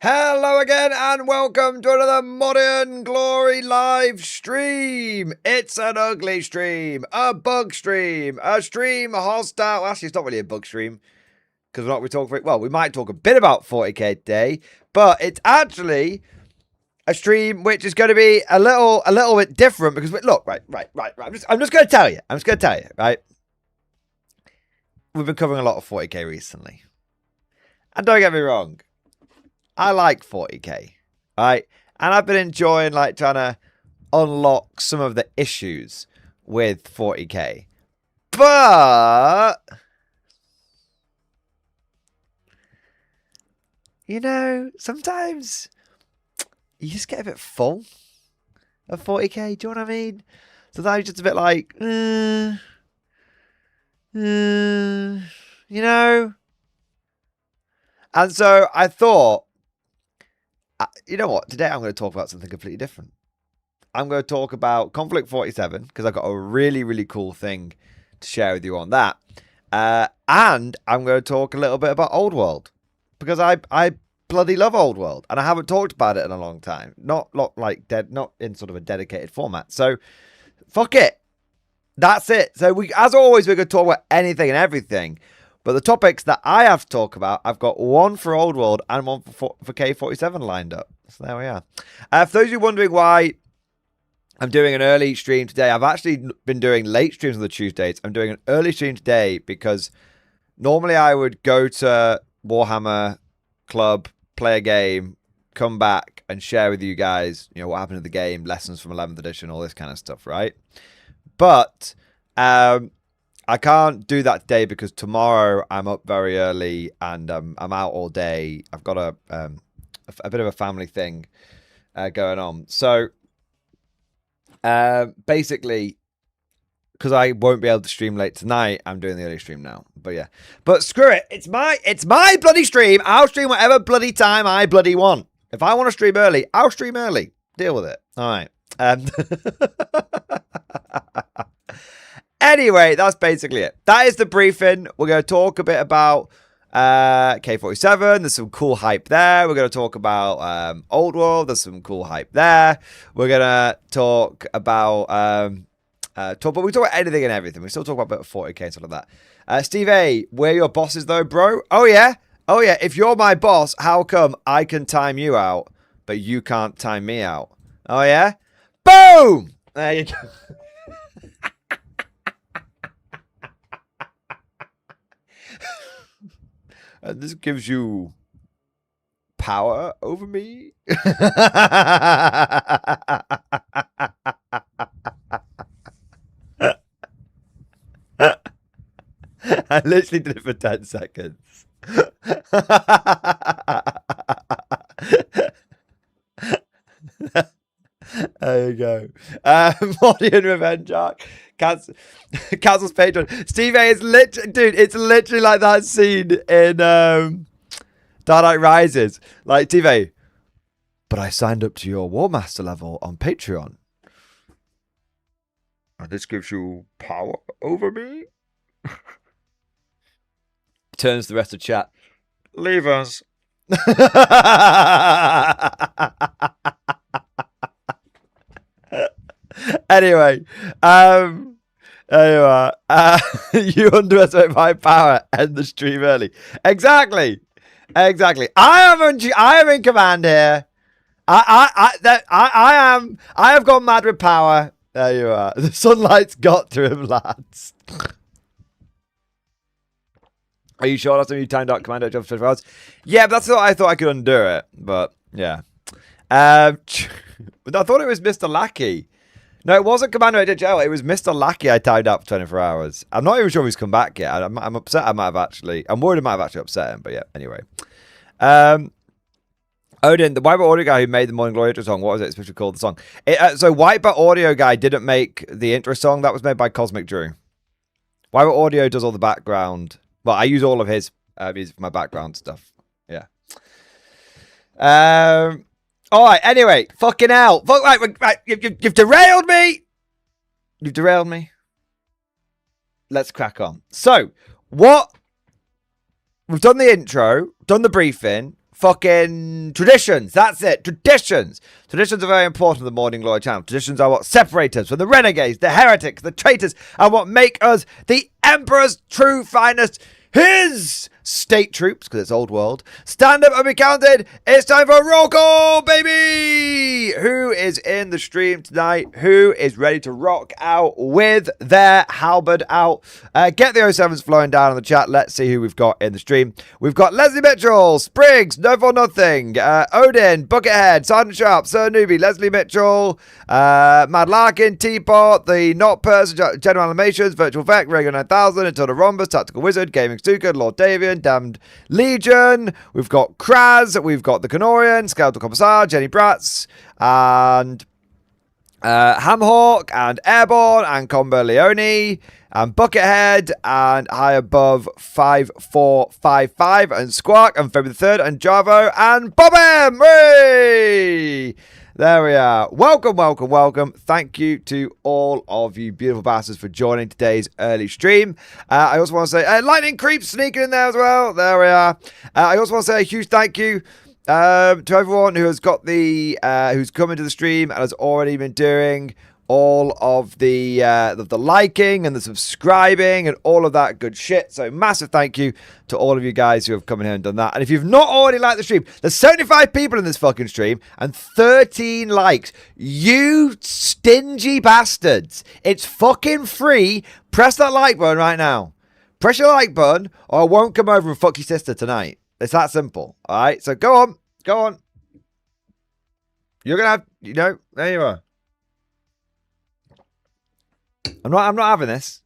Hello again and welcome to another Modern Glory live stream. It's an ugly stream, a bug stream, a stream hostile. Well, actually, it's not really a bug stream because we're not. We talk. Well, we might talk a bit about 40k today, but it's actually a stream which is going to be a little bit different because look, right. I'm just going to tell you. Right. We've been covering a lot of 40k recently, and don't get me wrong. I like 40k, right? And I've been enjoying like trying to unlock some of the issues with 40k. But you know, sometimes you just get a bit full of 40k. Do you know what I mean? Sometimes you're just a bit like, you know? And so I thought, you know what? Today I'm going to talk about something completely different. I'm going to talk about Konflikt 47 because I've got a really, really cool thing to share with you on that. And I'm going to talk a little bit about Old World because I bloody love Old World and I haven't talked about it in a long time. Not in sort of a dedicated format. So fuck it. That's it. So as always, we're going to talk about anything and everything. But the topics that I have to talk about, I've got one for Old World and one for K47 lined up. So there we are. For those of you wondering why I'm doing an early stream today, I've actually been doing late streams on the Tuesdays. I'm doing an early stream today because normally I would go to Warhammer Club, play a game, come back and share with you guys, you know, what happened in the game, lessons from 11th edition, all this kind of stuff, right? But I can't do that today because tomorrow I'm up very early and I'm out all day. I've got a bit of a family thing going on. So basically, because I won't be able to stream late tonight, I'm doing the early stream now. But yeah, but screw it. It's my bloody stream. I'll stream whatever bloody time I bloody want. If I want to stream early, I'll stream early. Deal with it. All right. Anyway, that's basically it. That is the briefing. We're going to talk a bit about K47. There's some cool hype there. We're going to talk about Old World. There's some cool hype there. We're going to talk about but we talk about anything and everything. We still talk about a bit of 40k and stuff like that. Steve A, we're your bosses though, bro. Oh yeah. If you're my boss, how come I can time you out, but you can't time me out? Oh yeah. Boom. There you go. And this gives you power over me. I literally did it for 10 seconds. There you go. Mordian Revenge Arc. Castle's Patreon. Steve A is literally, dude, it's literally like that scene in Dark Knight Rises. Like, Steve A, but I signed up to your War Master level on Patreon. And this gives you power over me? Turns the rest of chat. Leave us. Anyway, there you are. You underestimate my power. End the stream early. Exactly. I am in command here. I have gone mad with power. There you are. The sunlight's got to him, lads. Are you sure that's when you timed out commando job for 24 hours? Yeah, but that's what I thought I could undo it. But yeah. I thought it was Mr. Lackey. No, it wasn't Commander I did jail. It was Mr. Lackey I tied up for 24 hours. I'm not even sure if he's come back yet. I'm upset. I'm worried I might have actually upset him. But yeah, anyway. Odin, the Whitebot Audio guy who made the Morning Glory intro song, what was it especially called the song? So Whitebot Audio guy didn't make the intro song. That was made by Cosmic Drew. Whitebot Audio does all the background. Well, I use all of his music for my background stuff. Yeah. All right. Anyway, fucking hell. Right, you've derailed me. You've derailed me. Let's crack on. So, what? We've done the intro, done the briefing. fucking traditions. That's it. Traditions. Traditions are very important to the Morning Glory channel. Traditions are what separate us from the renegades, the heretics, the traitors, and what make us the Emperor's true finest. His state troops, because it's old world. Stand up and be counted. It's time for roll call, baby. Who is in the stream tonight? Who is ready to rock out with their halberd out? Get the 07s flowing down in the chat. Let's see who we've got in the stream. We've got Leslie Mitchell, Spriggs, No For Nothing, Odin, Buckethead, Sergeant Sharp, Sir Newbie, Leslie Mitchell, Mad Larkin, Teapot, The Not Person, General Animations, Virtual Vec, Rego 9000, Internal Rhombus, Tactical Wizard, Gaming Stuka, Lord Davian, Damned Legion. We've got Kraz, we've got the Canorian, Skeletal Commissar, Jenny Bratz, and Hamhawk, and Airborne, and Combo Leone, and Buckethead, and High Above 5455, and Squawk, and February the 3rd, and Javo, and Bob M. Hey! There we are. Welcome, welcome, welcome. Thank you to all of you beautiful bastards for joining today's early stream. I also want to say, Lightning Creeps sneaking in there as well. There we are. I also want to say a huge thank you to everyone who has got the, who's come into the stream and has already been doing all of the liking and the subscribing and all of that good shit. So massive thank you to all of you guys who have come in here and done that. And if you've not already liked the stream, there's 75 people in this fucking stream and 13 likes. You stingy bastards. It's fucking free. Press that like button right now. Press your like button or I won't come over and fuck your sister tonight. It's that simple. All right. So go on. Go on. You're going to have, you know, there you are. I'm not having this.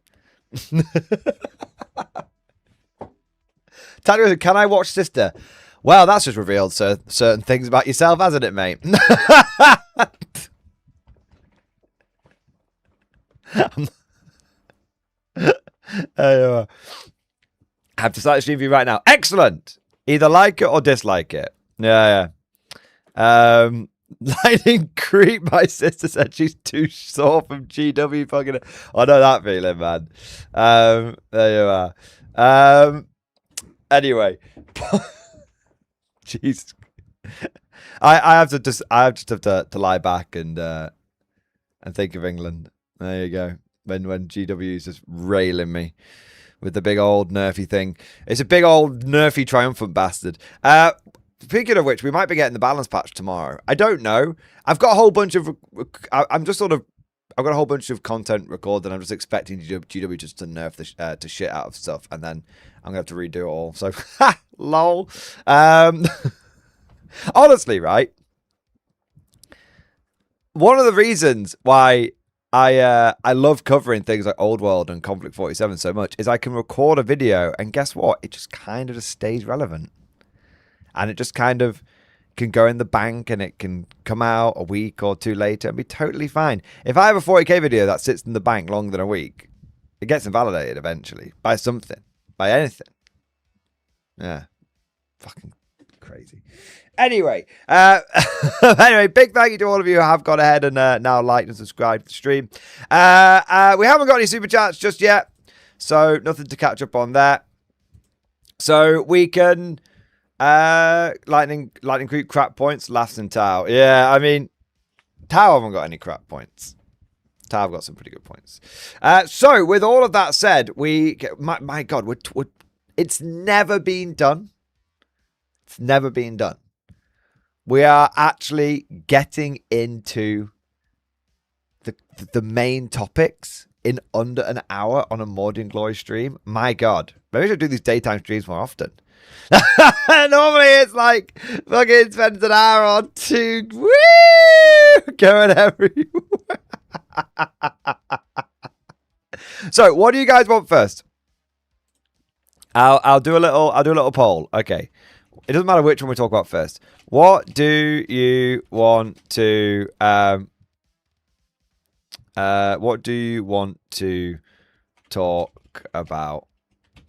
Tanya, can I watch Sister? Well, that's just revealed certain things about yourself, hasn't it, mate? I have to start streaming for you right now. Excellent. Either like it or dislike it. Yeah. Lightning Creep, my sister said she's too sore from GW fucking. I know that feeling, man. There you are. Anyway, jeez, I have to lie back and think of England. There you go. When GW is just railing me with the big old nerfy thing. It's a big old nerfy triumphant bastard. Speaking of which, we might be getting the balance patch tomorrow. I don't know. I've got a whole bunch of... I've got a whole bunch of content recorded, and I'm just expecting GW just to nerf the shit out of stuff, and then I'm going to have to redo it all. So, ha! Lol. Honestly, right? One of the reasons why I love covering things like Old World and Konflikt 47 so much is I can record a video, and guess what? It just kind of just stays relevant. And it just kind of can go in the bank and it can come out a week or two later and be totally fine. If I have a 40k video that sits in the bank longer than a week, it gets invalidated eventually by something, by anything. Yeah. Fucking crazy. Anyway, big thank you to all of you who have gone ahead and now liked and subscribed to the stream. We haven't got any super chats just yet, so nothing to catch up on there. So we can... Lightning Creep crap points, laughs and Tau. Yeah, I mean, Tau haven't got any crap points. Tau have got some pretty good points. So with all of that said, my God, it's never been done. It's never been done. We are actually getting into the main topics in under an hour on a Mordian Glory stream. My God, maybe I should do these daytime streams more often. Normally it's like fucking spends an hour or two going everywhere. So what do you guys want first? I'll do a little poll. Okay. It doesn't matter which one we talk about first. What do you want to talk about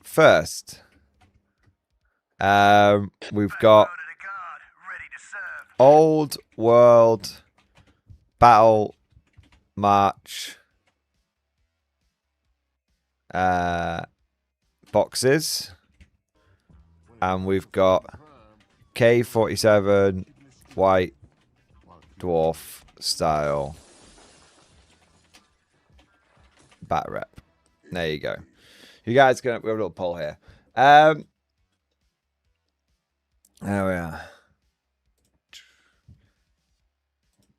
first? We've got Old World Battle March boxes, and we've got K47 white dwarf style bat rep. There you go. You guys we have a little poll here. There we are.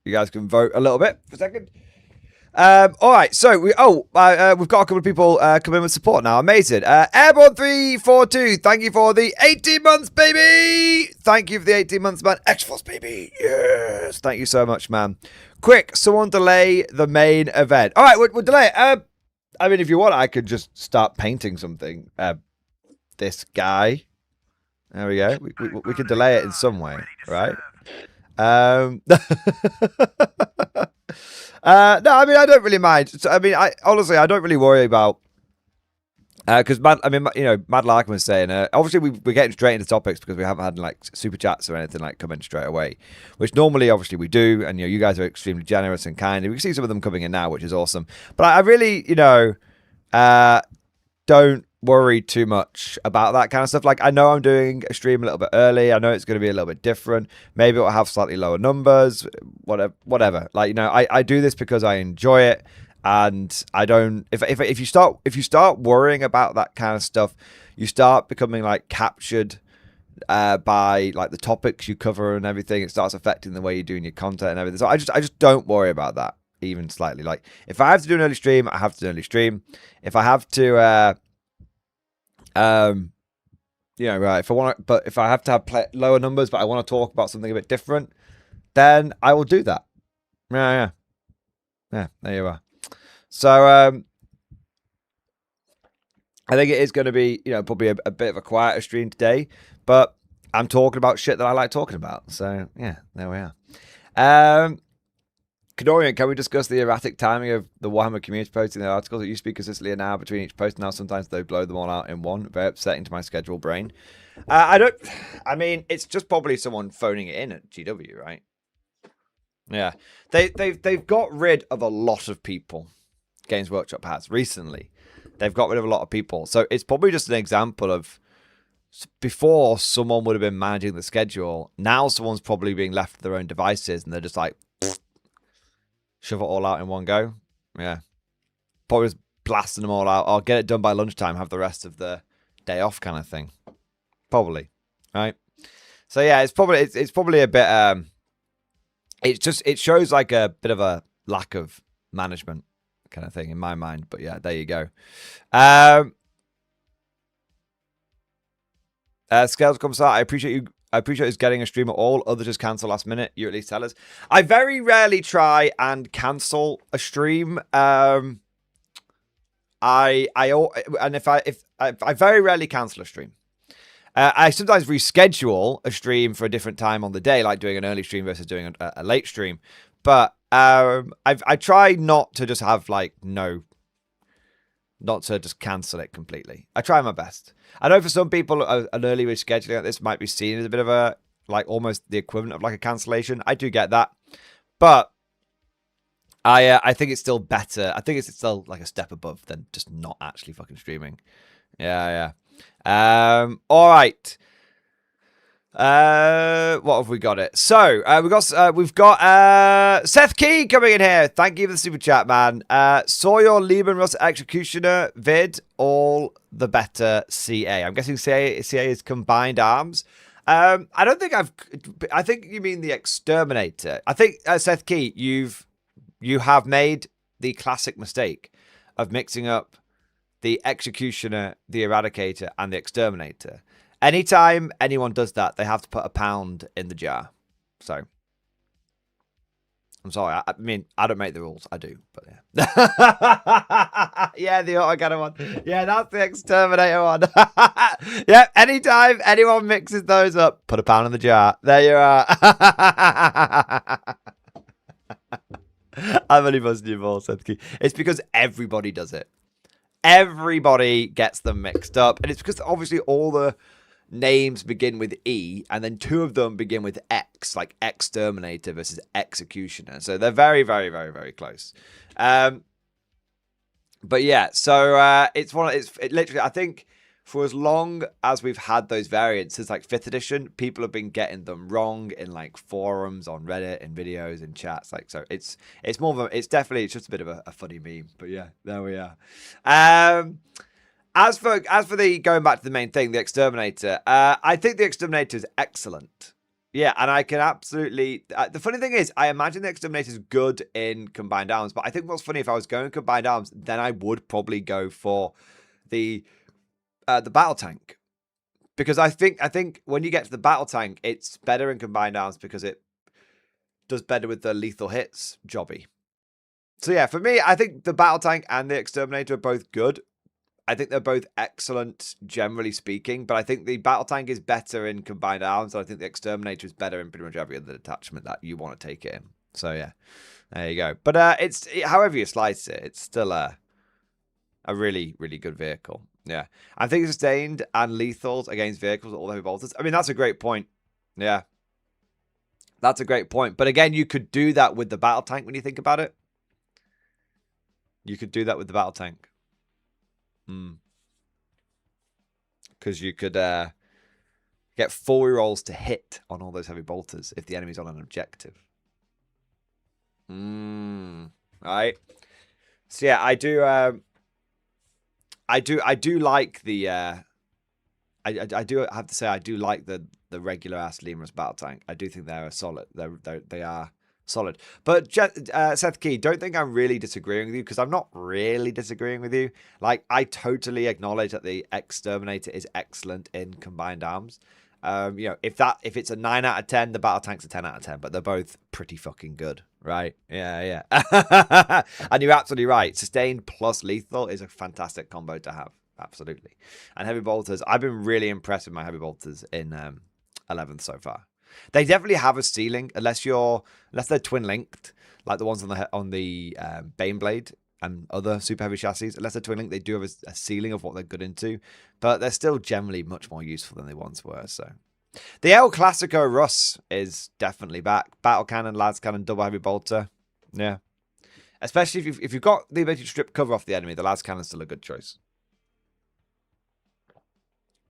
You guys can vote a little bit for a second. All right, so we've got a couple of people come in with support now. Amazing. Airborne342, thank you for the 18 months, baby. Thank you for the 18 months, man. X-Force, baby. Yes. Thank you so much, man. Quick, someone delay the main event. All right, we'll delay it. I mean, if you want, I could just start painting something. This guy. There we go. We could delay it in some way, right? No, I mean, I don't really mind. So, I mean, honestly, I don't really worry about because Mad Larkin was saying, obviously we're getting straight into topics because we haven't had like super chats or anything like coming straight away, which normally obviously we do, and you guys are extremely generous and kind, and we can see some of them coming in now, which is awesome. But I really, don't worry too much about that kind of stuff. Like, I know I'm doing a stream a little bit early. I know it's going to be a little bit different. Maybe it'll have slightly lower numbers, whatever. Like, I do this because I enjoy it. And I don't, if you start worrying about that kind of stuff, you start becoming like captured by like the topics you cover and everything. It starts affecting the way you're doing your content and everything. So I just don't worry about that even slightly. Like, if I have to do an early stream, I have to do an early stream. If I have to, right. If I have to have lower numbers, but I want to talk about something a bit different, then I will do that. Yeah. There you are. So, I think it is going to be, probably a bit of a quieter stream today, but I'm talking about shit that I like talking about. So, yeah, there we are. Kadorian, can we discuss the erratic timing of the Warhammer community posting their articles? It used to be consistently an hour between each post. Now sometimes they blow them all out in one. Very upsetting to my schedule brain. I mean, it's just probably someone phoning it in at GW, right? Yeah. They've got rid of a lot of people. Games Workshop has recently. They've got rid of a lot of people. So it's probably just an example of before someone would have been managing the schedule. Now someone's probably being left to their own devices and they're just like, shove it all out in one go. Yeah. Probably just blasting them all out. Or get it done by lunchtime, have the rest of the day off kind of thing. Probably. Right? So yeah, it's probably a bit it shows like a bit of a lack of management kind of thing in my mind. But yeah, there you go. Scales comes out. I appreciate us getting a stream at all. Others just cancel last minute. You at least tell us. I very rarely try and cancel a stream. I very rarely cancel a stream. I sometimes reschedule a stream for a different time on the day, like doing an early stream versus doing a late stream. But I try not to just have not to just cancel it completely. I try my best. I know for some people, an early rescheduling like this might be seen as a bit of a, like, almost the equivalent of like a cancellation. I do get that. But I think it's still better. I think it's still like a step above than just not actually fucking streaming. Yeah. All right. What have we got it? So we've got Seth Key coming in here. Thank you for the super chat, man. Saw your Lehman Russ Executioner vid. All the better, CA. I'm guessing CA is Combined Arms. I don't think I think you mean the Exterminator. I think Seth Key, you have made the classic mistake of mixing up the Executioner, the Eradicator, and the Exterminator. Anytime anyone does that, they have to put £1 in the jar. So, I'm sorry. I mean, I don't make the rules. I do, but yeah. Yeah, the Autocannon one. Yeah, that's the Exterminator one. Yeah, anytime anyone mixes those up, put £1 in the jar. There you are. I'm only busting your balls, Seth Key. It's because everybody does it. Everybody gets them mixed up. And it's because obviously all the names begin with E, and then two of them begin with X, like Exterminator versus Executioner. So they're very, very, very, very close. But yeah, so it's literally, I think for as long as we've had those variants, since like 5th edition, people have been getting them wrong in like forums, on Reddit, in videos, in chats. Like, so it's more of a, it's just a bit of a funny meme. But yeah, there we are. As for the going back to the main thing, the Exterminator, I think the Exterminator is excellent. Yeah, and I can absolutely... the funny thing is, I imagine the Exterminator is good in Combined Arms, but I think what's funny, if I was going Combined Arms, then I would probably go for the Battle Tank. Because I think when you get to the Battle Tank, it's better in Combined Arms because it does better with the lethal hits jobby. So yeah, for me, I think the Battle Tank and the Exterminator are both good. I think they're both excellent, generally speaking, but I think the Battle Tank is better in Combined Arms, and I think the Exterminator is better in pretty much every other detachment that you want to take it in. So yeah, there you go. But it's however you slice it, it's still a really, really good vehicle. Yeah, I think sustained and lethals against vehicles with all the heavy bolters. I mean, that's a great point. Yeah, that's a great point. But again, you could do that with the Battle Tank when you think about it. You could do that with the Battle Tank. Because you could get 4 rerolls to hit on all those heavy bolters if the enemy's on an objective. Right. So yeah, I do like the I do have to say I do like the regular ass Lemurus Battle Tank. I do think they're solid. They are solid. But Seth Key, don't think I'm really disagreeing with you, because I'm not really disagreeing with you. Like, I totally acknowledge that the Exterminator is excellent in Combined Arms. You know, if it's a 9 out of 10, the Battle Tank's a 10 out of 10, but they're both pretty fucking good, right? Yeah. And you're absolutely right. Sustained plus lethal is a fantastic combo to have. Absolutely. And heavy bolters, I've been really impressed with my heavy bolters in 11th so far. They definitely have a ceiling, unless they're twin linked, like the ones on the Baneblade and other super heavy chassis. Unless they're twin linked, they do have a ceiling of what they're good into, but they're still generally much more useful than they once were. So the El Clasico Russ is definitely back. Battle cannon, las cannon, double heavy bolter. Yeah, especially if you've got the ability to strip cover off the enemy, the las cannon's still a good choice.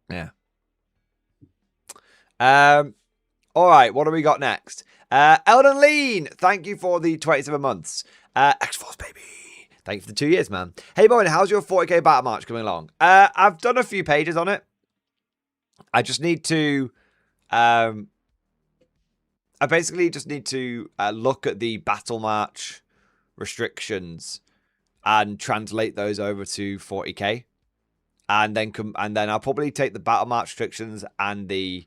Yeah. All right, what do we got next? Elden Lean, thank you for the 27 months. X-Force, baby. Thank you for the 2 years, man. Hey, Bowen, how's your 40k battle march coming along? I've done a few pages on it. I just need to... I basically just need to look at the battle march restrictions and translate those over to 40k. And then I'll probably take the battle march restrictions and the...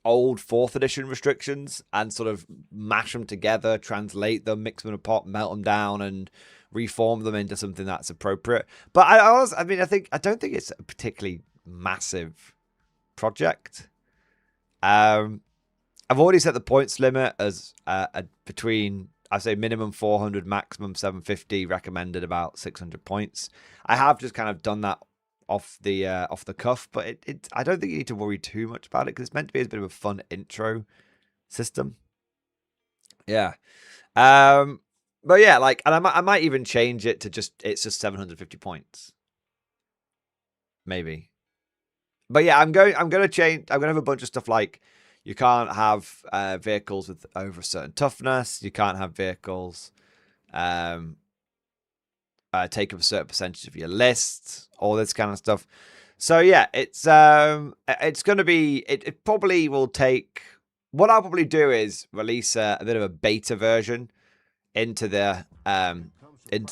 old 4th edition restrictions and sort of mash them together, translate them, mix them in a pot, melt them down, and reform them into something that's appropriate. But I don't think it's a particularly massive project. I've already set the points limit as between, I say, minimum 400, maximum 750, recommended about 600 points. I have just kind of done that off the cuff, but I don't think you need to worry too much about it, because it's meant to be a bit of a fun intro system. Yeah. But yeah, like, and I might even change it to it's just 750 points, maybe. But yeah, I'm going to change. I'm going to have a bunch of stuff like, you can't have vehicles with over a certain toughness. You can't have vehicles take up a certain percentage of your list, all this kind of stuff. So yeah, it's going to be, it probably will take, what I'll probably do is release a bit of a beta version into the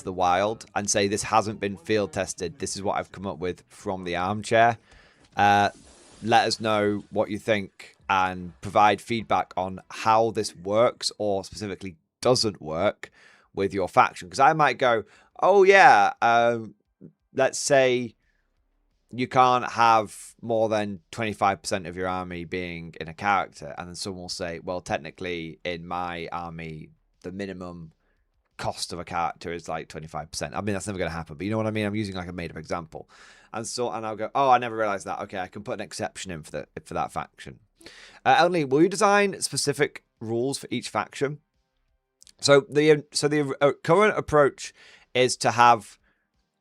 wild and say, this hasn't been field tested. This is what I've come up with from the armchair. Let us know what you think and provide feedback on how this works or specifically doesn't work with your faction. Because I might go, oh yeah, let's say you can't have more than 25% of your army being in a character. And then someone will say, well, technically in my army, the minimum cost of a character is like 25%. I mean, that's never going to happen, but you know what I mean? I'm using like a made up example. And I'll go, oh, I never realized that. Okay, I can put an exception in for that faction. Ellie, will you design specific rules for each faction? So the current approach is to have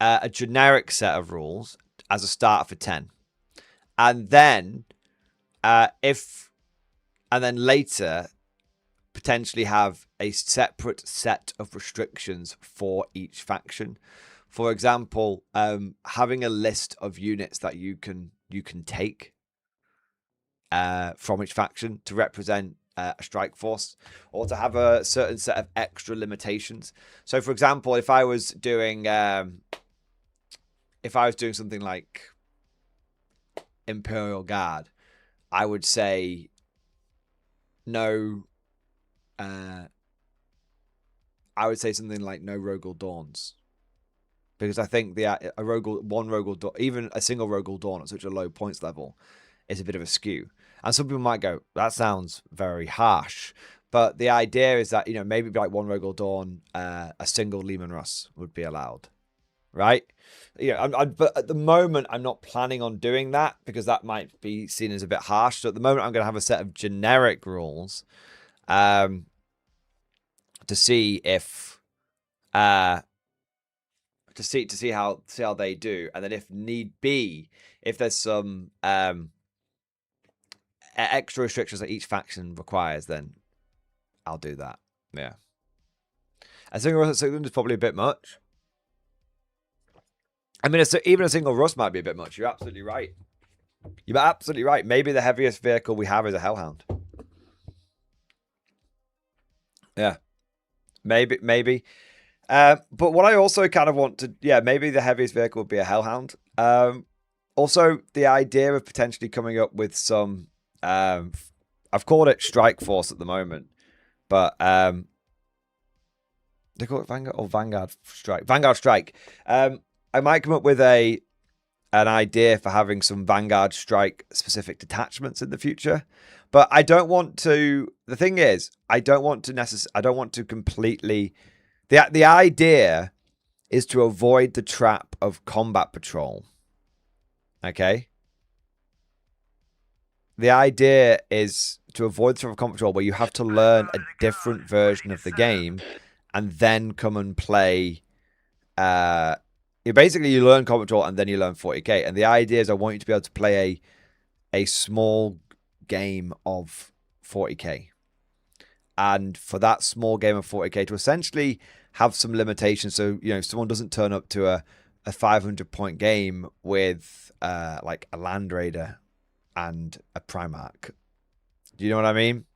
a generic set of rules as a starter for 10. And then later potentially have a separate set of restrictions for each faction. For example, having a list of units that you can take from each faction to represent a strike force, or to have a certain set of extra limitations. So, for example, if I was doing something like Imperial Guard, I would say no. I would say something like no Rogal Dawns, because I think even a single Rogal Dawn at such a low points level is a bit of a skew. And some people might go, that sounds very harsh. But the idea is that, maybe like one Rogal Dawn, a single Lehman Russ would be allowed, right? But at the moment, I'm not planning on doing that because that might be seen as a bit harsh. So at the moment, I'm going to have a set of generic rules to see if to see how they do, and then if need be, if there's some extra restrictions that each faction requires, then I'll do that. Yeah. A single Russ at Sigmund is probably a bit much. I mean, even a single Russ might be a bit much. You're absolutely right. You're absolutely right. Maybe the heaviest vehicle we have is a Hellhound. Yeah. Maybe. But what I also kind of want to... Yeah, maybe the heaviest vehicle would be a Hellhound. Also, the idea of potentially coming up with some... I've called it Strike Force at the moment, but they call it Vanguard or Vanguard Strike. Vanguard Strike. I might come up with an idea for having some Vanguard Strike specific detachments in the future, but I don't want to. The thing is, I don't want to completely. The idea is to avoid the trap of combat patrol. Okay. The idea is to avoid the combat patrol where you have to learn a different version of the game and then come and play. You learn combat patrol and then you learn 40k. And the idea is I want you to be able to play a small game of 40k. And for that small game of 40k to essentially have some limitations. So, if someone doesn't turn up to a 500-point game with like a Land Raider and a Primarch. Do you know what I mean?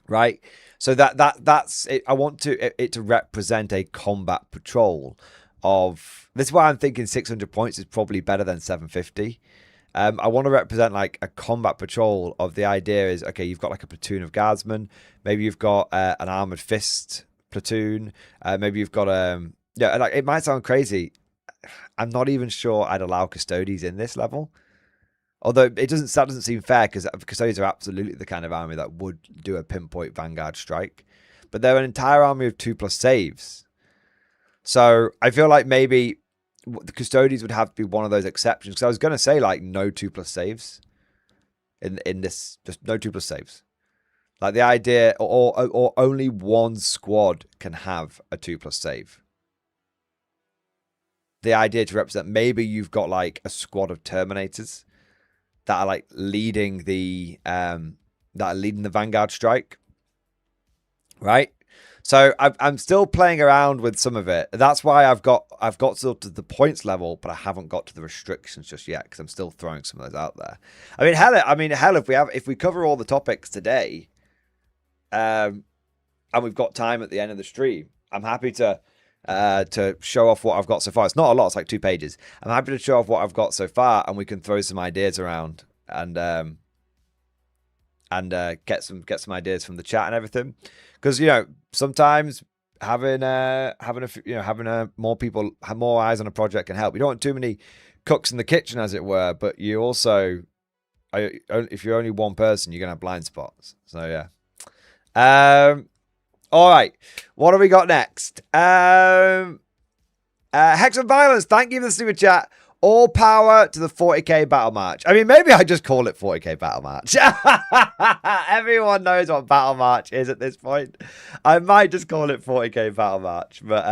Right? So that's it. I want it to represent a combat patrol of... This is why I'm thinking 600 points is probably better than 750. I want to represent like a combat patrol of the idea is, okay, you've got like a platoon of guardsmen. Maybe you've got an armored fist platoon. Maybe you've got like it might sound crazy. I'm not even sure I'd allow custodies in this level. Although that doesn't seem fair, because custodians are absolutely the kind of army that would do a pinpoint Vanguard strike. But they're an entire army of 2+ saves. So I feel like maybe the custodians would have to be one of those exceptions. Because I was going to say like no 2+ saves in this, just no 2+ saves. Like the idea, or only one squad can have a 2+ save. The idea to represent, maybe you've got like a squad of Terminators that are like leading the Vanguard strike, right? So I'm still playing around with some of it. That's why I've got sort of the points level, but I haven't got to the restrictions just yet because I'm still throwing some of those out there. Hell, if we cover all the topics today, and we've got time at the end of the stream, I'm happy to show off what I've got so far. It's not a lot, it's like 2 pages. I'm happy to show off what I've got so far, and we can throw some ideas around and get some ideas from the chat and everything. Because sometimes having more people, have more eyes on a project can help. You don't want too many cooks in the kitchen, as it were, but you also, if you're only one person, you're gonna have blind spots. So yeah. All right, what have we got next? Hex of Violence, thank you for the super chat. All power to the 40k battle match. I mean, maybe I just call it 40k battle match. Everyone knows what battle match is at this point. I might just call it 40k battle match, but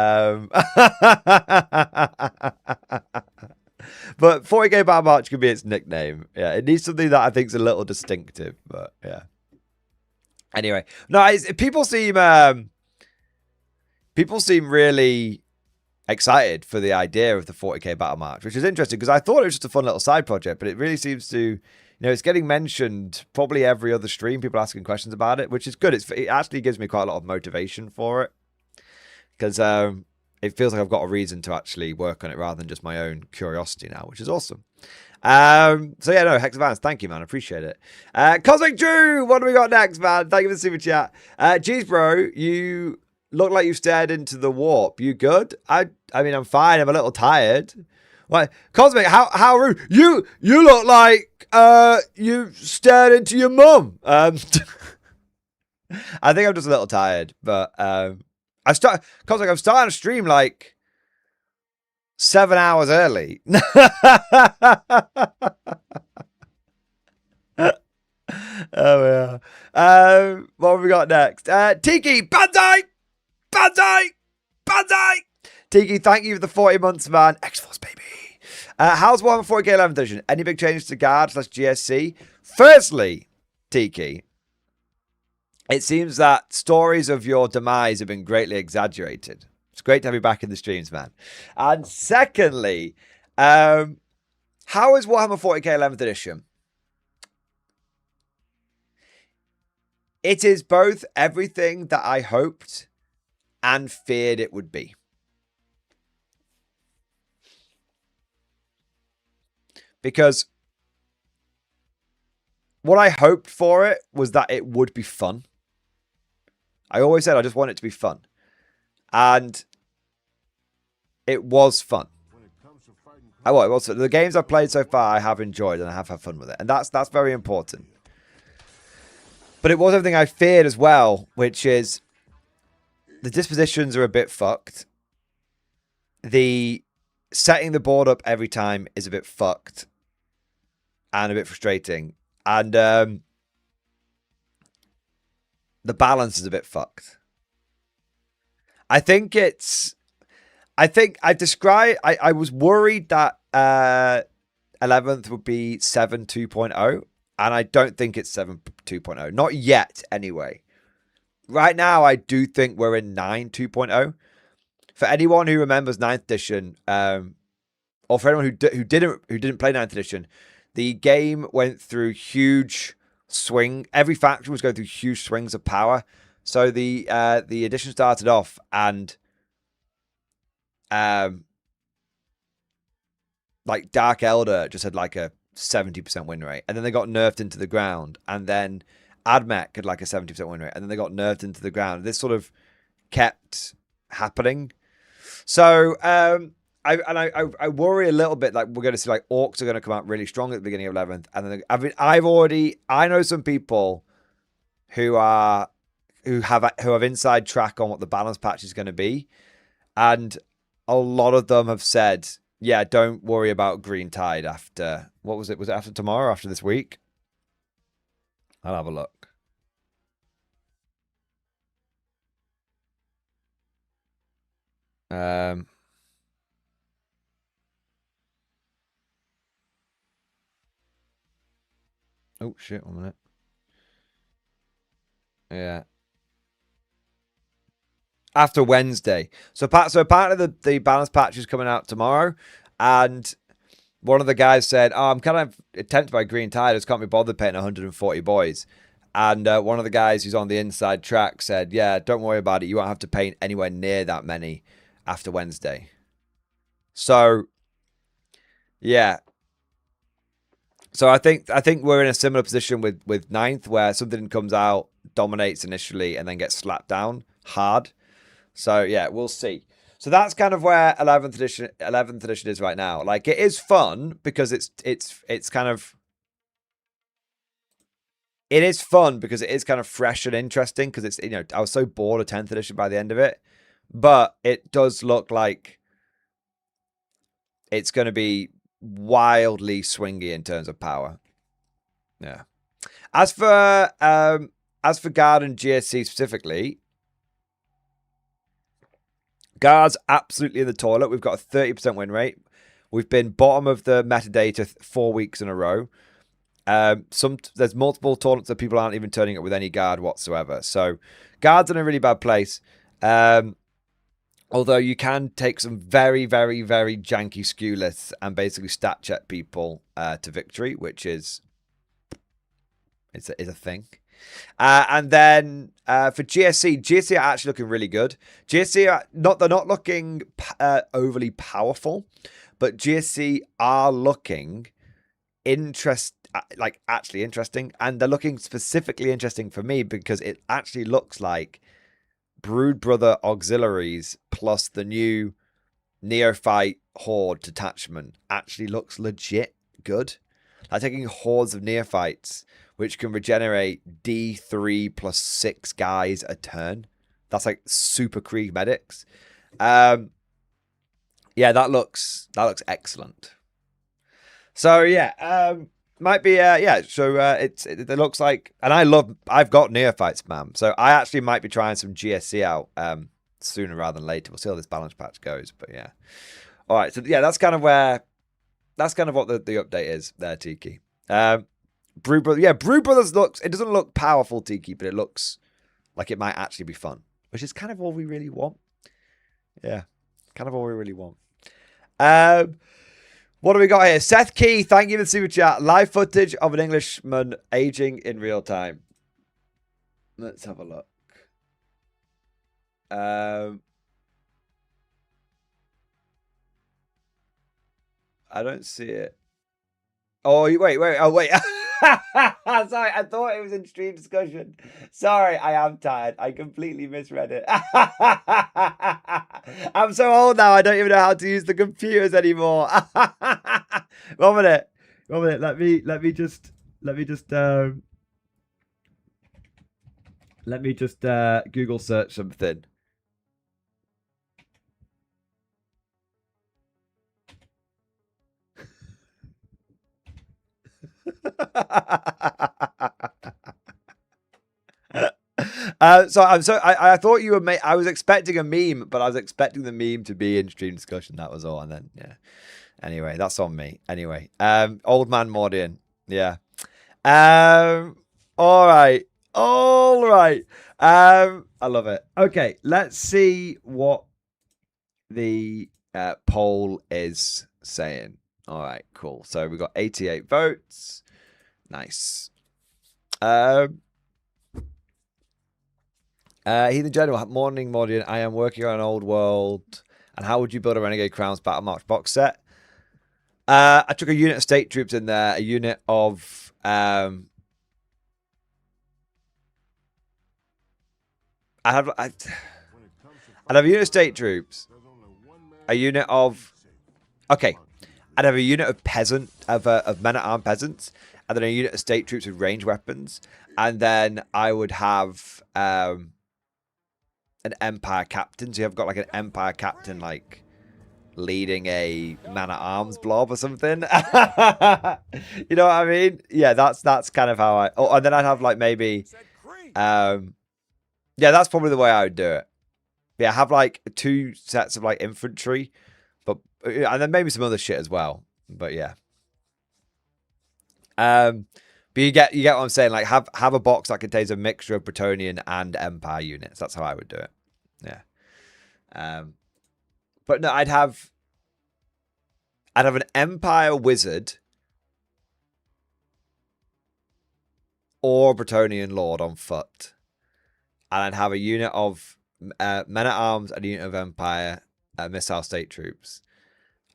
but 40k battle match could be its nickname. Yeah, it needs something that I think is a little distinctive, but yeah. Anyway, no, people seem really excited for the idea of the 40k battle match, which is interesting because I thought it was just a fun little side project, but it really seems to, it's getting mentioned probably every other stream, people asking questions about it, which is good. It actually gives me quite a lot of motivation for it because it feels like I've got a reason to actually work on it rather than just my own curiosity now, which is awesome. So yeah, no, Hex Advance, thank you, man. I appreciate it. Cosmic Drew, what do we got next, man? Thank you for the super chat. Jeez, bro, you look like you stared into the warp. You good? I mean, I'm fine. I'm a little tired. What? Cosmic, how rude. You look like you stared into your mum. I think I'm just a little tired, but Cosmic, I'm starting to stream like 7 hours early. Oh yeah. What have we got next? Tiki, Banzai! Tiki, thank you for the 40 months, man. X-Force, baby. How's Warhammer 40k 11th edition? Any big changes to guard / GSC? Firstly, Tiki, it seems that stories of your demise have been greatly exaggerated. It's great to have you back in the streams, man. And secondly, how is Warhammer 40k 11th edition? It is both everything that I hoped and feared it would be. Because what I hoped for it was that it would be fun. I always said I just want it to be fun. And it was fun. The games I've played so far, I have enjoyed and I have had fun with it. And that's very important. But it was everything I feared as well, which is the dispositions are a bit fucked. The setting the board up every time is a bit fucked and a bit frustrating. And the balance is a bit fucked. I was worried that 11th would be 7 2.0, and I don't think it's 7 2.0. Not yet, anyway. Right now, I do think we're in 9 2.0. For anyone who remembers 9th edition, or for anyone who didn't play 9th edition, the game went through huge swing. Every faction was going through huge swings of power. So the edition started off and like Dark Elder just had like a 70% win rate, and then they got nerfed into the ground, and then Admech had like a 70% win rate, and then they got nerfed into the ground. This sort of kept happening. So I worry a little bit like we're going to see like orcs are going to come out really strong at the beginning of 11th, and then I know some people who have inside track on what the balance patch is going to be, and a lot of them have said, yeah, don't worry about Green Tide after, what was it? Was it after tomorrow, after this week? I'll have a look. Oh, shit, 1 minute. Yeah. After Wednesday. So apparently the balance patch is coming out tomorrow, and one of the guys said, oh, I'm kind of tempted by Green Tide. I just can't be bothered paying 140 boys. And one of the guys who's on the inside track said, yeah, don't worry about it. You won't have to pay anywhere near that many after Wednesday. So, yeah. So I think we're in a similar position with 9th, where something comes out, dominates initially, and then gets slapped down hard. So yeah, we'll see. So that's kind of where 11th edition is right now. Like, it is fun because it is kind of fresh and interesting because it's, I was so bored of 10th edition by the end of it, but it does look like it's going to be wildly swingy in terms of power. Yeah. As for Guard and GSC specifically, Guard's absolutely in the toilet. We've got a 30% win rate. We've been bottom of the metadata 4 weeks in a row. There's multiple tournaments that people aren't even turning up with any Guard whatsoever. So Guard's in a really bad place. Although you can take some very, very, very janky skew lists and basically stat check people to victory, which is a thing. And then for GSC are actually looking really good. GSC they're not looking overly powerful, but GSC are looking actually interesting, and they're looking specifically interesting for me because it actually looks like Brood Brother auxiliaries plus the new Neophyte Horde detachment actually looks legit good. Like taking hordes of Neophytes, which can regenerate D3 plus 6 guys a turn. That's like super Krieg medics. Yeah, that looks excellent. So yeah, might be So it looks like, and I've got Neophytes, man. So I actually might be trying some GSC out sooner rather than later. We'll see how this balance patch goes, but yeah. All right, so yeah, that's kind of what the update is there, Tiki. Brood Brothers looks, it doesn't look powerful, Tiki, but it looks like it might actually be fun, which is kind of all we really want. Yeah, kind of all we really want. What do we got here? Seth Key, thank you for the super chat. Live footage of an Englishman aging in real time. Let's have a look. I don't see it. Oh, wait. Oh, wait. Sorry, I thought it was in stream discussion. Sorry, I am tired. I completely misread it. I'm so old now, I don't even know how to use the computers anymore. 1 minute. Let me just Google search something. I thought you were. I was expecting a meme, but I was expecting the meme to be in stream discussion. That was all, and then yeah. Anyway, that's on me. Anyway, old man Mordian. Yeah. All right. I love it. Okay, let's see what the poll is saying. All right, cool. So we got 88 votes. Nice. Heathen General, morning, Mordian. I am working on an old world. And how would you build a Renegade Crowns Battle March box set? I took a unit of state troops in there, a unit of I'd have a unit of state troops, a unit of I'd have a unit of men-at-arms peasants, and then a unit of state troops with range weapons, and then I would have an Empire captain. So you've got like an Empire captain like leading a man-at-arms blob or something. You know what I mean? Yeah, that's kind of how I. Oh, and then I'd have like maybe, yeah, that's probably the way I would do it. Yeah, have like 2 sets of like infantry, but and then maybe some other shit as well. But yeah. But you get what I'm saying. Like have a box that contains a mixture of Bretonnian and Empire units. That's how I would do it. Yeah. But no, I'd have an Empire wizard or Bretonnian lord on foot, and I'd have a unit of men-at-arms and a unit of Empire missile state troops,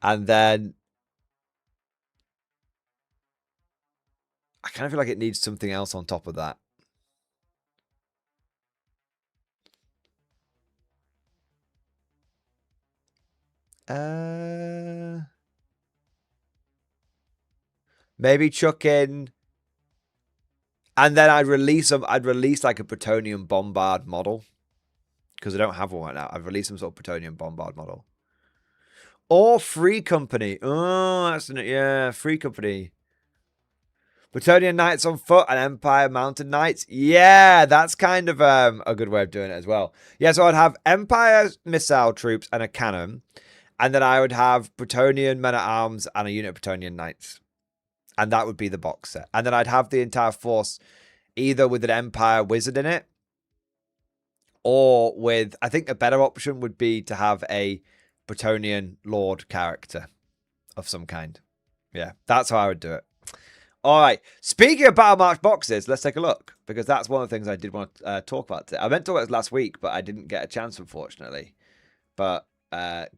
and then I kind of feel like it needs something else on top of that. Maybe chuck in, and then I'd release like a Bretonnian bombard model, because I don't have one right now. I'd release some sort of Bretonnian bombard model, Or Free Company. Oh, that's yeah, Free Company. Bretonian Knights on foot and Empire Mounted Knights. Yeah, that's kind of a good way of doing it as well. Yeah, so I'd have Empire missile troops and a cannon. And then I would have Bretonian men-at-arms and a unit of Bretonian Knights. And that would be the box set. And then I'd have the entire force either with an Empire Wizard in it, or with, I think a better option would be to have a Bretonian Lord character of some kind. Yeah, that's how I would do it. All right. Speaking of Battle March boxes, let's take a look, because that's one of the things I did want to talk about today. I meant to talk about this last week, but I didn't get a chance, unfortunately. But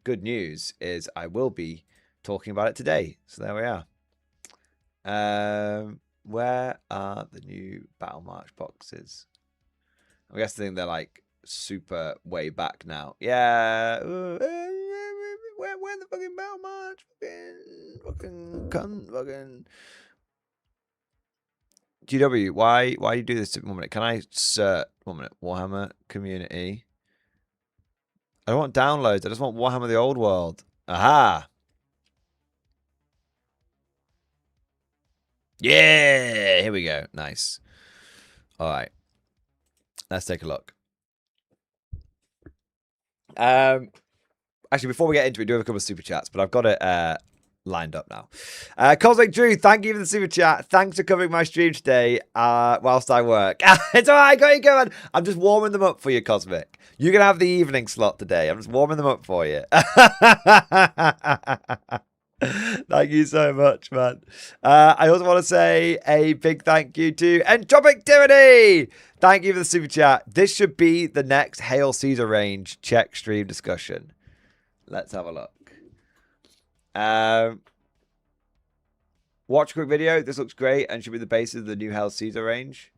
good news is I will be talking about it today. So there we are. Where are the new Battle March boxes? I'm guessing they're like super way back now. Yeah. Where the fucking Battle March? Fucking. GW, why do you do this? 1 minute. Can I search? 1 minute. Warhammer community. I don't want downloads. I just want Warhammer the Old World. Aha. Yeah. Here we go. Nice. All right. Let's take a look. Actually, before we get into it, do have a couple of super chats, but I've got it lined up now. Cosmic Drew, thank you for the super chat. Thanks for covering my stream today whilst I work. It's all right, got you going. I'm just warming them up for you, Cosmic. You're going to have the evening slot today. I'm just warming them up for you. Thank you so much, man. I also want to say a big thank you to Entropictivity. Thank you for the super chat. This should be the next Hail Caesar range check stream discussion. Let's have a look. Watch a quick video. This looks great and should be the basis of the new Hail Caesar range.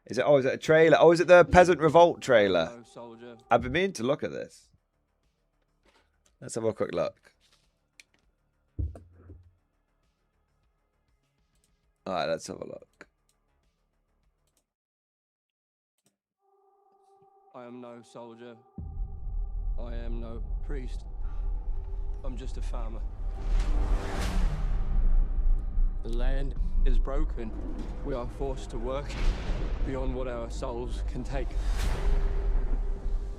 Is it? Oh, is it a trailer? Oh, is it the Peasant Revolt trailer? No, soldier. I've been meaning to look at this. Let's have a quick look. All right, let's have a look. I am no soldier. I am no priest. I'm just a farmer. The land is broken. We are forced to work beyond what our souls can take.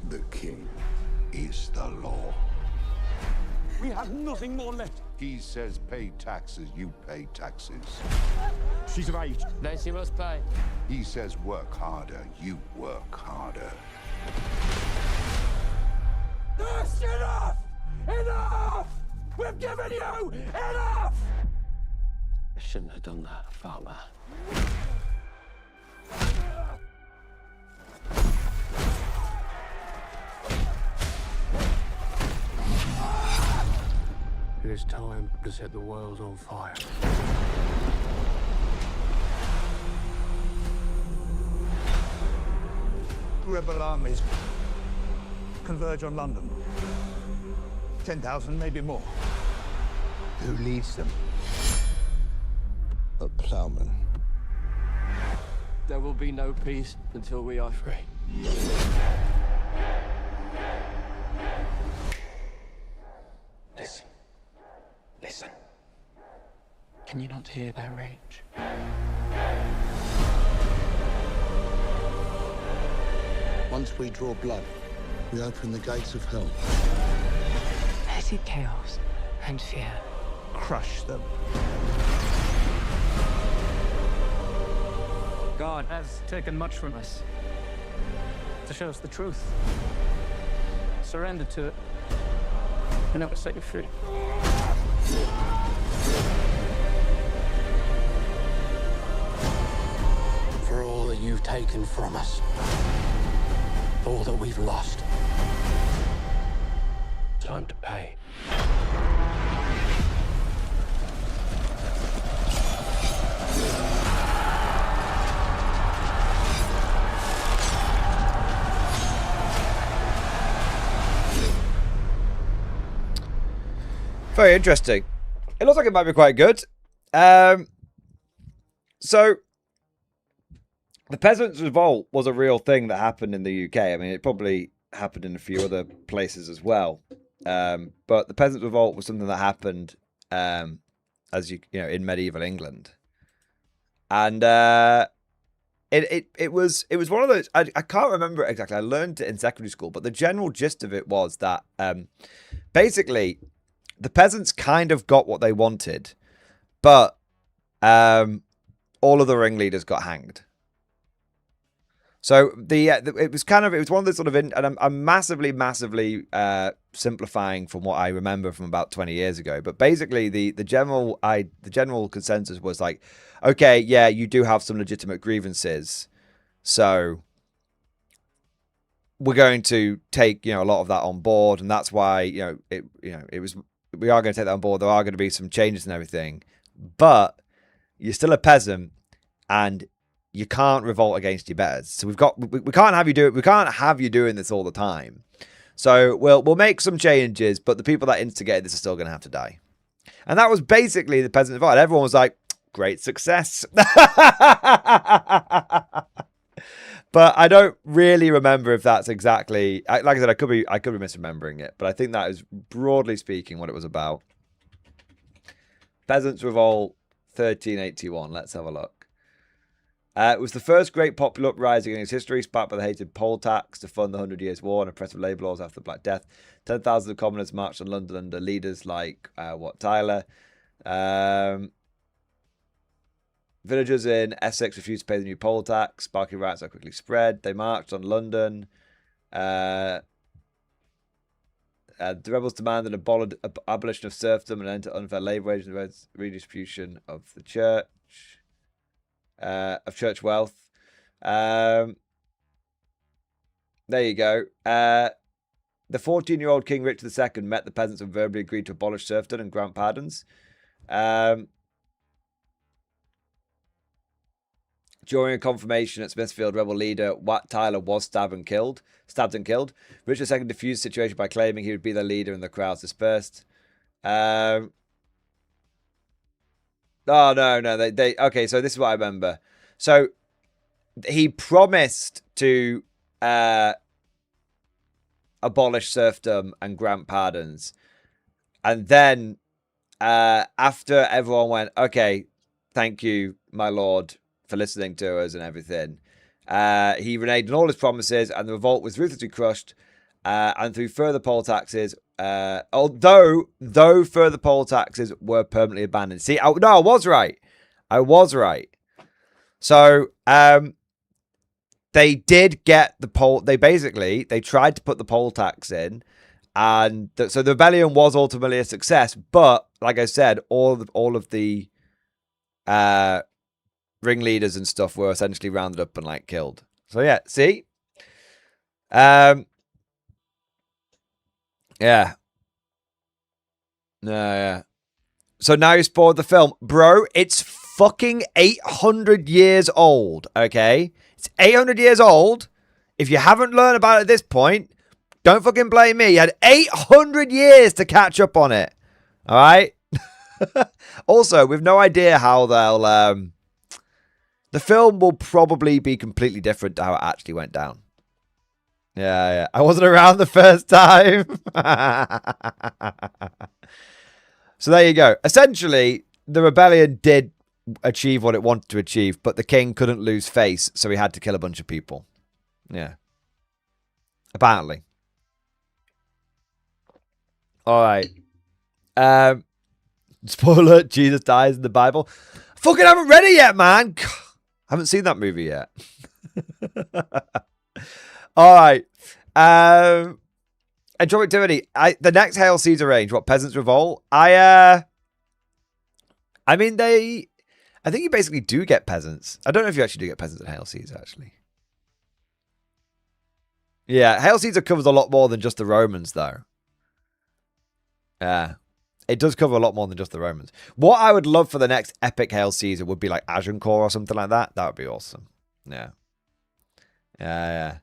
The king is the law. We have nothing more left. He says pay taxes, you pay taxes. She's of age. Then she must pay. He says work harder, you work harder. That's enough! Enough! We've given you enough! I shouldn't have done that, farmer. It is time to set the world on fire. Rebel armies converge on London. 10,000, maybe more. Who leads them? A plowman. There will be no peace until we are free. Listen. Listen. Can you not hear their rage? Once we draw blood, we open the gates of hell. Petty chaos and fear. Crush them. God has taken much from us to show us the truth. Surrender to it, and it will set you free. For all that you've taken from us, all that we've lost, time to pay. Very interesting. It looks like it might be quite good. So, the Peasants' Revolt was a real thing that happened in the UK. I mean, it probably happened in a few other places as well. But the Peasants' Revolt was something that happened, as you know, in medieval England, and it was one of those. I can't remember it exactly. I learned it in secondary school, but the general gist of it was that basically the peasants kind of got what they wanted, but all of the ringleaders got hanged. So it was one of those sort of, and I'm massively simplifying from what I remember from about 20 years ago. But basically, the general consensus was like, okay, yeah, you do have some legitimate grievances, so we're going to take a lot of that on board, and that's why we are going to take that on board. There are going to be some changes and everything, but you're still a peasant, and you can't revolt against your betters. So we can't have you do it. We can't have you doing this all the time. So we'll make some changes, but the people that instigated this are still going to have to die. And that was basically the peasant revolt. Everyone was like, great success. But I don't really remember if that's exactly, like I said, I could be misremembering it, but I think that is broadly speaking what it was about. Peasants Revolt 1381. Let's have a look. It was the first great popular uprising in its history, sparked by the hated poll tax to fund the 100 Years' War and oppressive labour laws after the Black Death. 10,000 of commoners marched on London under leaders like Tyler. Villagers in Essex refused to pay the new poll tax. Sparking riots that quickly spread. They marched on London. The rebels demanded abolition of serfdom and end to unfair labour wages and redistribution of the church. Of church wealth. There you go. The 14-year-old King Richard II met the peasants and verbally agreed to abolish serfdom and grant pardons. During a confirmation at Smithfield, rebel leader Wat Tyler was stabbed and killed. Richard II diffused the situation by claiming he would be the leader, and the crowds dispersed. Oh, no. Okay, so this is what I remember. So he promised to abolish serfdom and grant pardons. And then after everyone went, okay, thank you, my lord, for listening to us and everything, he reneged on all his promises, and the revolt was ruthlessly crushed. And through further poll taxes, although further poll taxes were permanently abandoned. See, I was right. So, they did get the poll. They tried to put the poll tax in, and so the rebellion was ultimately a success. But like I said, all of the ringleaders and stuff were essentially rounded up and like killed. So yeah, see, yeah. No, yeah. So now you spoiled the film. Bro, it's fucking 800 years old, okay? It's 800 years old. If you haven't learned about it at this point, don't fucking blame me. You had 800 years to catch up on it. All right? Also, we've no idea how they'll... the film will probably be completely different to how it actually went down. Yeah. I wasn't around the first time. So there you go. Essentially, the rebellion did achieve what it wanted to achieve, but the king couldn't lose face, so he had to kill a bunch of people. Yeah. Apparently. All right. Spoiler, Jesus dies in the Bible. Fucking haven't read it yet, man. Haven't seen that movie yet. All right. Enjoy activity. The next Hail Caesar range, what, Peasants Revolt? I think you basically do get peasants. I don't know if you actually do get peasants in Hail Caesar, actually. Yeah, Hail Caesar covers a lot more than just the Romans, though. Yeah. It does cover a lot more than just the Romans. What I would love for the next epic Hail Caesar would be like Agincourt or something like that. That would be awesome. Yeah. Yeah.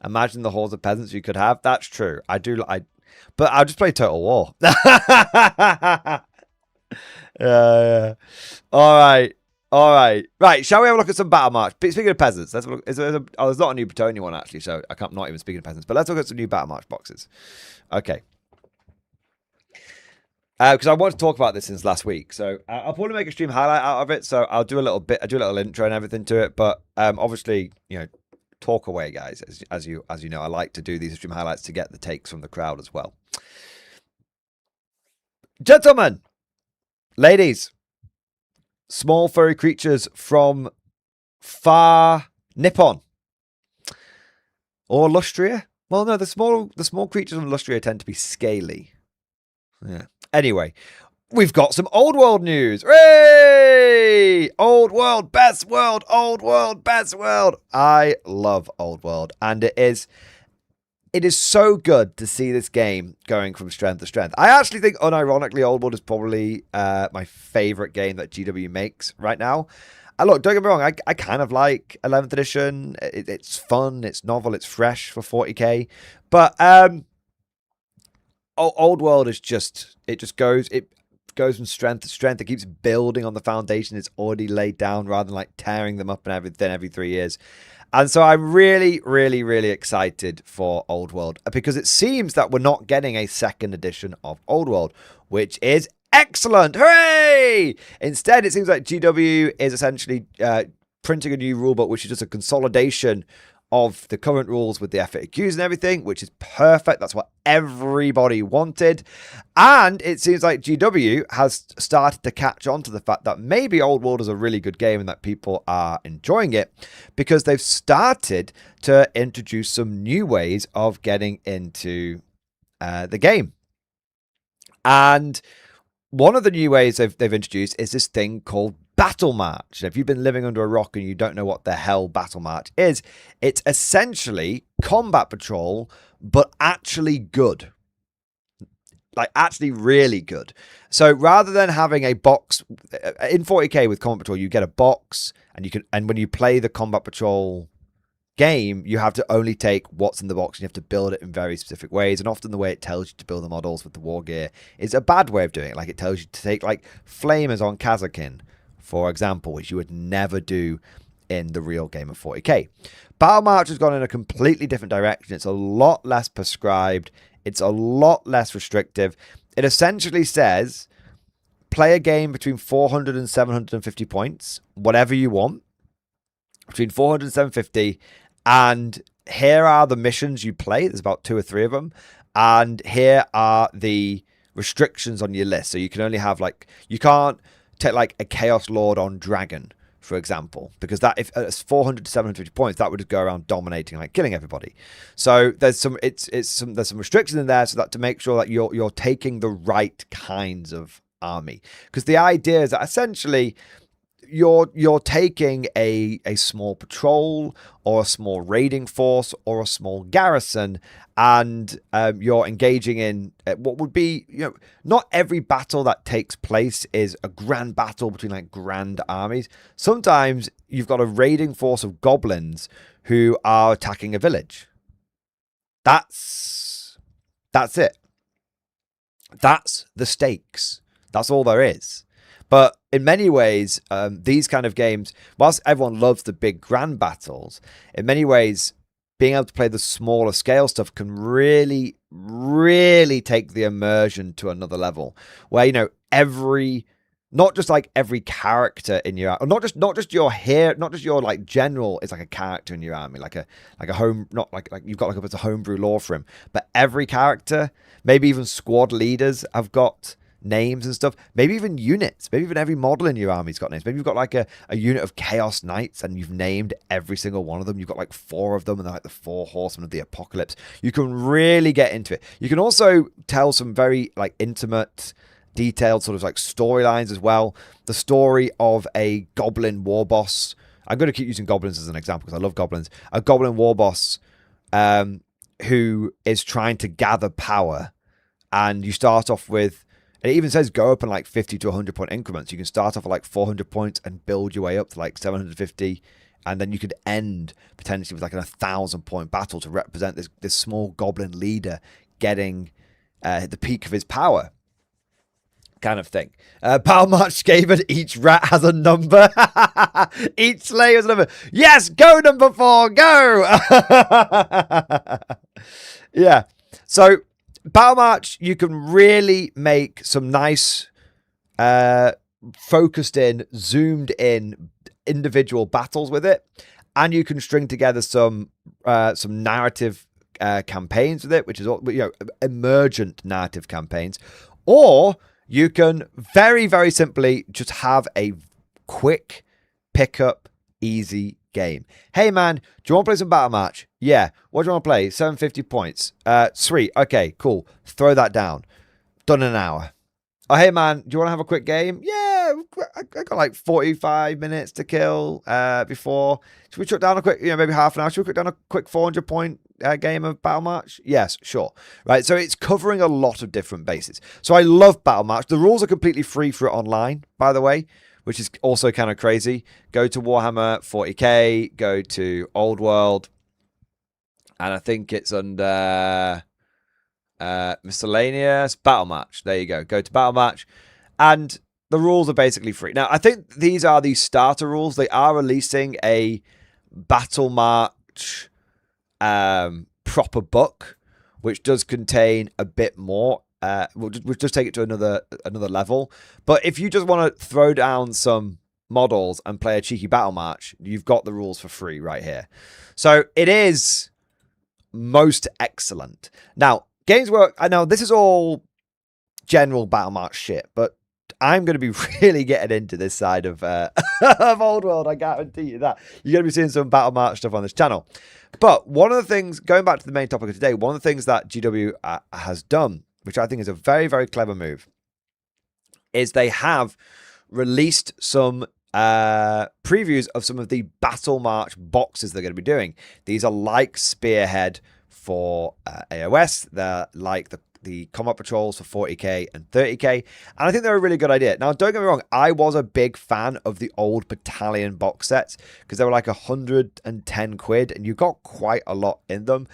Imagine the hordes of peasants you could have. That's true. But I'll just play Total War. Yeah. All right. Right. Shall we have a look at some Battle March? Speaking of peasants, let's look. There's not a new Bretonnia one actually, so I'm not even speaking of peasants. But let's look at some new Battle March boxes. Okay. Because I want to talk about this since last week. So I'll probably make a stream highlight out of it. So I'll do a little bit, I do a little intro and everything to it. But obviously, you know, talk away, guys. As you know, I like to do these stream highlights to get the takes from the crowd as well. Gentlemen, ladies, small furry creatures from far Nippon or Lustria. Well, no, the small creatures from Lustria tend to be scaly. Yeah. Anyway, we've got some old world news. Hooray! Old world, best world. Old world, best world. I love old world, and it is so good to see this game going from strength to strength. I actually think, unironically, Old World is probably my favorite game that GW makes right now. Look, don't get me wrong, I kind of like 11th edition. It's fun, it's novel, it's fresh for 40k. But Old World is just, it goes from strength to strength. It keeps building on the foundation it's already laid down rather than like tearing them up and everything every 3 years. And so I'm really, really, really excited for Old World because it seems that we're not getting a second edition of Old World, which is excellent. Hooray! Instead, it seems like GW is essentially printing a new rulebook, which is just a consolidation of the current rules with the FAQs and everything, which is perfect. That's what everybody wanted. And it seems like GW has started to catch on to the fact that maybe Old World is a really good game and that people are enjoying it because they've started to introduce some new ways of getting into the game. And one of the new ways they've introduced is this thing called Battle March. If you've been living under a rock and you don't know what the hell Battle March is, it's essentially combat patrol, but actually good. Like actually really good. So rather than having a box in 40k with combat patrol, you get a box and when you play the combat patrol game, you have to only take what's in the box and you have to build it in very specific ways. And often the way it tells you to build the models with the war gear is a bad way of doing it. Like it tells you to take like flamers on Kazakin, for example, which you would never do in the real game of 40k. Battle March has gone in a completely different direction. It's a lot less prescribed. It's a lot less restrictive. It essentially says, play a game between 400 and 750 points, whatever you want, between 400 and 750, and here are the missions you play. There's about 2 or 3 of them, and here are the restrictions on your list. So you can only have like, you can't take like a Chaos Lord on Dragon, for example, because that if it's 400 to 750 points, that would just go around dominating, like killing everybody. So there's some there's some restrictions in there so that to make sure that you're taking the right kinds of army, because the idea is that essentially you're taking a small patrol or a small raiding force or a small garrison, and you're engaging in what would be, you know, not every battle that takes place is a grand battle between like grand armies. Sometimes you've got a raiding force of goblins who are attacking a village. That's it. That's the stakes. That's all there is. But in many ways, these kind of games, whilst everyone loves the big grand battles, in many ways, being able to play the smaller scale stuff can really, really take the immersion to another level. Where, you know, not just like every character in your, or not just your like general is like a character in your army, like a home, not like you've got like a bit of homebrew lore for him, but every character, maybe even squad leaders have got names and stuff, maybe even units, maybe even every model in your army's got names. Maybe you've got like a unit of Chaos Knights and you've named every single one of them. You've got like 4 of them and they're like the 4 horsemen of the apocalypse. You can really get into it. You can also tell some very like intimate, detailed sort of like storylines as well. The story of a goblin war boss. I'm going to keep using goblins as an example because I love goblins. A goblin war boss who is trying to gather power, and you start off with, and it even says go up in like 50 to 100 point increments. You can start off at like 400 points and build your way up to like 750. And then you could end potentially with like an 1,000 point battle to represent this small goblin leader getting the peak of his power. Kind of thing. Battle March Skaven, each rat has a number. Each slave has a number. Yes, go number 4, go! Yeah. So Battle March, you can really make some nice, focused in, zoomed in individual battles with it, and you can string together some narrative campaigns with it, which is emergent narrative campaigns, or you can very, very simply just have a quick pickup, easy game. Hey man, do you want to play some Battle March? Yeah. What do you want to play? 750 points. Sweet. Okay, cool. Throw that down. Done in an hour. Oh, hey man, do you want to have a quick game? Yeah, I got like 45 minutes to kill before. Should we chuck down a quick, maybe half an hour? Should we chuck down a quick 400-point game of Battle March? Yes, sure. Right, so it's covering a lot of different bases. So I love Battle March. The rules are completely free for it online, by the way, which is also kind of crazy. Go to Warhammer 40k, go to Old World, and I think it's under miscellaneous Battle Match. There you go. Go to Battle Match, and the rules are basically free. Now, I think these are the starter rules. They are releasing a Battle March proper book, which does contain a bit more. We'll just take it to another level. But if you just want to throw down some models and play a cheeky Battle March, you've got the rules for free right here. So it is most excellent. Now, games work. I know this is all general Battle March shit, but I'm going to be really getting into this side of Old World. I guarantee you that. You're going to be seeing some Battle March stuff on this channel. But one of the things, going back to the main topic of today, one of the things that GW has done, which I think is a very, very clever move, is they have released some previews of some of the Battle March boxes they're going to be doing. These are like Spearhead for AOS. They're like the combat patrols for 40k and 30k, and I think they're a really good idea. Now, don't get me wrong, I was a big fan of the old battalion box sets because they were like 110 quid, and you got quite a lot in them.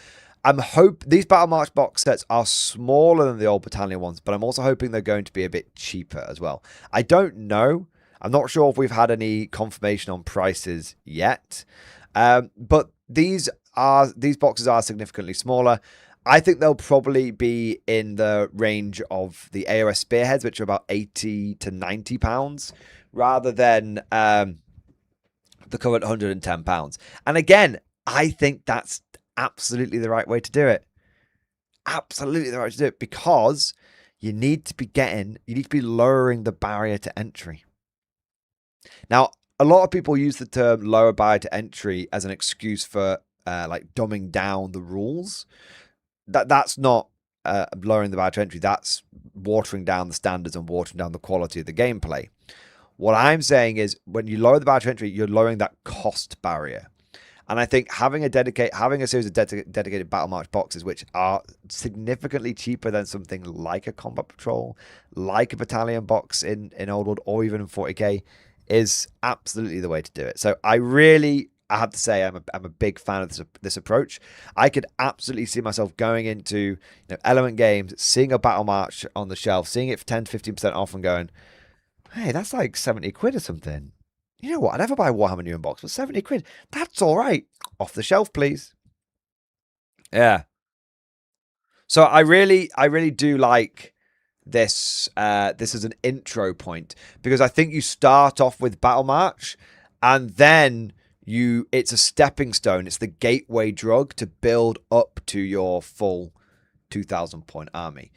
These Battle March box sets are smaller than the old battalion ones, but I'm also hoping they're going to be a bit cheaper as well. I don't know. I'm not sure if we've had any confirmation on prices yet, but these boxes are significantly smaller. I think they'll probably be in the range of the AOS Spearheads, which are about 80 to 90 pounds, rather than the current 110 pounds. And again, I think that's absolutely the right way to do it. Absolutely the right way to do it, because you need to be lowering the barrier to entry. Now, a lot of people use the term lower barrier to entry as an excuse for like dumbing down the rules. That's not lowering the barrier to entry. That's watering down the standards and watering down the quality of the gameplay. What I'm saying is, when you lower the barrier to entry, you're lowering that cost barrier. And I think having a series of dedicated Battle March boxes, which are significantly cheaper than something like a Combat Patrol, like a Battalion box in Old World, or even in 40k, is absolutely the way to do it. So I have to say, I'm a big fan of this approach. I could absolutely see myself going into Element Games, seeing a Battle March on the shelf, seeing it for 10 to 15% off, and going, hey, that's like 70 quid or something. You know what? I'd never buy Warhammer New Unboxed, but 70 quid, that's all right. Off the shelf, please. Yeah. So I really do like this. This is an intro point, because I think you start off with Battle March, and then it's a stepping stone. It's the gateway drug to build up to your full 2,000 point army.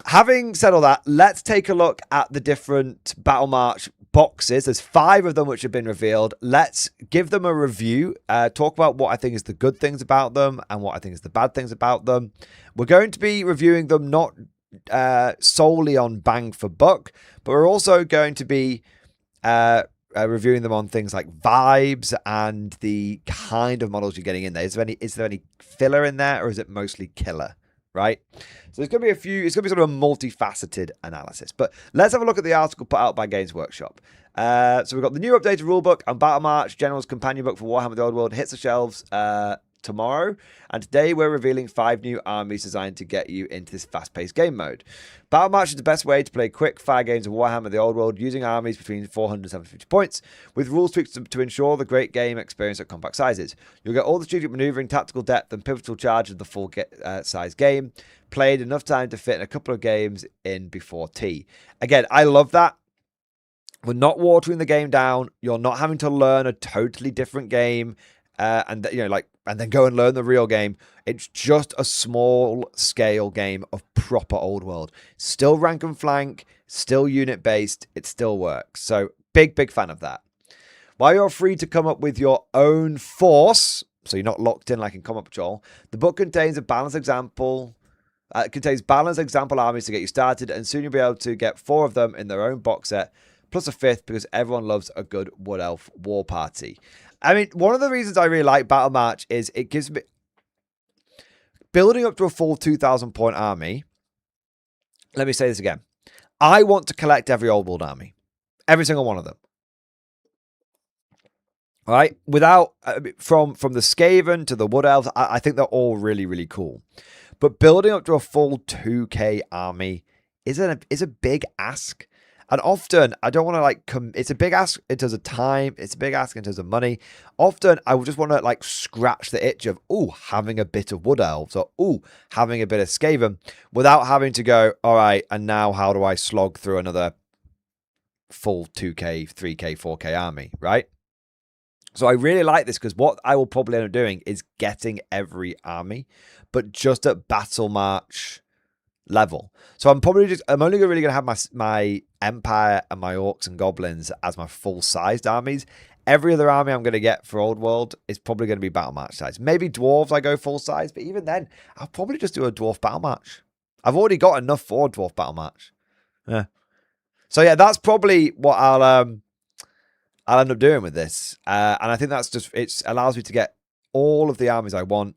Having said all that, let's take a look at the different Battle March boxes. There's 5 of them which have been revealed. Let's give them a review, talk about what I think is the good things about them and what I think is the bad things about them. We're going to be reviewing them not solely on bang for buck, but we're also going to be reviewing them on things like vibes and the kind of models you're getting in there. Is there any filler in there, or is it mostly killer? Right? So there's going to be it's going to be sort of a multifaceted analysis. But let's have a look at the article put out by Games Workshop. So we've got the new updated rulebook and Battle March General's Companion Book for Warhammer the Old World hits the shelves tomorrow, and today we're revealing 5 new armies designed to get you into this fast-paced game mode. Battle Match is the best way to play quick fire games of Warhammer the Old World using armies between 400 and 750 points, with rules tweaks to ensure the great game experience at compact sizes. You'll get all the strategic maneuvering, tactical depth, and pivotal charge of the full size game, played enough time to fit in a couple of games in before tea. Again, I love that. We're not watering the game down. You're not having to learn a totally different game. And then go and learn the real game. It's just a small scale game of proper old world. Still rank and flank, still unit based. It still works. So big fan of that. While you're free to come up with your own force, so you're not locked in like in Combat Patrol, the book contains a balanced example. Balanced example armies to get you started, and soon you'll be able to get 4 of them in their own box set, plus a 5th because everyone loves a good Wood Elf war party. I mean, one of the reasons I really like Battle March is it gives me... Building up to a full 2,000 point army, let me say this again. I want to collect every Old World army. Every single one of them. All right? Without... From the Skaven to the Wood Elves, I think they're all really, really cool. But building up to a full 2k army is a big ask. And often, I don't want to, it's a big ask in terms of time. It's a big ask in terms of money. Often, I would just want to, scratch the itch of, having a bit of Wood Elves or, having a bit of Skaven without having to go, all right, and now how do I slog through another full 2k, 3k, 4k army, right? So I really like this because what I will probably end up doing is getting every army, but just at Battle March level. So I'm only really going to have my Empire and my Orcs and Goblins as my full-sized armies. Every other army I'm going to get for Old World is probably going to be Battle March size. Maybe Dwarves I go full-size, but even then, I'll probably just do a Dwarf Battle March. I've already got enough for Dwarf Battle March. Yeah. So yeah, that's probably what I'll end up doing with this. And I think that's just, it allows me to get all of the armies I want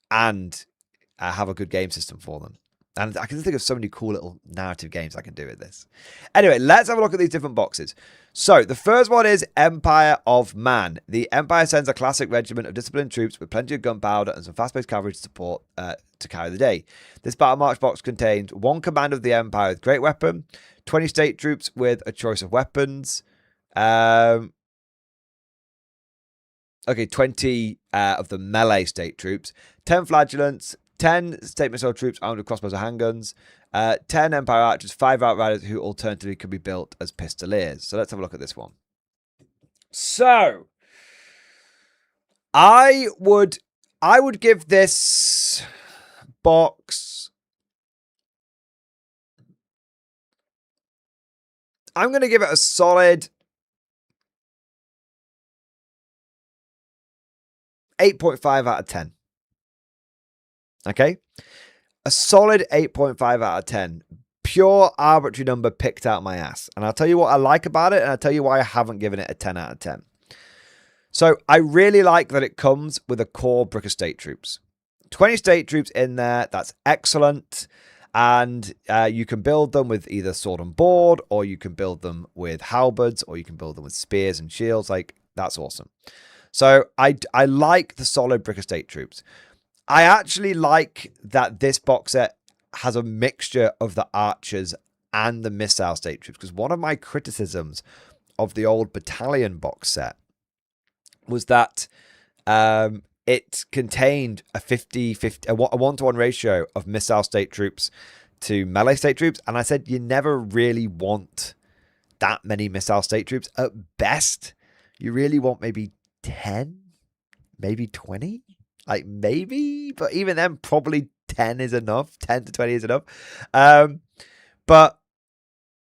and have a good game system for them. And I can think of so many cool little narrative games I can do with this. Anyway, let's have a look at these different boxes. So, the first one is Empire of Man. The Empire sends a classic regiment of disciplined troops with plenty of gunpowder and some fast-paced cavalry to support to carry the day. This Battle March box contains 1 command of the Empire with great weapon, 20 state troops with a choice of weapons, 20 of the melee state troops, 10 flagellants, 10 state missile troops armed with crossbows or handguns, 10 Empire archers, 5 outriders who alternatively could be built as pistoliers. So let's have a look at this one. So I would give this box, I'm going to give it a solid 8.5 out of 10. Okay? A solid 8.5 out of 10. Pure arbitrary number picked out my ass. And I'll tell you what I like about it, and I'll tell you why I haven't given it a 10 out of 10. So I really like that it comes with a core brick of state troops. 20 state troops in there. That's excellent. And you can build them with either sword and board, or you can build them with halberds, or you can build them with spears and shields. That's awesome. So I like the solid brick of state troops. I actually like that this box set has a mixture of the archers and the missile state troops, because one of my criticisms of the old battalion box set was that it contained a 1-to-1 ratio of missile state troops to melee state troops, and I said you never really want that many missile state troops. At best, you really want maybe 10, maybe 20. Maybe, but even then, probably 10 is enough. 10 to 20 is enough. But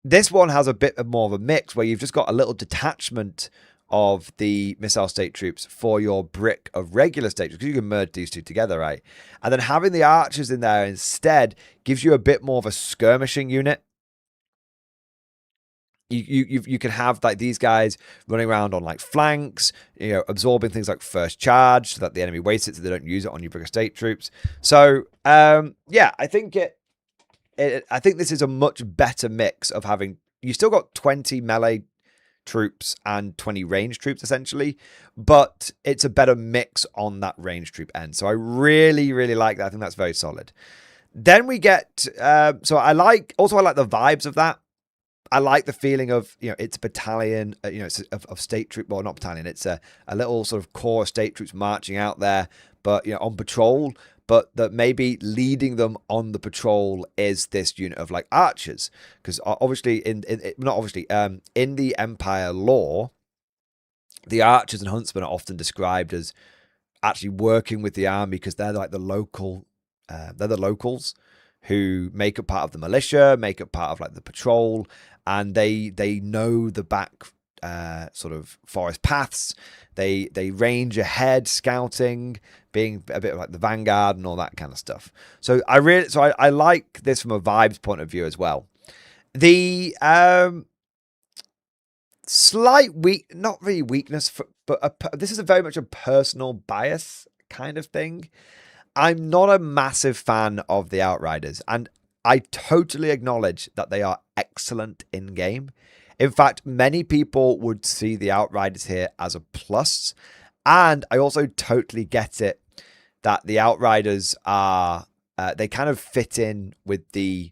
this one has a bit more of a mix where you've just got a little detachment of the missile state troops for your brick of regular state troops, because you can merge these two together, right? And then having the archers in there instead gives you a bit more of a skirmishing unit. You can have these guys running around on flanks, absorbing things like first charge so that the enemy wastes it so they don't use it on your brick of state troops. So yeah, I think I think this is a much better mix of having, you still got 20 melee troops and 20 range troops, essentially. But it's a better mix on that range troop end. So I really, really like that. I think that's very solid. Then we get... so I like the vibes of that. I like the feeling of, it's a battalion, it's of state troop, well, not battalion, it's a little sort of core of state troops marching out there, but, on patrol, but that maybe leading them on the patrol is this unit of like archers. Because obviously, in the Empire lore, the archers and huntsmen are often described as actually working with the army because they're like the locals who make up part of the militia, make up part of like the patrol, and they know the back sort of forest paths. They range ahead, scouting, being a bit like the vanguard and all that kind of stuff. So I like this from a vibes point of view as well. The slight not really weakness, but this is very much a personal bias kind of thing. I'm not a massive fan of the Outriders, and I totally acknowledge that they are excellent in game. In fact, many people would see the Outriders here as a plus, and I also totally get it that the Outriders are they kind of fit in with the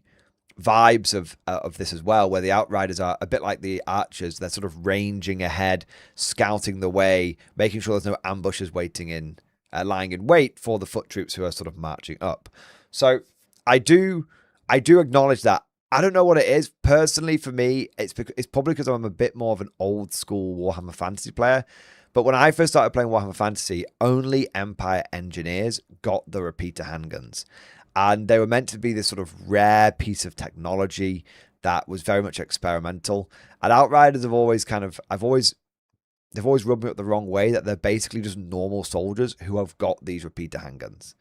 vibes of this as well, where the Outriders are a bit like the archers. They're sort of ranging ahead, scouting the way, making sure there's no ambushes lying in wait for the foot troops who are sort of marching up. So I do acknowledge that. I don't know what it is. Personally, for me, it's probably because I'm a bit more of an old school Warhammer Fantasy player. But when I first started playing Warhammer Fantasy, only Empire engineers got the repeater handguns. And they were meant to be this sort of rare piece of technology that was very much experimental. And Outriders have always they've always rubbed me up the wrong way, that they're basically just normal soldiers who have got these repeater handguns.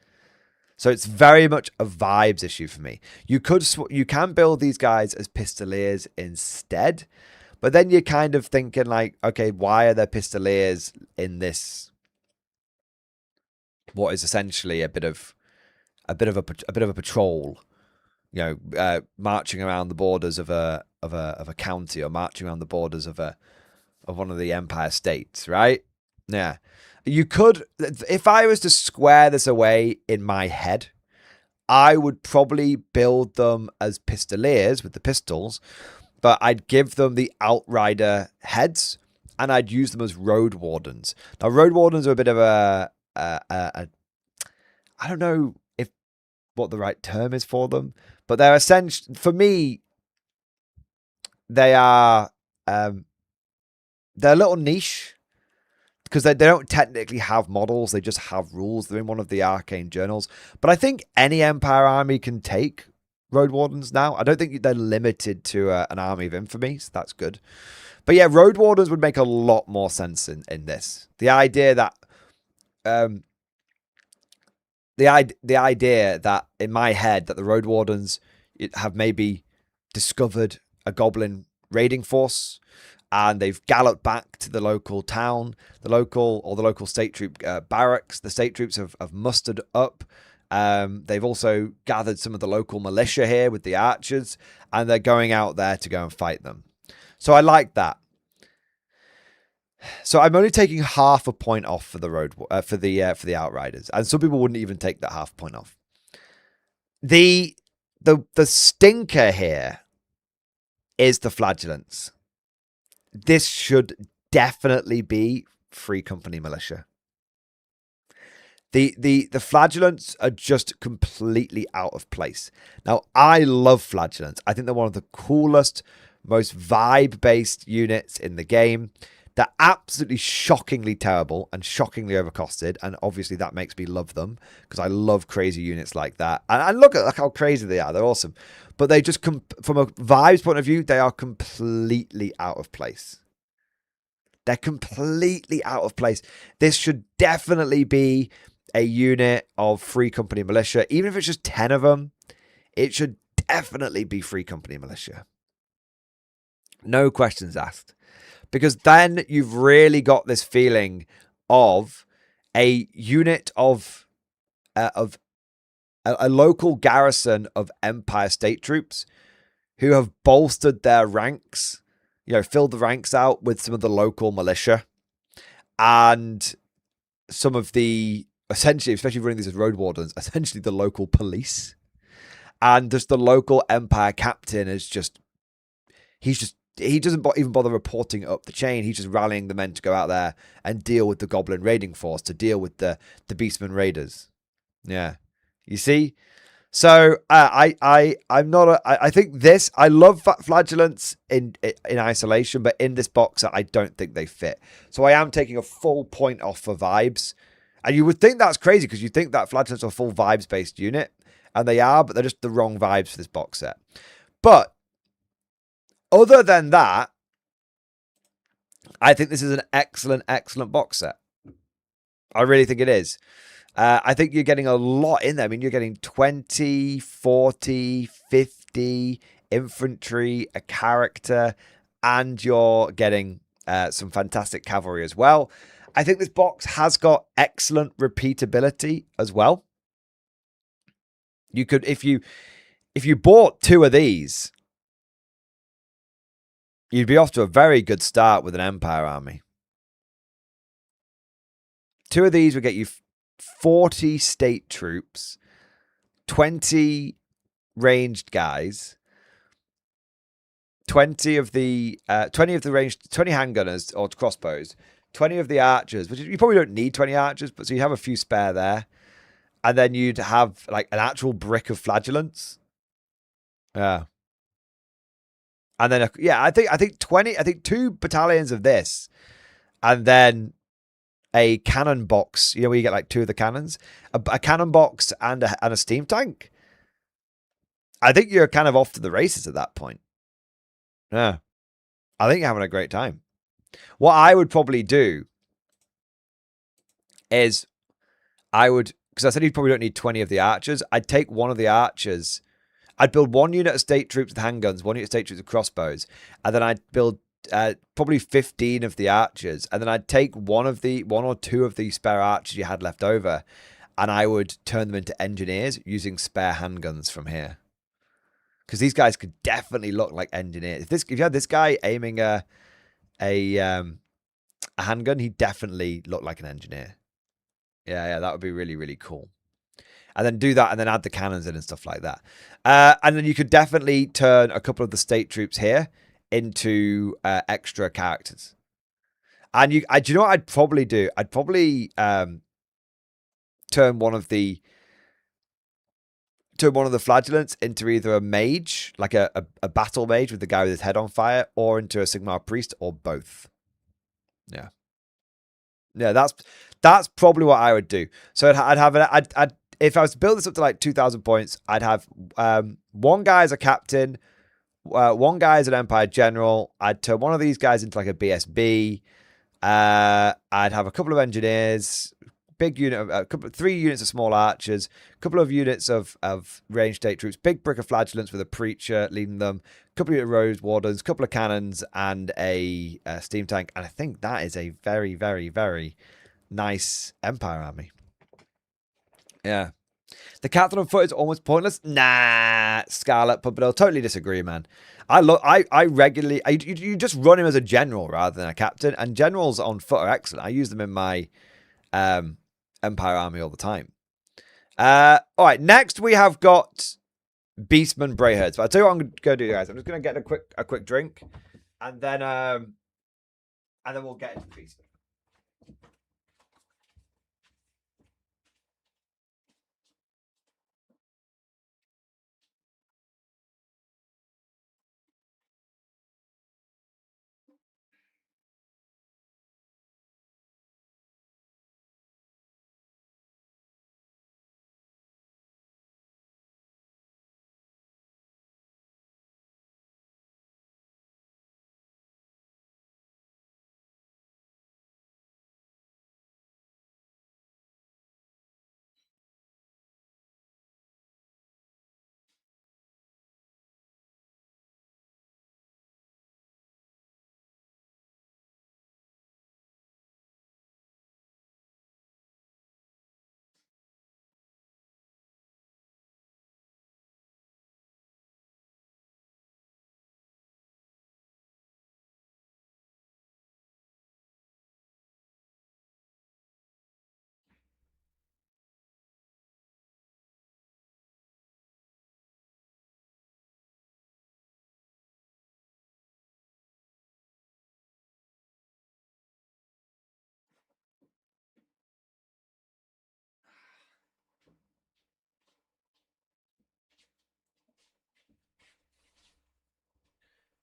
So it's very much a vibes issue for me. You can build these guys as pistoliers instead, but then you're kind of thinking like, okay, why are there pistoliers in this? What is essentially a bit of a patrol, marching around the borders of a county, or marching around the borders of one of the Empire states, right? Yeah. You could, if I was to square this away in my head, I would probably build them as pistoliers with the pistols, but I'd give them the Outrider heads, and I'd use them as road wardens. Now, road wardens are a bit of a I don't know what the right term is for them, but they're essentially, for me, they are they're a little niche because they don't technically have models. They just have rules. They're in one of the arcane journals. But I think any Empire army can take Road Wardens now. I don't think they're limited to an army of infamy, so that's good. But yeah, Road Wardens would make a lot more sense in this. The idea that the idea that in my head that the Road Wardens have maybe discovered a goblin raiding force, and they've galloped back to the local town, the local state troop barracks. The state troops have mustered up. They've also gathered some of the local militia here with the archers, and they're going out there to go and fight them. So I like that. So I'm only taking half a point off for the Outriders, and some people wouldn't even take that half point off. The stinker here is the Flagellants. This should definitely be Free Company militia. The Flagellants are just completely out of place. Now, I love Flagellants. I think they're one of the coolest, most vibe-based units in the game. They're absolutely shockingly terrible and shockingly overcosted, and obviously that makes me love them because I love crazy units like that. And look at how crazy they are. They're awesome. But they just, from a vibes point of view, they are completely out of place. They're completely out of place. This should definitely be a unit of Free Company militia. Even if it's just 10 of them, it should definitely be Free Company militia. No questions asked. Because then you've really got this feeling of a unit of a local garrison of Empire state troops who have bolstered their ranks, filled the ranks out with some of the local militia and some of the, essentially, especially running these as road wardens, essentially the local police. And just the local Empire captain is he doesn't even bother reporting up the chain. He's just rallying the men to go out there and deal with the Goblin raiding force, to deal with the Beastmen raiders. Yeah. You see? So I'm not I think this, I love flagellants in isolation, but in this box I don't think they fit. So I am taking a full point off for vibes. And you would think that's crazy because you think that flagellants are a full vibes based unit. And they are, but they're just the wrong vibes for this box set. But other than that, I think this is an excellent, excellent box set. I really think it is. I think you're getting a lot in there. I mean, you're getting 20, 40, 50 infantry, a character, and you're getting some fantastic cavalry as well. I think this box has got excellent repeatability as well. You could, if you bought 2 of these, you'd be off to a very good start with an Empire army. 2 of these would get you 40 state troops, 20 ranged guys, 20 of the ranged, 20 handgunners or crossbows, 20 of the archers, which you probably don't need 20 archers, but so you have a few spare there. And then you'd have like an actual brick of flagellants. Yeah. And then, I think 2 battalions of this. And then a cannon box, where you get like 2 of the cannons. A cannon box and a steam tank. I think you're kind of off to the races at that point. Yeah. I think you're having a great time. What I would probably do is because I said you probably don't need 20 of the archers. I'd take one of the archers. I'd build 1 unit of state troops with handguns, 1 unit of state troops with crossbows, and then I'd build probably 15 of the archers, and then I'd take 1 or 2 of the spare archers you had left over, and I would turn them into engineers using spare handguns from here. Because these guys could definitely look like engineers. If you had this guy aiming a handgun, he'd definitely look like an engineer. Yeah, that would be really, really cool. And then do that and then add the cannons in and stuff like that. And then you could definitely turn a couple of the state troops here into extra characters. And do you know what I'd probably do? I'd probably turn one of the flagellants into either a mage, like a battle mage with the guy with his head on fire, or into a Sigmar priest, or both. Yeah. Yeah, that's probably what I would do. So I'd have if I was to build this up to like 2,000 points, I'd have 1 guy as a captain, 1 guy as an Empire general. I'd turn one of these guys into like a BSB. I'd have a couple of engineers, big unit, 3 units of small archers, a couple of units of ranged state troops, big brick of flagellants with a preacher leading them, a couple of road wardens, a couple of cannons, and a steam tank. And I think that is a very, very, very nice Empire army. Yeah. The captain on foot is almost pointless. Nah, Scarlet Pumpedale. Totally disagree, man. I regularly, you just run him as a general rather than a captain, and generals on foot are excellent. I use them in my Empire army all the time. All right, next we have got Beastmen Brayherds. But I'll tell you what I'm going to do, guys. I'm just going to get a quick drink, and then we'll get into Beastmen.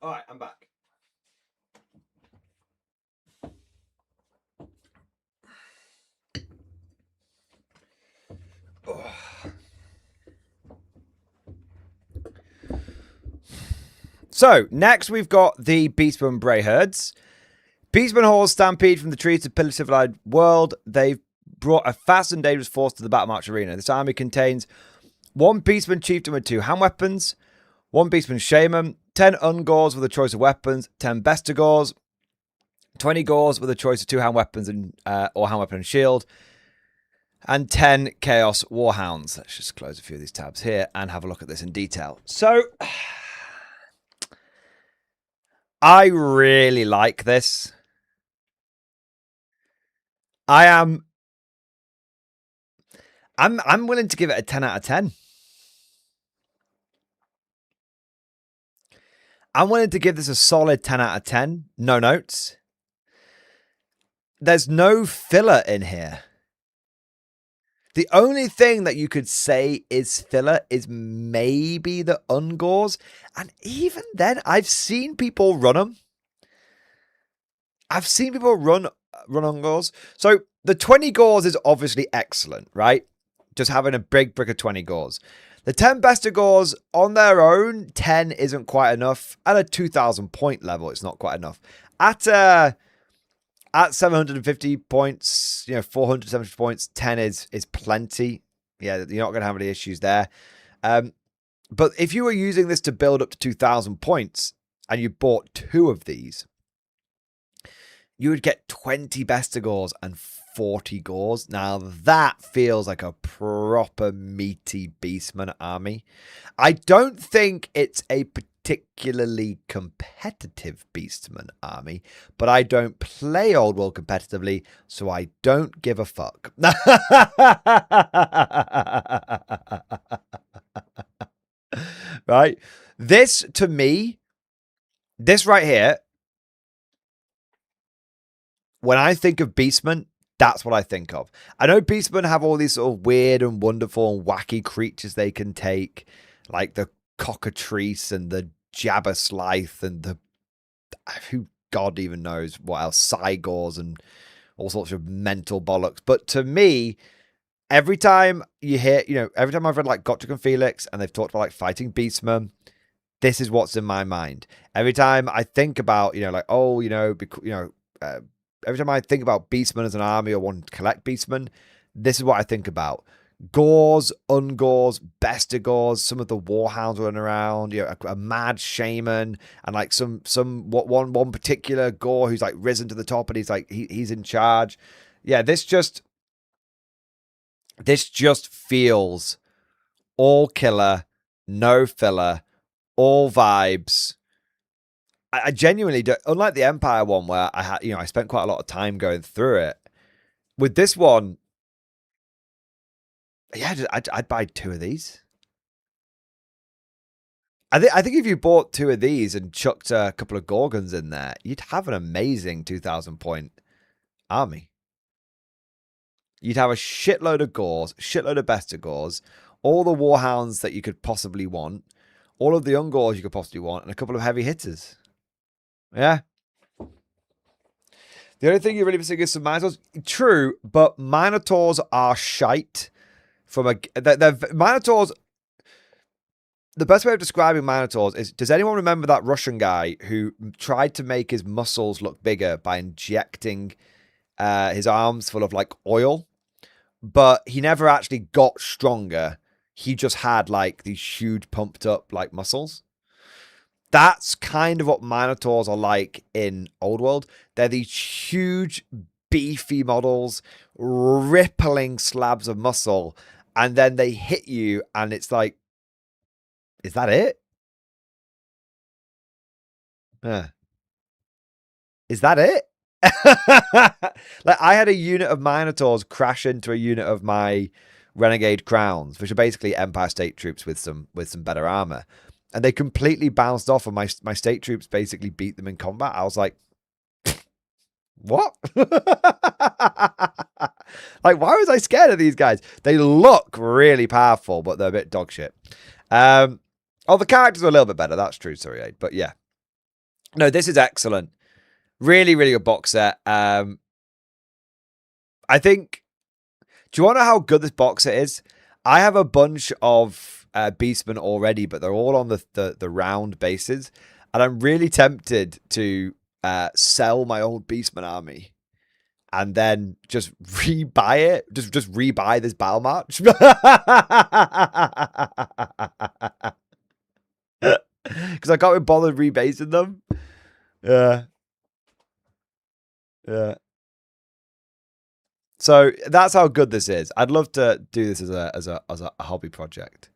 All right, I'm back. Oh. So, next we've got the Beastman Bray herds. Beastman hordes stampede from the trees to pillage civilized world. They've brought a fast and dangerous force to the battle march arena. This army contains 1 Beastman chieftain with 2 hand weapons, 1 Beastman shaman, 10 ungors with a choice of weapons, 10 bestigors, 20 gors with a choice of 2 hand weapons and or hand weapon and shield, and 10 chaos warhounds. Let's just close a few of these tabs here and have a look at this in detail. So, I really like this. I'm willing to give it a 10 out of 10. I'm willing to give this a solid 10 out of 10. No notes. There's no filler in here. The only thing that you could say is filler is maybe the ungors. And even then, I've seen people run them. I've seen people run ungors. So the 20 gores is obviously excellent, right? Just having a big brick of 20 gores. The 10 bestigors on their own, 10 isn't quite enough. At a 2,000 point level, it's not quite enough. At 750 points, 470 points, 10 is plenty. Yeah, you're not going to have any issues there. But if you were using this to build up to 2,000 points and you bought 2 of these, you would get 20 bestigors and 40 gores. Now that feels like a proper meaty Beastman army. I don't think it's a particularly competitive Beastman army, but I don't play Old World competitively, so I don't give a fuck. Right? This, to me, this right here, when I think of Beastmen, that's what I think of. I know Beastmen have all these sort of weird and wonderful and wacky creatures they can take, like the cockatrice and the Jabberslith and the, who God even knows what else, Cygors and all sorts of mental bollocks. But to me, every time you hear, every time I've read like Gotrek and Felix and they've talked about like fighting Beastmen, this is what's in my mind. Every time I think about, every time I think about Beastmen as an army or want to collect Beastmen, this is what I think about. Gores, ungores, bestigors, some of the warhounds running around, a mad shaman, and like one particular gore who's like risen to the top and he's like he's in charge. Yeah, this just feels all killer, no filler, all vibes. I genuinely don't, unlike the Empire one where I had, I spent quite a lot of time going through it. With this one, yeah, I'd buy 2 of these. I think if you bought 2 of these and chucked a couple of Gorgons in there, you'd have an amazing 2,000 point army. You'd have a shitload of Gors, shitload of Bestigors, all the Warhounds that you could possibly want, all of the Ungors you could possibly want, and a couple of heavy hitters. Yeah. The only thing you're really missing is some Minotaurs. True, but Minotaurs are shite. Minotaurs. The best way of describing Minotaurs is, does anyone remember that Russian guy who tried to make his muscles look bigger by injecting his arms full of like oil, but he never actually got stronger. He just had like these huge pumped up like muscles. That's kind of what Minotaurs are like in Old World. They're these huge, beefy models, rippling slabs of muscle, and then they hit you, and it's like, is that it? Is that it? Like, I had a unit of Minotaurs crash into a unit of my Renegade Crowns, which are basically Empire State Troops with some better armor. And they completely bounced off, and my state troops basically beat them in combat. I was like, what? Like, why was I scared of these guys? They look really powerful, but they're a bit dog shit. The characters are a little bit better. That's true, sorry. But yeah. No, this is excellent. Really, really good box set. I think. Do you want to know how good this box set is? I have a bunch of Beastmen already, but they're all on the round bases, and I'm really tempted to sell my old Beastman army and then just rebuy it. Just rebuy this battle march. Because I can't be bothered rebasing them. Yeah. Yeah. So that's how good this is. I'd love to do this as a hobby project.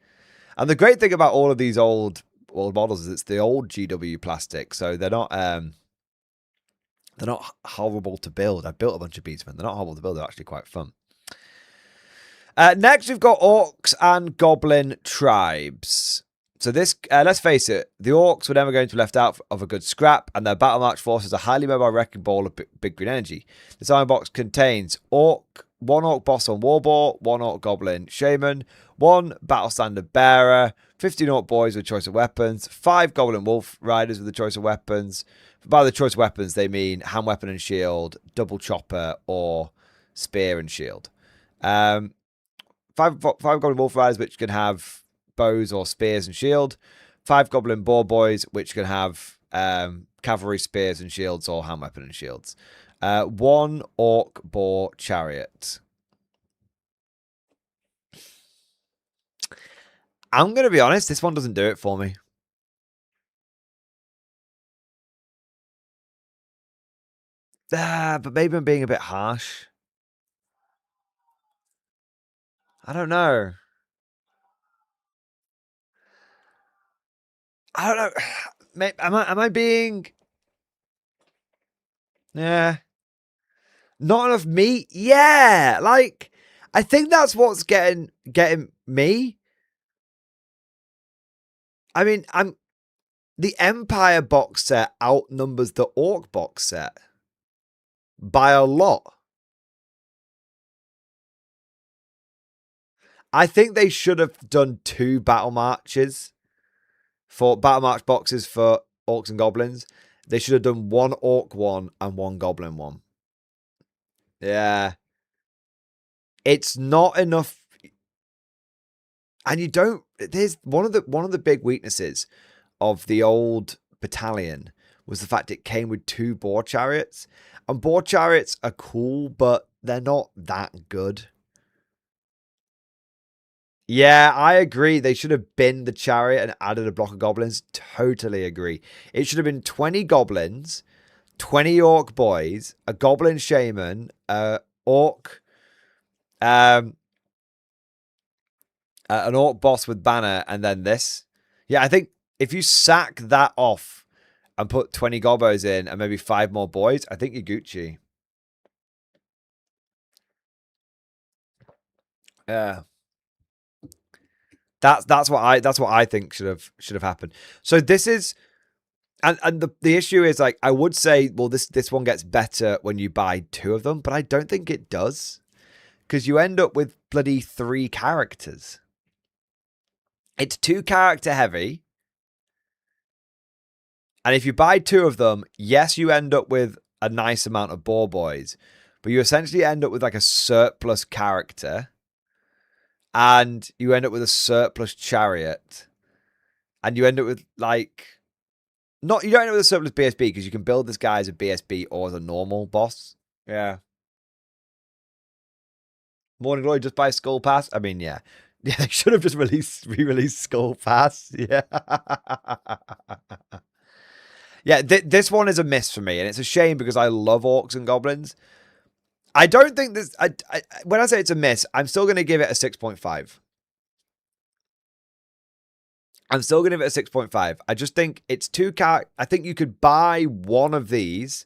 And the great thing about all of these old models is it's the old GW plastic, so they're not horrible to build. I built a bunch of Beastmen. They're not horrible to build. They're actually quite fun. Next, we've got Orcs and Goblin tribes. So this, let's face it, the Orcs were never going to be left out of a good scrap, and their Battle March force is a highly mobile wrecking ball of big green energy. This iron box contains one Orc boss on Warboar, one Orc Goblin Shaman, one Battle Standard Bearer, 15 Orc boys with choice of weapons, 5 Goblin Wolf Riders with the choice of weapons. By the choice of weapons, they mean hand weapon and shield, double chopper, or spear and shield. 5 Goblin Wolf Riders, which can have bows or spears and shield. 5 Goblin Boar Boys, which can have cavalry, spears and shields, or hand weapon and shields. 1 Orc Boar Chariot. I'm going to be honest, this one doesn't do it for me. But maybe I'm being a bit harsh. I don't know. I don't know. Am I being... Yeah. Not enough meat? Yeah. Like, I think that's what's getting me. I mean, the Empire box set outnumbers the Orc box set by a lot. I think they should have done 2 battle marches for battle march boxes for Orcs and Goblins. They should have done 1 Orc one and 1 Goblin one. Yeah. It's not enough. And you don't, there's one of the big weaknesses of the old battalion was the fact it came with 2 boar chariots. And boar chariots are cool, but they're not that good. Yeah, I agree. They should have binned the chariot and added a block of goblins. Totally agree. It should have been 20 goblins, 20 orc boys, a goblin shaman, orc, an orc boss with banner, and then this. Yeah, I think if you sack that off and put 20 gobos in and maybe 5 more boys, I think you're Gucci. Yeah. That's what I think should have happened. So this is, and the issue is, like, I would say, well, this one gets better when you buy 2 of them, but I don't think it does, because you end up with bloody 3 characters. It's 2 character heavy, and if you buy 2 of them, yes, you end up with a nice amount of boar boys, but you essentially end up with like a surplus character. And you end up with a surplus chariot. And you end up with, like... you don't end up with a surplus BSB, because you can build this guy as a BSB or as a normal boss. Yeah. Morning Glory, just buy Skull Pass? I mean, yeah. Yeah, they should have just re-released Skull Pass. Yeah. Yeah, this one is a miss for me. And it's a shame, because I love Orcs and Goblins. I don't think this... when I say it's a miss, I'm still going to give it a 6.5. I'm still going to give it a 6.5. I just think it's 2 characters. I think you could buy 1 of these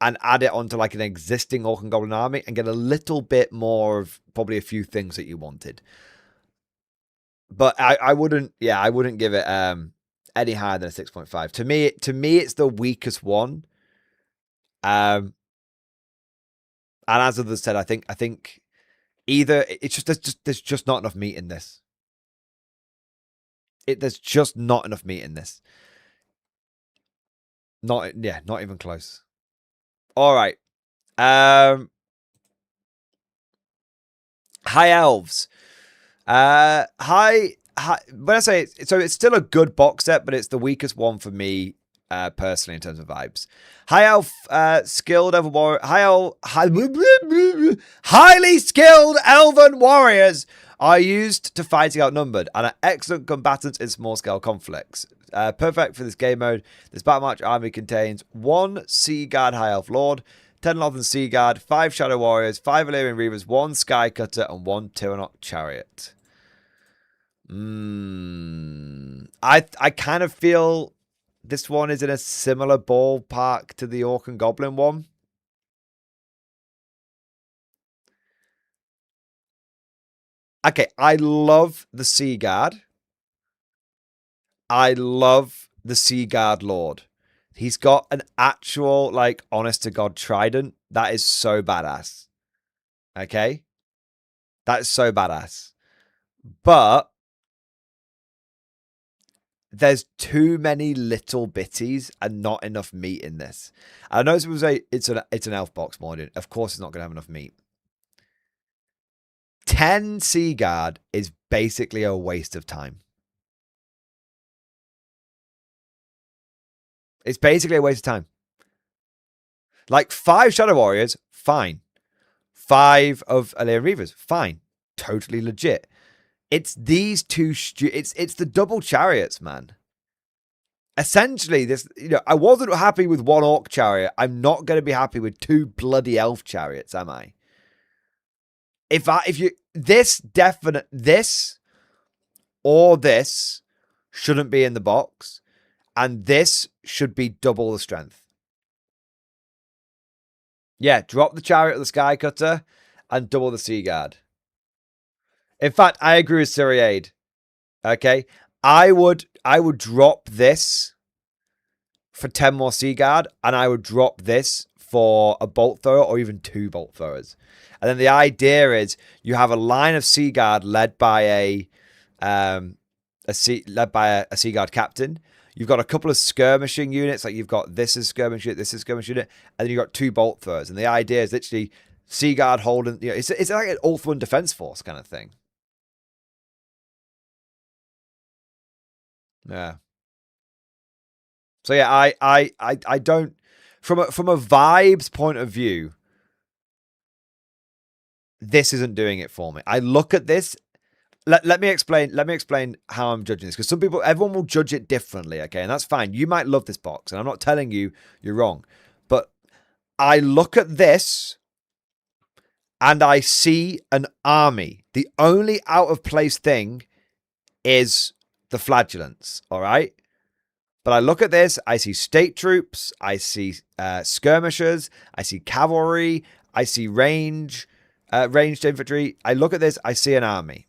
and add it onto like an existing Orc and Goblin army and get a little bit more of probably a few things that you wanted. But I wouldn't give it any higher than a 6.5. To me, it's the weakest one. And as others said, I think either it's just there's just not enough meat in this. There's just not enough meat in this. Not even close. All right. High Elves. When I say so, it's still a good box set, but it's the weakest one for me personally in terms of vibes. High Elf, skilled elven warrior, highly skilled elven warriors are used to fighting outnumbered and are excellent combatants in small scale conflicts. Perfect for this game mode. This battle match army contains 1 Sea Guard High Elf Lord, 10 Northern Sea Guard, 5 Shadow Warriors, 5 Illyrian Reavers, 1 Sky Cutter, and 1 Tyrannok Chariot. I kind of feel this one is in a similar ballpark to the Orc and Goblin one. Okay, I love the Sea Guard. I love the Sea Guard Lord. He's got an actual, like, honest to God trident. That is so badass. Okay? That is so badass. But there's too many little bitties and not enough meat in this. I know it's an elf box modding. Of course it's not going to have enough meat. 10 Sea Guard is basically a waste of time. It's basically a waste of time. Like 5 Shadow Warriors, fine. 5 of Illyrian Reavers, fine. Totally legit. It's these two. It's the double chariots, man. Essentially, this. I wasn't happy with 1 orc chariot. I'm not going to be happy with 2 bloody elf chariots, am I? This or this shouldn't be in the box, and this should be double the strength. Yeah, drop the chariot of the Sky Cutter and double the Sea Guard. In fact, I agree with Syriade. Okay, I would drop this for 10 more Sea Guard, and I would drop this for a bolt thrower or even 2 bolt throwers. And then the idea is you have a line of Sea Guard led by a Sea Guard captain. You've got a couple of skirmishing units, like you've got this is skirmish unit, this is skirmish unit, and then you've got 2 bolt throwers. And the idea is literally Sea Guard holding, it's like an Ulthuan defense force kind of thing. Yeah. So yeah, I don't, from a vibes point of view, this isn't doing it for me. I look at this. Let me explain how I'm judging this, because everyone will judge it differently, okay? And that's fine. You might love this box, and I'm not telling you you're wrong. But I look at this, and I see an army. The only out of place thing is the flagellants, all right? But I look at this, I see state troops, I see skirmishers, I see cavalry, I see ranged infantry. I look at this, I see an army.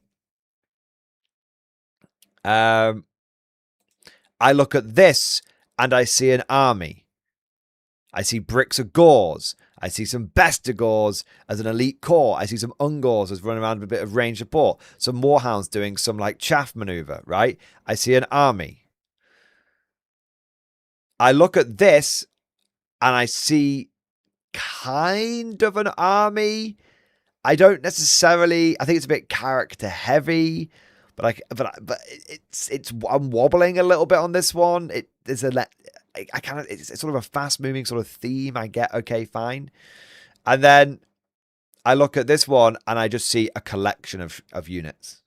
I look at this and I see an army. I see bricks of Gors. I see some Bestigors as an elite corps. I see some Ungors as running around with a bit of range support. Some Moorhounds doing some like chaff maneuver, right? I see an army. I look at this and I see kind of an army. I don't necessarily, I think it's a bit character heavy. But I'm wobbling a little bit on this one. It's sort of a fast moving sort of theme. I get, okay, fine. And then I look at this one and I just see a collection of units.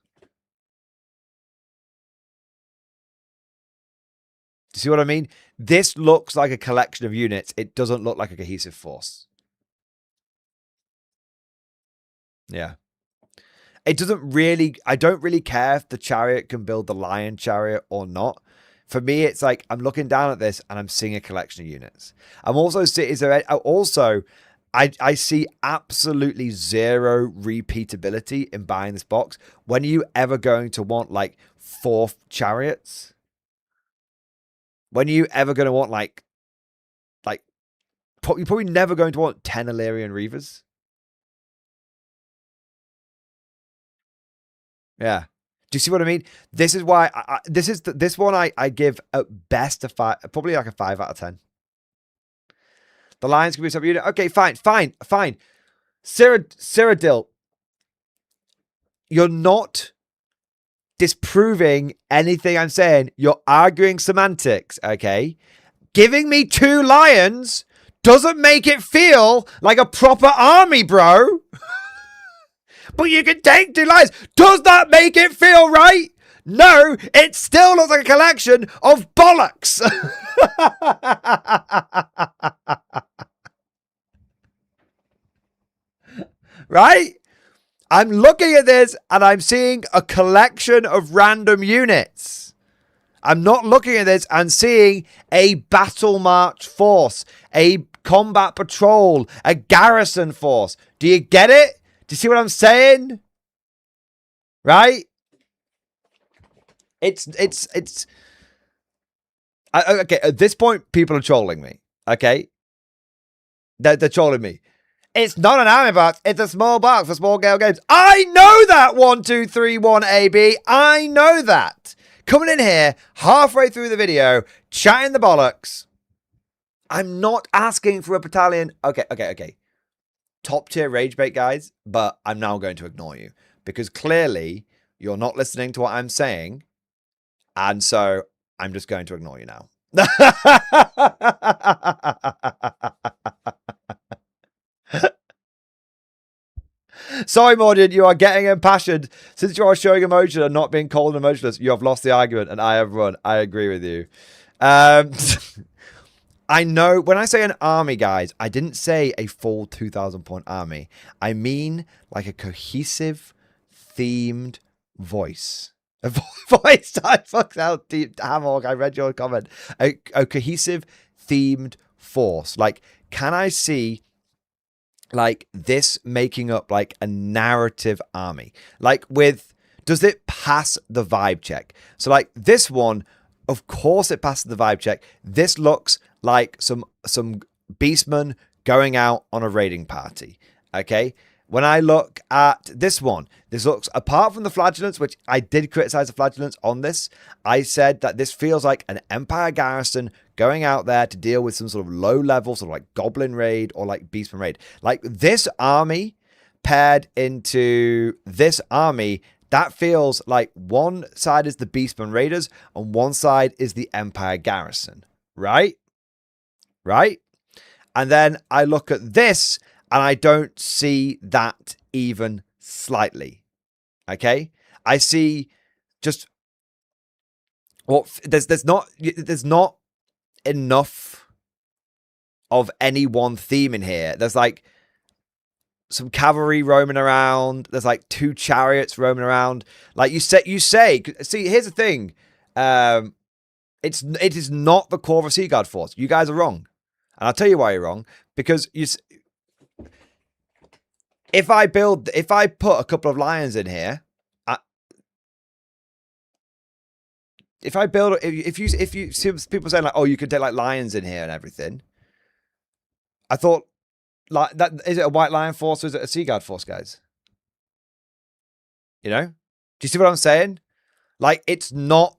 Do you see what I mean? This looks like a collection of units. It doesn't look like a cohesive force. Yeah. It doesn't really, I don't really care if the chariot can build the lion chariot or not. For me, it's like, I'm looking down at this and I'm seeing a collection of units. I'm also seeing, I see absolutely zero repeatability in buying this box. When are you ever going to want like 4 chariots? When are you ever going to want you're probably never going to want 10 Illyrian Reavers. Yeah. Do you see what I mean? This is why this one I give at best a 5, probably like a 5 out of 10. The Lions can be a subunit. Okay, fine. Cyrodiil, you're not disproving anything I'm saying. You're arguing semantics, okay? Giving me 2 lions doesn't make it feel like a proper army, bro. But you can take 2 lions. Does that make it feel right? No, it still looks like a collection of bollocks. Right? I'm looking at this and I'm seeing a collection of random units. I'm not looking at this and seeing a battle march force, a combat patrol, a garrison force. Do you get it? Do you see what I'm saying? Right? Okay, at this point, people are trolling me. Okay? They're trolling me. It's not an army box. It's a small box for small scale games. I know that, 1231AB. I know that. Coming in here, halfway through the video, chatting the bollocks. I'm not asking for a battalion. Okay. Top tier rage bait, guys. But I'm now going to ignore you. Because clearly, you're not listening to what I'm saying. And so, I'm just going to ignore you now. Sorry, Mordian, you are getting impassioned. Since you are showing emotion and not being cold and emotionless, you have lost the argument and I have run. I agree with you. I know when I say an army, guys, I didn't say a full 2,000 point army. I mean like a cohesive, themed voice. A voice. I fucked out, Hammock. I read your comment. A cohesive, themed force. Like, can I see like this making up like a narrative army? Like does it pass the vibe check? So like this one, of course it passes the vibe check. This looks like some beastmen going out on a raiding party. Okay. When I look at this one, this looks, apart from the flagellants, which I did criticize the flagellants on this, I said that this feels like an Empire garrison going out there to deal with some sort of low level, sort of like Goblin raid or like Beastman raid. Like this army paired into this army, that feels like one side is the Beastman raiders and one side is the Empire garrison. Right? And then I look at this and I don't see that even slightly. Okay? I see just there's not enough of any one theme in here. There's like some cavalry roaming around. There's like 2 chariots roaming around. Like you say, see, here's the thing. It is not the core of a Sea Guard force. You guys are wrong. And I'll tell you why you're wrong. Because if I put a couple of lions in here, if you see people saying like, oh, you could take like lions in here and everything, I thought, like, that is it a white lion force or is it a Sea Guard force, guys? You know? Do you see what I'm saying? Like, there's not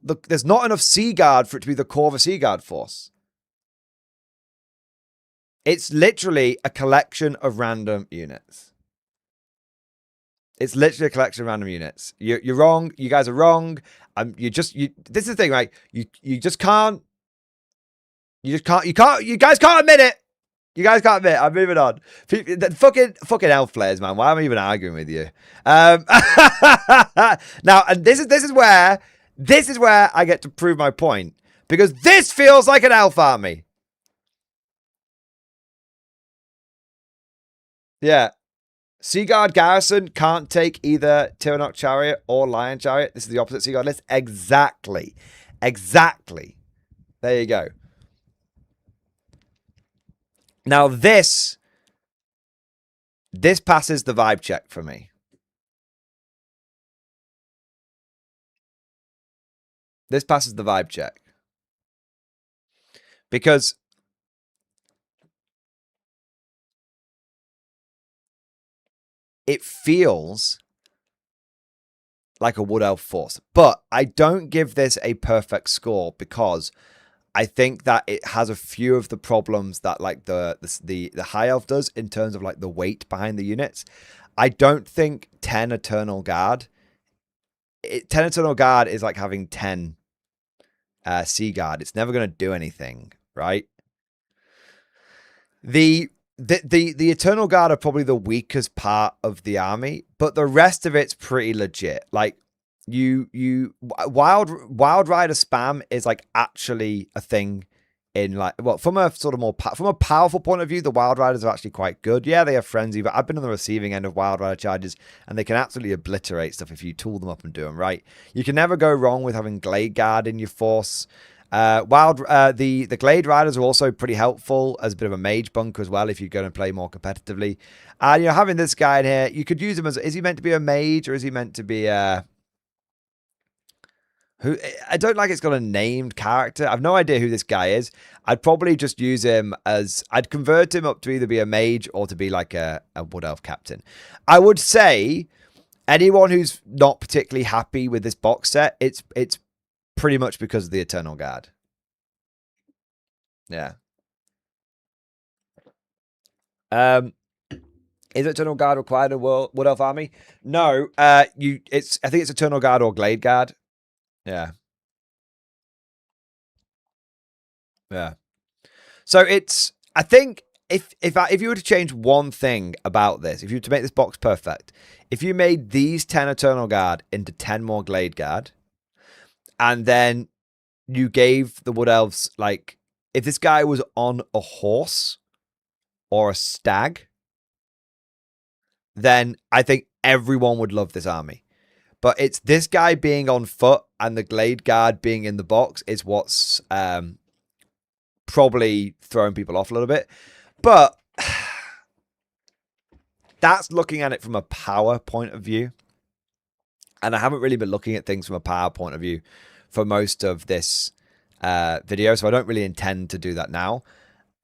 enough Sea Guard for it to be the core of a Sea Guard force. It's literally a collection of random units. It's literally a collection of random units. You're wrong. You guys are wrong. This is the thing, right? You guys can't admit it. You guys can't admit it. I'm moving on. Fucking elf players, man. Why am I even arguing with you? Now, and this is where I get to prove my point. Because this feels like an elf army. Yeah. Sea Guard garrison can't take either Tyrannok chariot or Lion chariot. This is the opposite Sea Guard list. Exactly. There you go. Now this passes the vibe check for me. This passes the vibe check. Because it feels like a Wood Elf force. But I don't give this a perfect score because I think that it has a few of the problems that like the high elf does in terms of like the weight behind the units. I don't think 10 Eternal Guard. 10 Eternal Guard is like having 10 Sea Guard. It's never going to do anything, right? The Eternal Guard are probably the weakest part of the army, but the rest of it's pretty legit. Like Wild Rider spam is like actually a thing in like, well, from a sort of from a powerful point of view, the Wild Riders are actually quite good. Yeah, they have frenzy, but I've been on the receiving end of Wild Rider charges, and they can absolutely obliterate stuff if you tool them up and do them right. You can never go wrong with having Glade Guard in your force. The Glade Riders are also pretty helpful as a bit of a mage bunker as well if you're going to play more competitively. And you know, having this guy in here, you could use him as, is he meant to be a mage or is he meant to be who? I don't like it's got a named character. I've no idea who this guy is. I'd probably just use him as, I'd convert him up to either be a mage or to be like a Wood Elf captain. I would say anyone who's not particularly happy with this box set, it's pretty much because of the Eternal Guard. Yeah. Is Eternal Guard required in a Wood Elf army? No. I think it's Eternal Guard or Glade Guard. Yeah. Yeah. So I think if you were to change one thing about this, if you were to make this box perfect, if you made these 10 Eternal Guard into 10 more Glade Guard, and then you gave the Wood Elves, like, if this guy was on a horse or a stag, then I think everyone would love this army. But it's this guy being on foot and the Glade Guard being in the box is what's probably throwing people off a little bit. But that's looking at it from a power point of view. And I haven't really been looking at things from a power point of view for most of this video, so I don't really intend to do that now.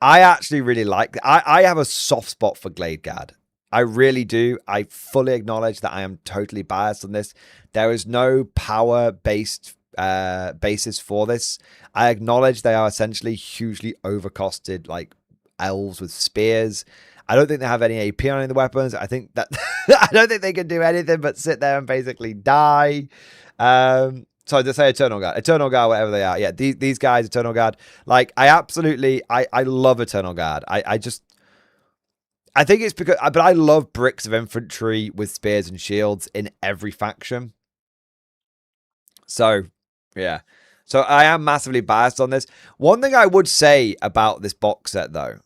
I actually really like... I have a soft spot for Glade Guard. I really do. I fully acknowledge that I am totally biased on this. There is no power-based basis for this. I acknowledge they are essentially hugely overcosted, like elves with spears. I don't think they have any AP on any of the weapons. I think that I don't think they can do anything but sit there and basically die. So to say Eternal Guard, whatever they are. Yeah, these guys, Eternal Guard. Like, I love Eternal Guard. I think it's because, but I love bricks of infantry with spears and shields in every faction. So, yeah. So I am massively biased on this. One thing I would say about this box set, though.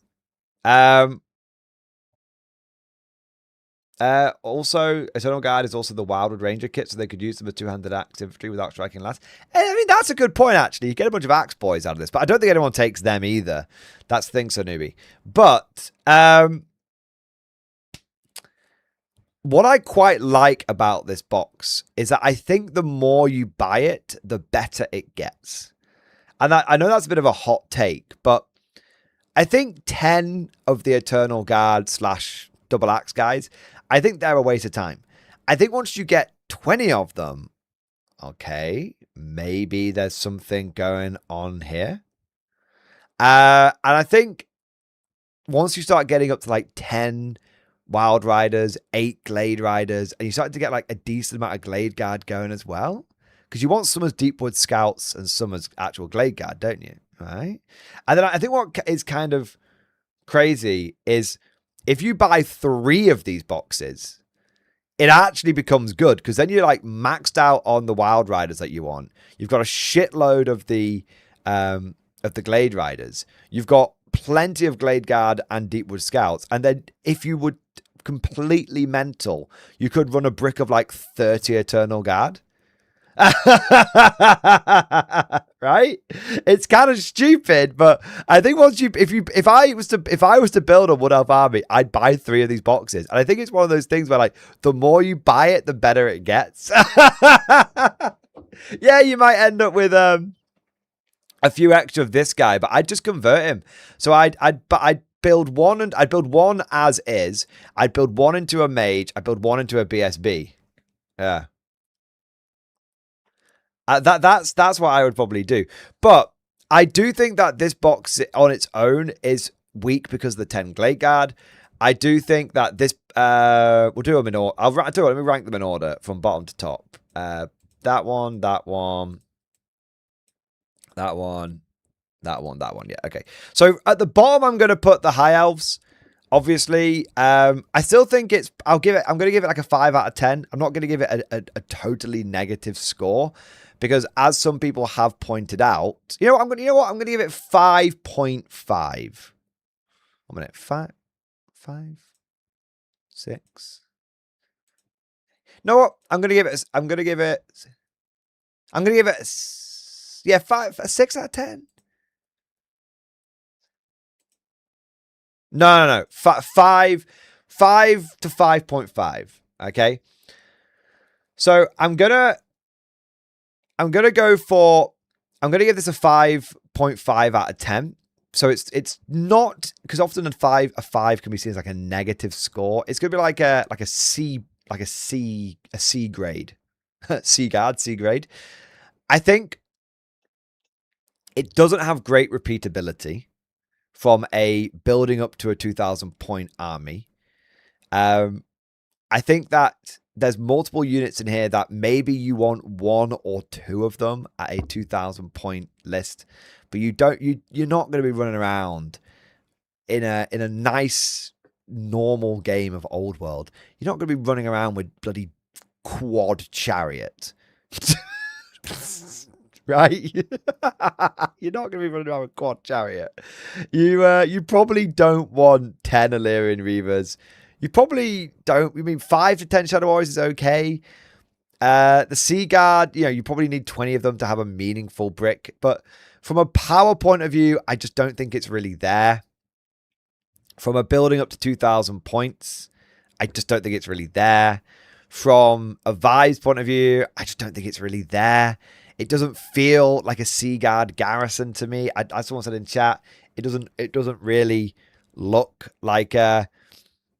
Also, Eternal Guard is also the Wildwood Ranger kit, so they could use them as two-handed axe infantry without striking last. I mean, that's a good point, actually. You get a bunch of axe boys out of this, but I don't think anyone takes them either. That's the thing, so newbie. But, what I quite like about this box is that I think the more you buy it, the better it gets. And I know that's a bit of a hot take, but I think 10 of the Eternal Guard / double axe guys, I think they're a waste of time. I think once you get 20 of them, okay, maybe there's something going on here. And I think once you start getting up to like 10 Wild Riders, 8 Glade Riders, and you start to get like a decent amount of Glade Guard going as well, because you want some as Deepwood Scouts and some as actual Glade Guard, don't you? Right? And then I think what is kind of crazy is if you buy 3 of these boxes, it actually becomes good, because then you're like maxed out on the Wild Riders that you want. You've got a shitload of the Glade Riders. You've got plenty of Glade Guard and Deepwood Scouts. And then if you would completely mental, you could run a brick of like 30 Eternal Guard. Right? It's kind of stupid, but I think once you, if I was to build a Wood Elf army, I'd buy 3 of these boxes. And I think it's one of those things where like the more you buy it, the better it gets. Yeah, you might end up with a few extra of this guy, but I'd just convert him. So I'd build one, and I'd build one as is. I'd build one into a mage. I'd build one into a BSB. Yeah. That's what I would probably do. But I do think that this box on its own is weak because of the 10 Glade Guard. I do think that this, we'll do them in order. Let me rank them in order from bottom to top. That one, that one, that one, that one, that one. Yeah, okay. So at the bottom, I'm going to put the High Elves. Obviously, I still think it's, I'm going to give it like a 5 out of 10. I'm not going to give it a totally negative score because as some people have pointed out, you know what, I'm going to give it 5.5. 1 minute, 5, 6. No, what? I'm going to give it, yeah, 6 out of 10. No. 5 to 5.5. Okay. So I'm gonna give this a 5.5 out of 10. So it's not, because often a 5 can be seen as like a negative score. It's gonna be like a C grade. C grade. I think it doesn't have great repeatability from a building up to a 2,000 point army. I think that there's multiple units in here that maybe you want 1 or 2 of them at a 2,000 point list, but you're not going to be running around in a nice normal game of Old World. You're not going to be running around with bloody quad chariot. Right? You're not going to be running around with quad chariot. You probably don't want 10 Illyrian Reavers. You probably don't. I mean, 5 to 10 Shadow Warriors is okay. The Sea Guard, you probably need 20 of them to have a meaningful brick. But from a power point of view, I just don't think it's really there. From a building up to 2,000 points, I just don't think it's really there. From a vibes point of view, I just don't think it's really there. It doesn't feel like a Sea Guard garrison to me. As someone said in chat, it doesn't really look like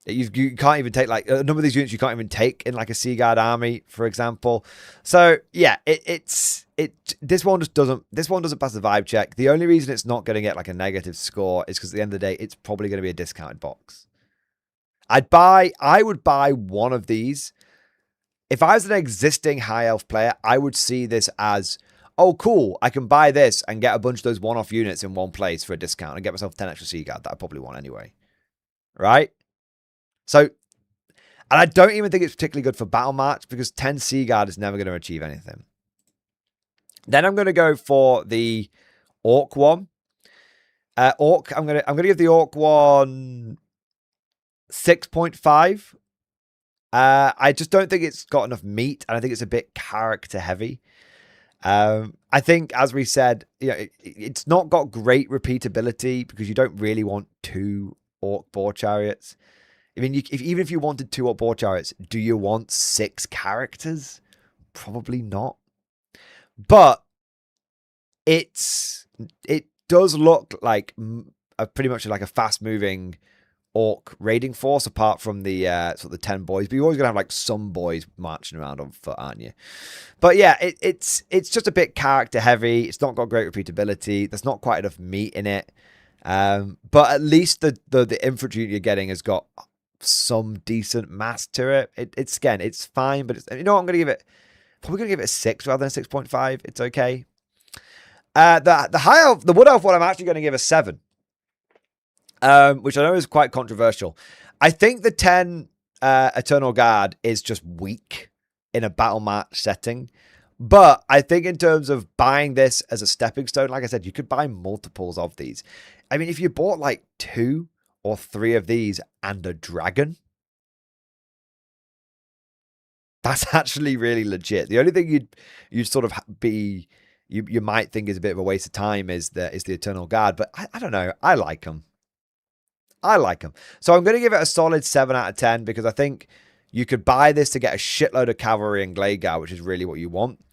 you can't even take like a number of these units you can't even take in like a Sea Guard army, for example. So yeah, this one doesn't pass the vibe check. The only reason it's not going to get like a negative score is because at the end of the day, it's probably going to be a discounted box. I would buy one of these. If I was an existing high elf player, I would see this as, oh, cool, I can buy this and get a bunch of those one-off units in one place for a discount and get myself 10 extra Sea Guard that I probably want anyway. Right? So, and I don't even think it's particularly good for Battle March because 10 Sea Guard is never going to achieve anything. Then I'm going to go for the Orc one. Orc, I'm going to give the Orc one 6.5. I just don't think it's got enough meat, and I think it's a bit character heavy. I think, as we said, it's not got great repeatability because you don't really want 2 Orc boar chariots. I mean, even if you wanted 2 Orc boar chariots, do you want 6 characters? Probably not. But it does look like pretty much like a fast-moving Orc raiding force, apart from the sort of the 10 boys. But you're always gonna have like some boys marching around on foot, aren't you? But yeah, it's just a bit character heavy. It's not got great repeatability. There's not quite enough meat in it. But at least the infantry you're getting has got some decent mass to it. It's fine, but I'm gonna give it, probably gonna give it a 6 rather than 6.5. It's okay. The Wood Elf one, I'm actually gonna give a 7. Which I know is quite controversial. I think the 10 Eternal Guard is just weak in a battle match setting. But I think in terms of buying this as a stepping stone, like I said, you could buy multiples of these. I mean, if you bought like 2 or 3 of these and a dragon, that's actually really legit. The only thing you'd sort of be, you might think is a bit of a waste of time is the Eternal Guard. But I don't know. I like them. So I'm going to give it a solid 7 out of 10 because I think you could buy this to get a shitload of cavalry and Glade Guard, which is really what you want.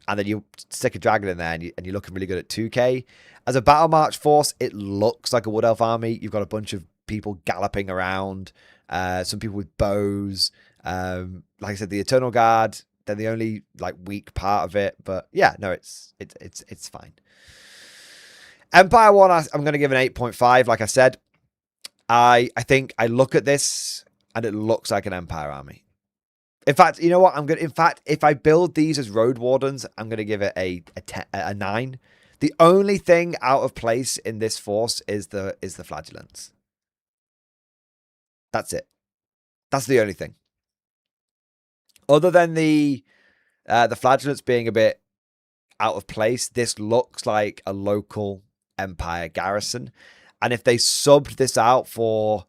And then you stick a dragon in there and you're looking really good at 2k. As a battle march force, it looks like a Wood Elf army. You've got a bunch of people galloping around, some people with bows. Like I said, the Eternal Guard, they're the only like weak part of it. But yeah, no, it's fine. Empire 1, I'm going to give an 8.5. Like I said, I think I look at this and it looks like an Empire army. In fact, you know what? In fact, if I build these as Road Wardens, I'm going to give it a 9. The only thing out of place in this force is the flagellants. That's it. That's the only thing. Other than the flagellants being a bit out of place, this looks like a local Empire garrison. And if they subbed this out for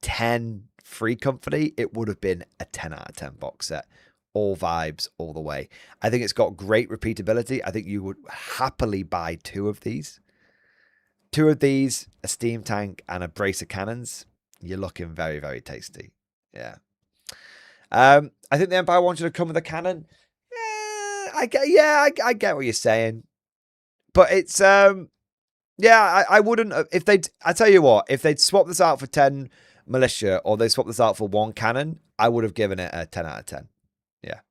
10 free company, it would have been a 10 out of 10 box set. All vibes, all the way. I think it's got great repeatability. I think you would happily buy 2 of these. 2 of these, a steam tank and a brace of cannons. You're looking very, very tasty. Yeah. I think the Empire 1 should have come with a cannon. I get what you're saying. But it's I wouldn't if they'd I tell you what, if they'd swap this out for 10 militia or they swap this out for 1 cannon, I would have given it a 10 out of 10. Yeah.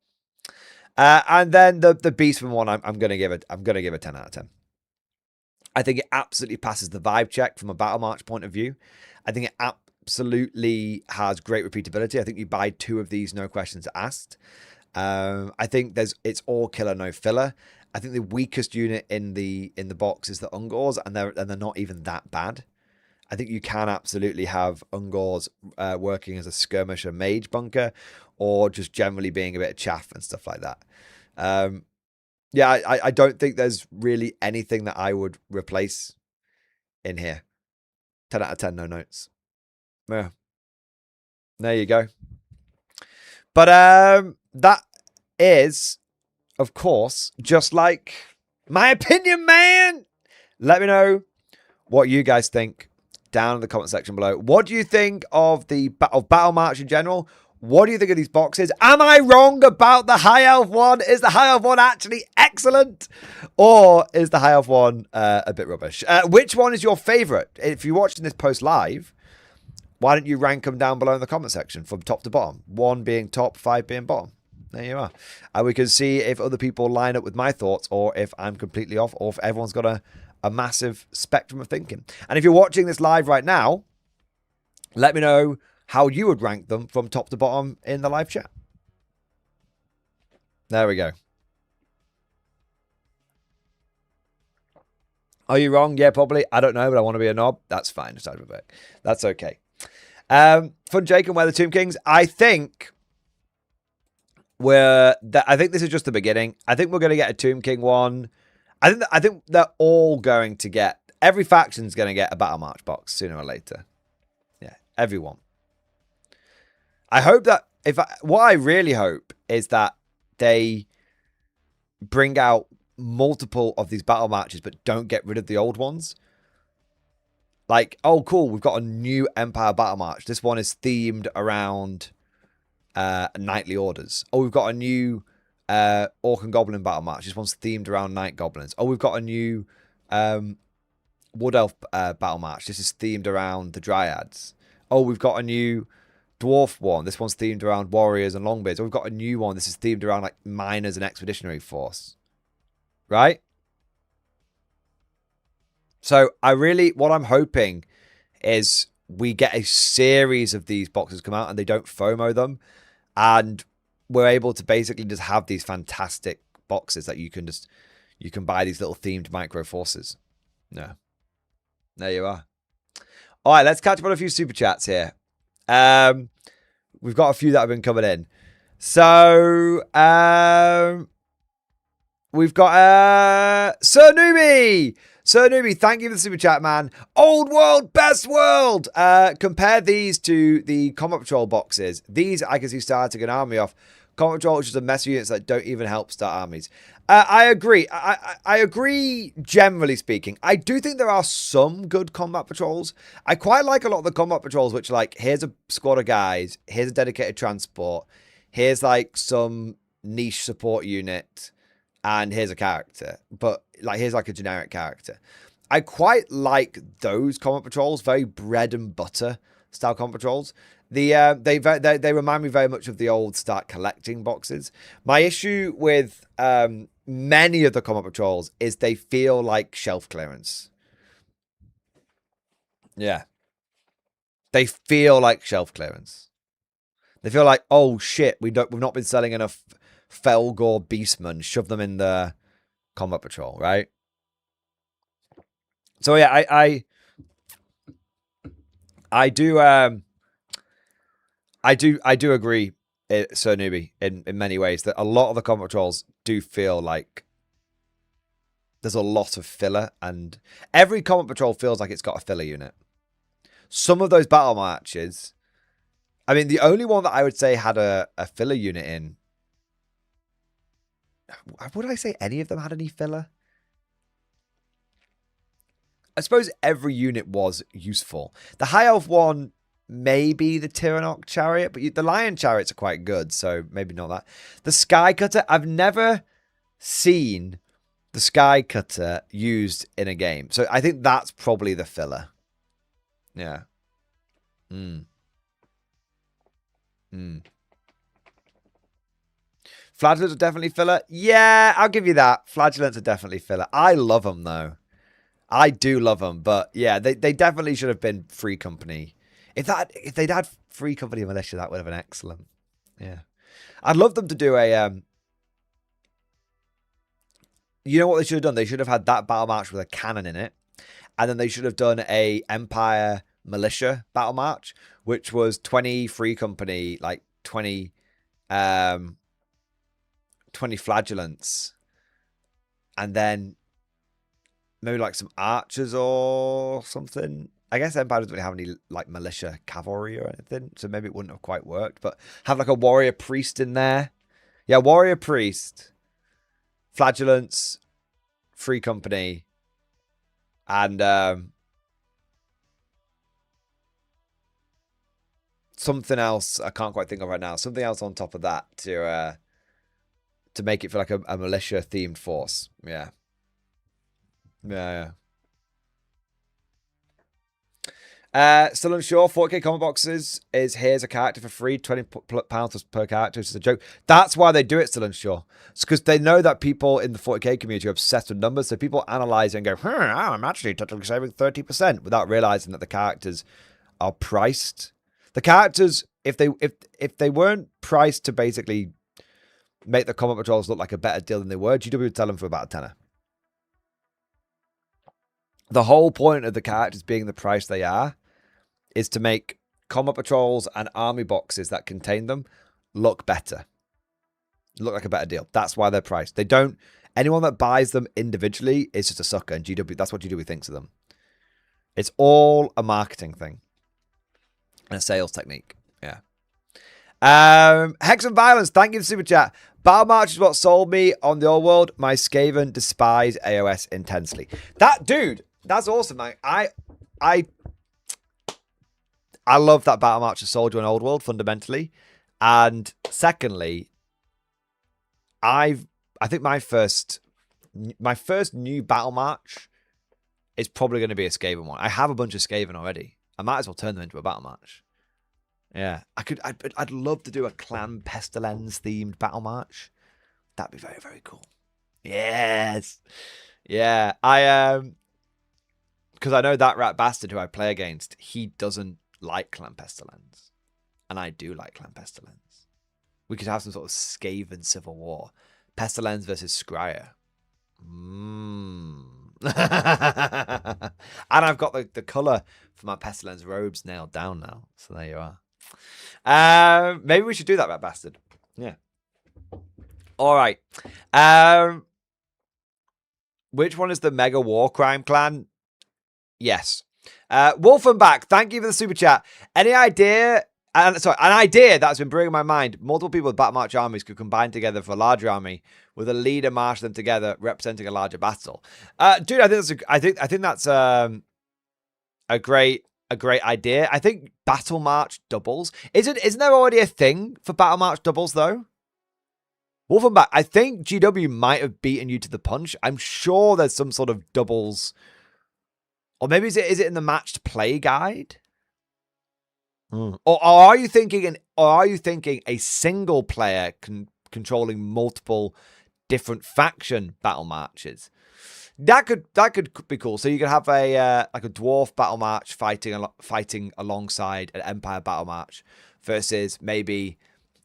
And then the Beastman one, I'm gonna give a 10 out of 10. I think it absolutely passes the vibe check from a battle march point of view. I think it absolutely has great repeatability. I think you buy 2 of these, no questions asked. I think it's all killer, no filler. I think the weakest unit in the box is the Ungors, and they're not even that bad. I think you can absolutely have Ungors working as a skirmisher mage bunker, or just generally being a bit of chaff and stuff like that. I don't think there's really anything that I would replace in here. 10 out of 10, no notes. Yeah. There you go. But that is, of course, just like my opinion, man. Let me know what you guys think down in the comment section below. What do you think of Battle March in general? What do you think of these boxes? Am I wrong about the High Elf one? Is the High Elf one actually excellent? Or is the High Elf one a bit rubbish? Which one is your favorite? If you're watching this post live, why don't you rank them down below in the comment section from top to bottom? 1 being top, 5 being bottom. There you are. And we can see if other people line up with my thoughts, or if I'm completely off, or if everyone's got a massive spectrum of thinking. And if you're watching this live right now, let me know how you would rank them from top to bottom in the live chat. There we go. Are you wrong? Yeah, probably. I don't know, but I want to be a knob. That's fine. That's okay. Fun Jake and We're the Tomb Kings. I think this is just the beginning. I think we're going to get a Tomb King one. I think they're all going to get, every faction's going to get a Battle March box sooner or later. Yeah, everyone. I hope that what I really hope is that they bring out multiple of these battle matches, but don't get rid of the old ones. Like, oh, cool, we've got a new Empire battle match. This one is themed around Knightly Orders. Oh, we've got a new Orc and Goblin battle match. This one's themed around Night Goblins. Oh, we've got a new Wood Elf battle match. This is themed around the Dryads. Oh, we've got a new Dwarf one. This one's themed around Warriors and Longbeards. Oh, we've got a new one. This is themed around like Miners and Expeditionary Force. Right? So what I'm hoping is we get a series of these boxes come out and they don't FOMO them. And we're able to basically just have these fantastic boxes that you can buy these little themed micro forces. No. There you are. All right, let's catch up on a few super chats here. We've got a few that have been coming in. So, we've got Sir Newbie. Sir Newbie, thank you for the super chat, man. Old world, best world. Compare these to the Combat Patrol boxes. These I can see starting an army off. Combat Patrol is just a mess of units that don't even help start armies. I agree. I agree, generally speaking. I do think there are some good Combat Patrols. I quite like a lot of the Combat Patrols, which like, here's a squad of guys, here's a dedicated transport, here's like some niche support unit, and here's a character. But like, here's like a generic character. I quite like those Combat Patrols, very bread and butter style Combat Patrols. They remind me very much of the old start collecting boxes. My issue with many of the Combat Patrols is they feel like shelf clearance. Yeah. They feel like shelf clearance. They feel like, oh shit, we've not been selling enough Felgor Beastmen. Shove them in the Combat Patrol, right? So yeah, I do agree, Sir Newbie, in many ways that a lot of the Combat Patrols do feel like there's a lot of filler, and every Combat Patrol feels like it's got a filler unit. Some of those battle matches, I mean, the only one that I would say had a filler unit in, would I say any of them had any filler? I suppose every unit was useful. The High Elf one, maybe the Tyrannok Chariot, but the Lion Chariots are quite good, so maybe not that. The Sky Cutter, I've never seen the Sky Cutter used in a game, so I think that's probably the filler. Yeah. Flagellants are definitely filler. Yeah, I'll give you that. Flagellants are definitely filler. I love them, though. I do love them, but yeah, they definitely should have been Free Company. If they'd had Free Company Militia, that would have been excellent. Yeah. I'd love them to do a... you know what they should have done? They should have had that battle match with a cannon in it. And then they should have done a Empire Militia battle match, which was 20 Free Company, like 20 Flagellants. And then maybe like some archers or something. I guess Empire doesn't really have any like militia cavalry or anything, so maybe it wouldn't have quite worked. But have like a warrior priest in there. Yeah, warrior priest, Flagellants, Free Company, and something else I can't quite think of right now. Something else on top of that to make it feel like a militia themed force. Yeah. Yeah. Still unsure. 40k combat boxes is here's a character for free, £20 per character, which is a joke. That's why they do it. Still unsure. It's because they know that people in the 40k community are obsessed with numbers. So people analyze and go, I'm actually totally saving 30% without realizing that the characters are priced. The characters, if they weren't priced to basically make the combat patrols look like a better deal than they were, GW would sell them for about a tenner. The whole point of the characters being the price they are is to make combat patrols and army boxes that contain them look better. Look like a better deal. That's why they're priced. They don't... Anyone that buys them individually is just a sucker, and GW, that's what GW thinks of them. It's all a marketing thing. And a sales technique. Yeah. Hex and Violence, thank you for the super chat. Battle March is what sold me on the old world. My Skaven despise AOS intensely. That dude... That's awesome, man. I love that Battle March has sold you an old world fundamentally, and secondly, I think my first new Battle March is probably going to be a Skaven one. I have a bunch of Skaven already. I might as well turn them into a Battle March. Yeah, I'd love to do a Clan Pestilence themed Battle March. That'd be very, very cool. Yes, yeah. Because I know that rat bastard who I play against, he doesn't like Clan Pestilence. And I do like Clan Pestilence. We could have some sort of Skaven civil war. Pestilence versus Scryer. And I've got the colour for my Pestilence robes nailed down now. So there you are. Maybe we should do that, rat bastard. Yeah. All right. Which one is the Mega War Crime Clan? Yes. Wolfenbach, thank you for the super chat. Any idea? An idea that's been brewing in my mind. Multiple people with Battle March armies could combine together for a larger army with a leader marshal them together, representing a larger battle. Dude, I think that's a great idea. I think Battle March doubles. Isn't there already a thing for Battle March doubles though? Wolfenbach, I think GW might have beaten you to the punch. I'm sure there's some sort of doubles. Or maybe is it in the matched play guide? Or are you thinking a single player controlling multiple different faction battle matches? That could be cool. So you could have a like a dwarf battle match fighting alongside an empire battle match versus maybe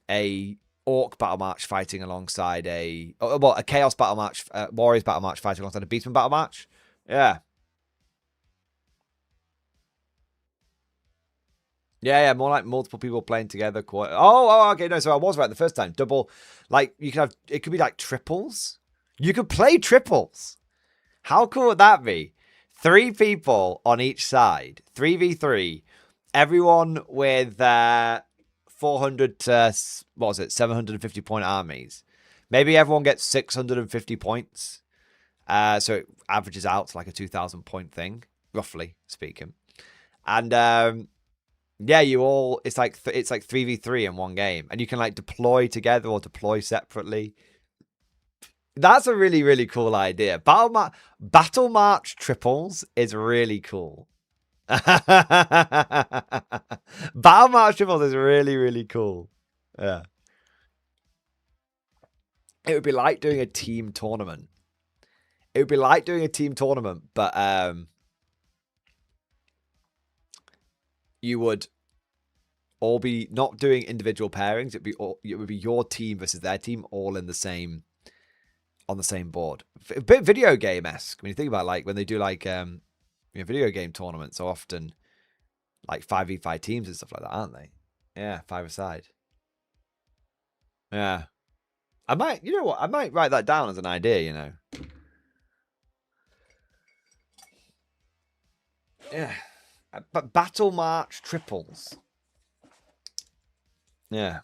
a orc battle match fighting alongside a chaos battle match, warriors battle match fighting alongside a beastman battle match. Yeah. Yeah, more like multiple people playing together. Okay, no, so I was right the first time. Double, like, you can have, it could be like triples. You could play triples. How cool would that be? 3 people on each side, 3v3, everyone with 400 to, 750 point armies. Maybe everyone gets 650 points. So it averages out to like a 2,000 point thing, roughly speaking. And yeah, it's like 3v3 in one game, and you can like deploy together or deploy separately. That's a really, really cool idea. Battle March triples is really cool. Battle March triples is really, really cool. Yeah. It would be like doing a team tournament. But you would all be not doing individual pairings. It would be your team versus their team, all in the same, on the same board. A bit video game-esque when you think about, like, when they do like video game tournaments, so often like 5v5 teams and stuff like that, aren't they? Yeah, 5-a-side. Yeah. I might write that down as an idea, you know. Yeah. But Battle March triples. Yeah.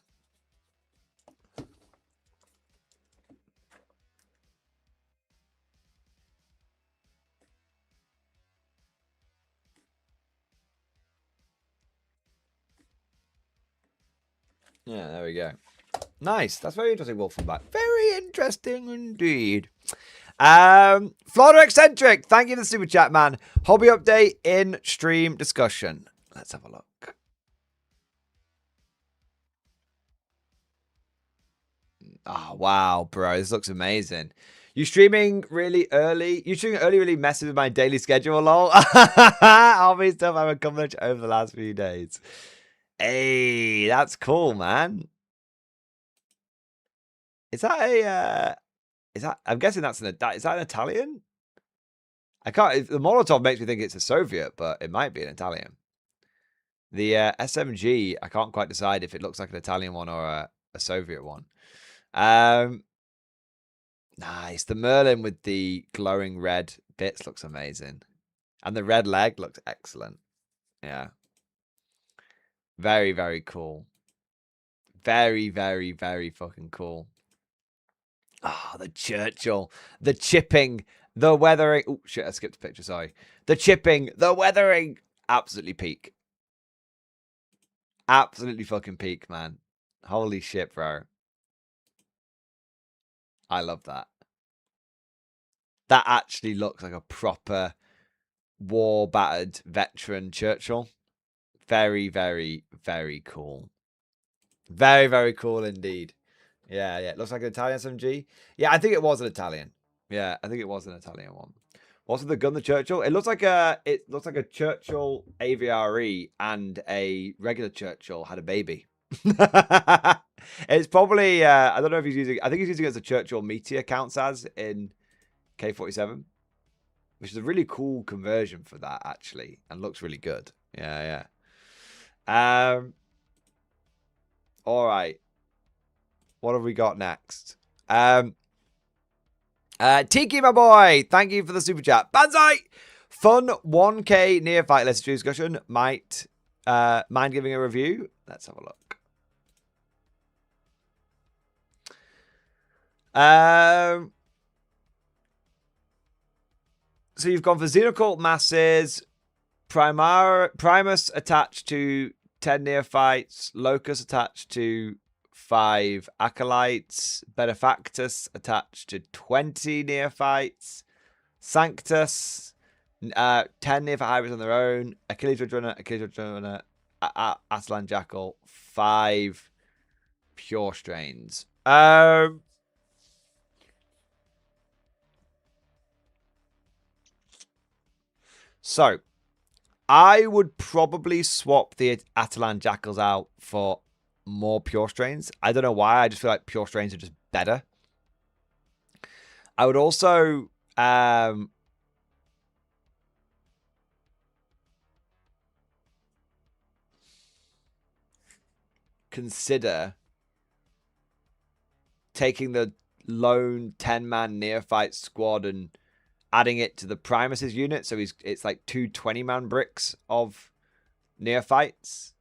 Yeah, there we go. Nice. That's very interesting, Wolfenbach. Very interesting indeed. Florida Eccentric, thank you for the super chat, man. Hobby update in stream discussion. Let's have a look. Oh, wow, bro. This looks amazing. You streaming really early? You streaming early really messes with my daily schedule, lol. Hobby stuff I've accomplished over the last few days. Hey, that's cool, man. Is that a I'm guessing is that an Italian? I can't. The Molotov makes me think it's a Soviet, but it might be an Italian. The SMG, I can't quite decide if it looks like an Italian one or a Soviet one. Nice. The Merlin with the glowing red bits looks amazing, and the red leg looks excellent. Yeah. Very, very cool. Very, very, very fucking cool. Ah, the Churchill, the chipping, the weathering. Oh, shit, I skipped a picture, sorry. The chipping, the weathering. Absolutely peak. Absolutely fucking peak, man. Holy shit, bro. I love that. That actually looks like a proper war-battered veteran Churchill. Very, very, very cool. Very, very cool indeed. Yeah, yeah. It looks like an Italian SMG. Yeah, I think it was an Italian. Yeah, I think it was an Italian one. What's with the gun, the Churchill? It looks like a Churchill AVRE and a regular Churchill had a baby. It's probably I don't know if he's using. I think he's using it as a Churchill Meteor counts as in K47, which is a really cool conversion for that actually, and looks really good. Yeah, yeah. All right. What have we got next? Tiki, my boy, thank you for the super chat. Banzai! Fun 1K neophyte list discussion. Mind giving a review? Let's have a look. So you've gone for Xenocult Masses, Primus attached to 10 neophytes, Locus attached to 5 acolytes, Benefactus attached to 20 neophytes, Sanctus, 10 neophyte hybrids on their own, Achilles Ridge Runner, Atalan Jackal, 5 pure strains. So, I would probably swap the Atalan Jackals out for more pure strains. I don't know why. I just feel like pure strains are just better. I would also consider taking the lone 10-man neophyte squad and adding it to the Primus's unit. So it's like 2 20-man bricks of neophytes.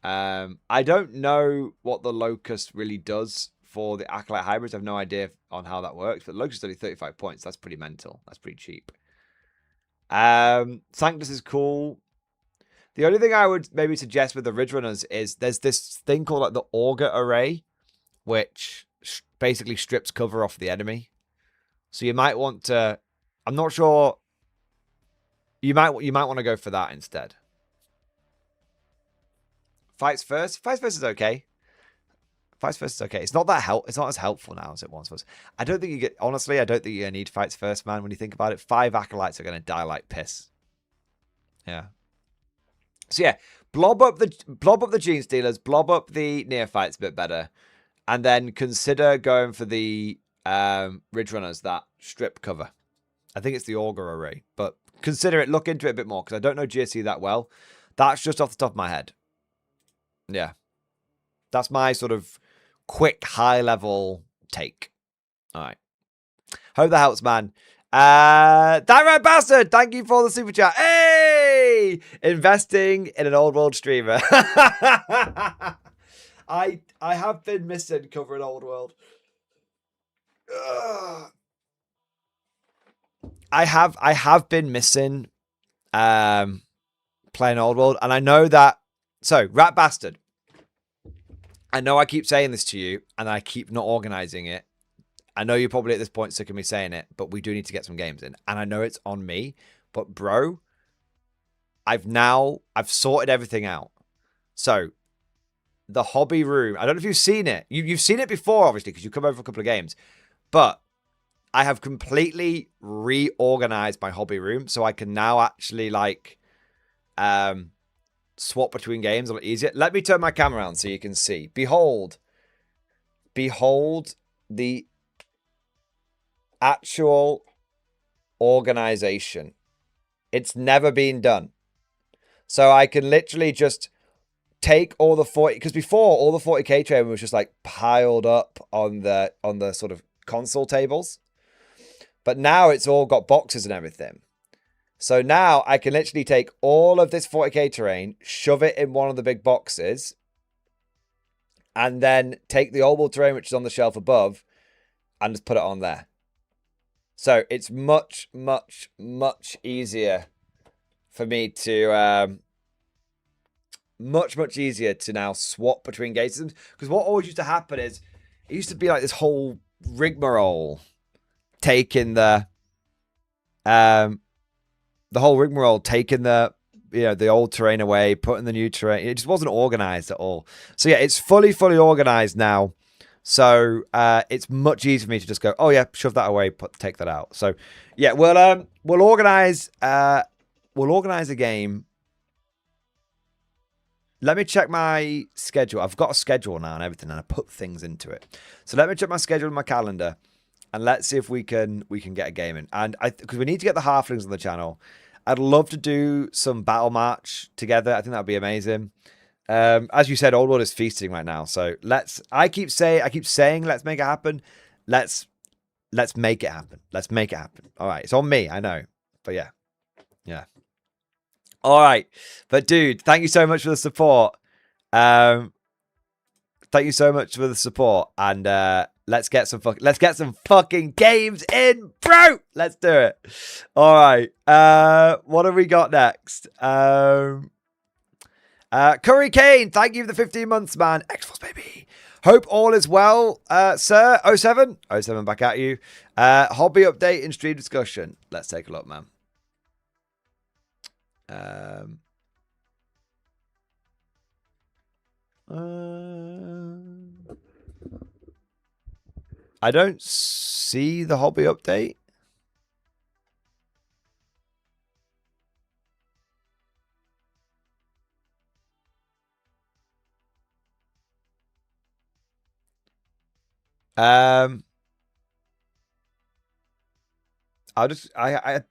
I don't know what the Locust really does for the Acolyte hybrids. I have no idea on how that works, but Locust is only 35 points. That's pretty mental. That's pretty cheap. Sanctus is cool. The only thing I would maybe suggest with the Ridge Runners is there's this thing called like the Auger Array, which basically strips cover off the enemy. So you might want to, I'm not sure, you might want to go for that instead. Fights first is okay. Fights first is okay. It's not as helpful now as it once was. I don't think you honestly, I don't think you need fights first, man. When you think about it, 5 acolytes are going to die like piss. Yeah. So yeah, blob up the Gene Stealers, blob up the Neophytes a bit better, and then consider going for the Ridge Runners that strip cover. I think it's the Auger Array, but consider it, look into it a bit more, because I don't know GSC that well. That's just off the top of my head. Yeah. That's my sort of quick, high-level take. All right. Hope that helps, man. That right bastard, thank you for the super chat. Hey! Investing in an old world streamer. I have been missing covering old world. I have been missing playing old world, and I know that. So, rat bastard. I know I keep saying this to you, and I keep not organizing it. I know you're probably at this point sick of me saying it, but we do need to get some games in. And I know it's on me, but bro, I've sorted everything out. So, the hobby room, I don't know if you've seen it. You've seen it before, obviously, because you come over for a couple of games. But I have completely reorganized my hobby room, so I can now actually, like, swap between games a lot easier. Let me turn my camera around so you can see. Behold the actual organization. It's never been done. So I can literally just take all the 40, because before all the 40k training was just like piled up on the sort of console tables. But now it's all got boxes and everything. So now I can literally take all of this 40k terrain, shove it in one of the big boxes, and then take the old world terrain, which is on the shelf above, and just put it on there. So it's much, much, much easier for me to, much easier to now swap between game systems. Because what always used to happen is, it used to be like this whole rigmarole, taking the whole rigmarole, taking the old terrain away, putting the new terrain. It just wasn't organized at all. So yeah, it's fully organized now. So it's much easier for me to just go, oh yeah, shove that away, take that out. So yeah, we'll organize a game. Let me check my schedule. I've got a schedule now and everything, and I put things into it. So let me check my schedule and my calendar, and let's see if we can get a game in. And because we need to get the halflings on the channel. I'd love to do some battle match together. I think that'd be amazing. As you said, Old World is feasting right now. So I keep saying let's make it happen. Let's make it happen. Let's make it happen. All right. It's on me, I know. But yeah. Yeah. All right. But dude, thank you so much for the support. Thank you so much for the support. And let's get some fucking games in, bro. Let's do it. All right. What have we got next? Curry Kane, thank you for the 15 months, man. X-Force, baby. Hope all is well, sir. 07 back at you. Hobby update and stream discussion. Let's take a look, man. I don't see the hobby update. I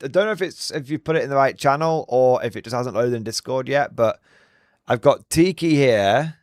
don't know if you put it in the right channel or if it just hasn't loaded in Discord yet, but I've got Tiki here.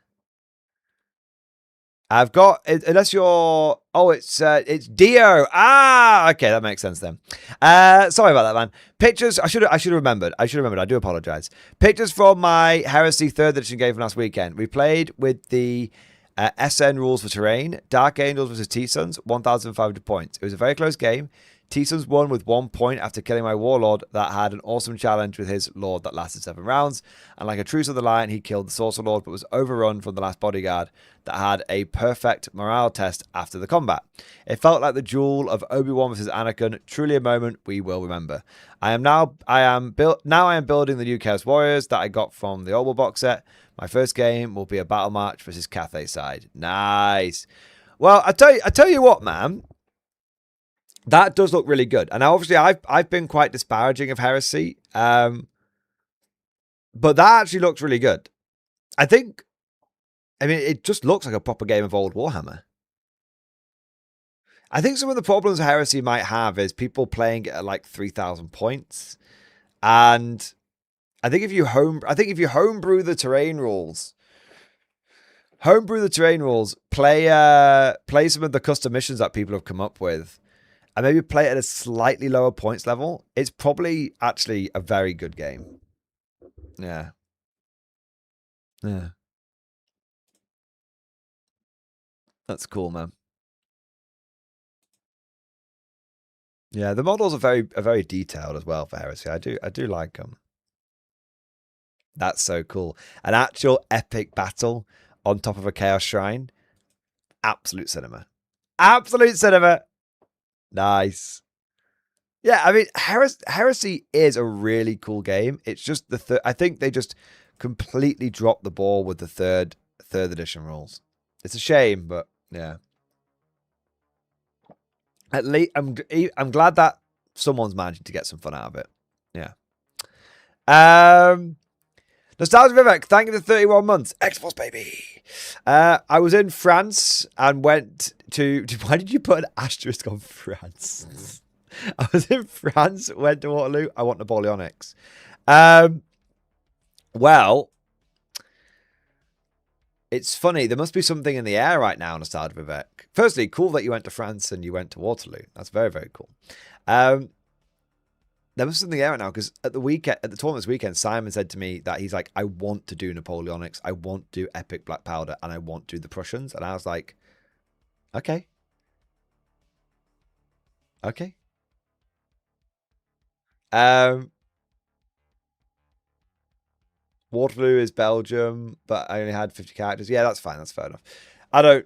I've got, unless you're, oh, it's Dio. Ah, okay, that makes sense then. Sorry about that, man. Pictures, I should have remembered. I do apologize. Pictures from my Heresy 3rd edition game from last weekend. We played with the SN rules for terrain. Dark Angels versus T-Suns, 1,500 points. It was a very close game. T-Suns won with 1 point after killing my Warlord that had an awesome challenge with his Lord that lasted 7 rounds. And like a Truce of the Lion, he killed the Sorcerer Lord but was overrun from the last bodyguard that had a perfect morale test after the combat. It felt like the duel of Obi-Wan versus Anakin, truly a moment we will remember. I am building the new Chaos Warriors that I got from the Orbital box set. My first game will be a battle march versus Cathay side. Nice. Well, I tell you what, man. That does look really good. And obviously I've been quite disparaging of Heresy. But that actually looks really good. I mean, it just looks like a proper game of old Warhammer. I think some of the problems Heresy might have is people playing it at like 3,000 points. And I think if you homebrew the terrain rules, play some of the custom missions that people have come up with, and maybe play it at a slightly lower points level, it's probably actually a very good game. Yeah. Yeah. That's cool, man. Yeah, the models are very detailed as well for Heresy. I do like them. That's so cool. An actual epic battle on top of a Chaos Shrine. Absolute cinema. Absolute cinema. Nice. Yeah, I mean, Heresy is a really cool game. It's just I think they just completely dropped the ball with the third edition rules. It's a shame, but yeah. At least I'm glad that someone's managing to get some fun out of it. Yeah. Nostalgia Vivek, thank you for 31 months. X-Force, baby. I was in France and went to... Why did you put an asterisk on France? I was in France, went to Waterloo. I want Napoleonics. Well, it's funny. There must be something in the air right now, Nostalgia Vivek. Firstly, cool that you went to France and you went to Waterloo. That's very, very cool. There was something there right now because at the tournament this weekend, Simon said to me that he's like, I want to do Napoleonics, I want to do Epic Black Powder, and I want to do the Prussians. And I was like, okay. Okay. Waterloo is Belgium, but I only had 50 characters. Yeah, that's fine. That's fair enough. I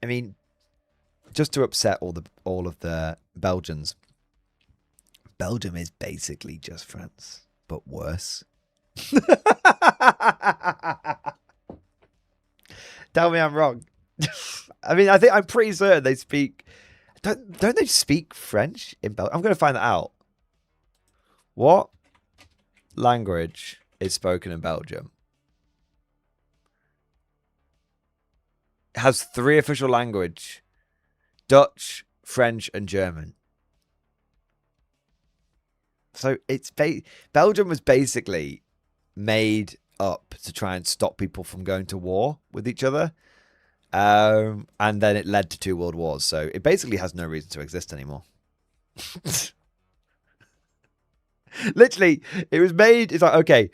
mean, just to upset all of the Belgians. Belgium is basically just France, but worse. Tell me I'm wrong. I mean, I'm pretty certain they speak. Don't they speak French in Belgium? I'm going to find that out. What language is spoken in Belgium? It has 3 official languages: Dutch, French, and German. So it's Belgium was basically made up to try and stop people from going to war with each other. And then it led to 2 world wars. So it basically has no reason to exist anymore. Literally, it was made. It's like, okay,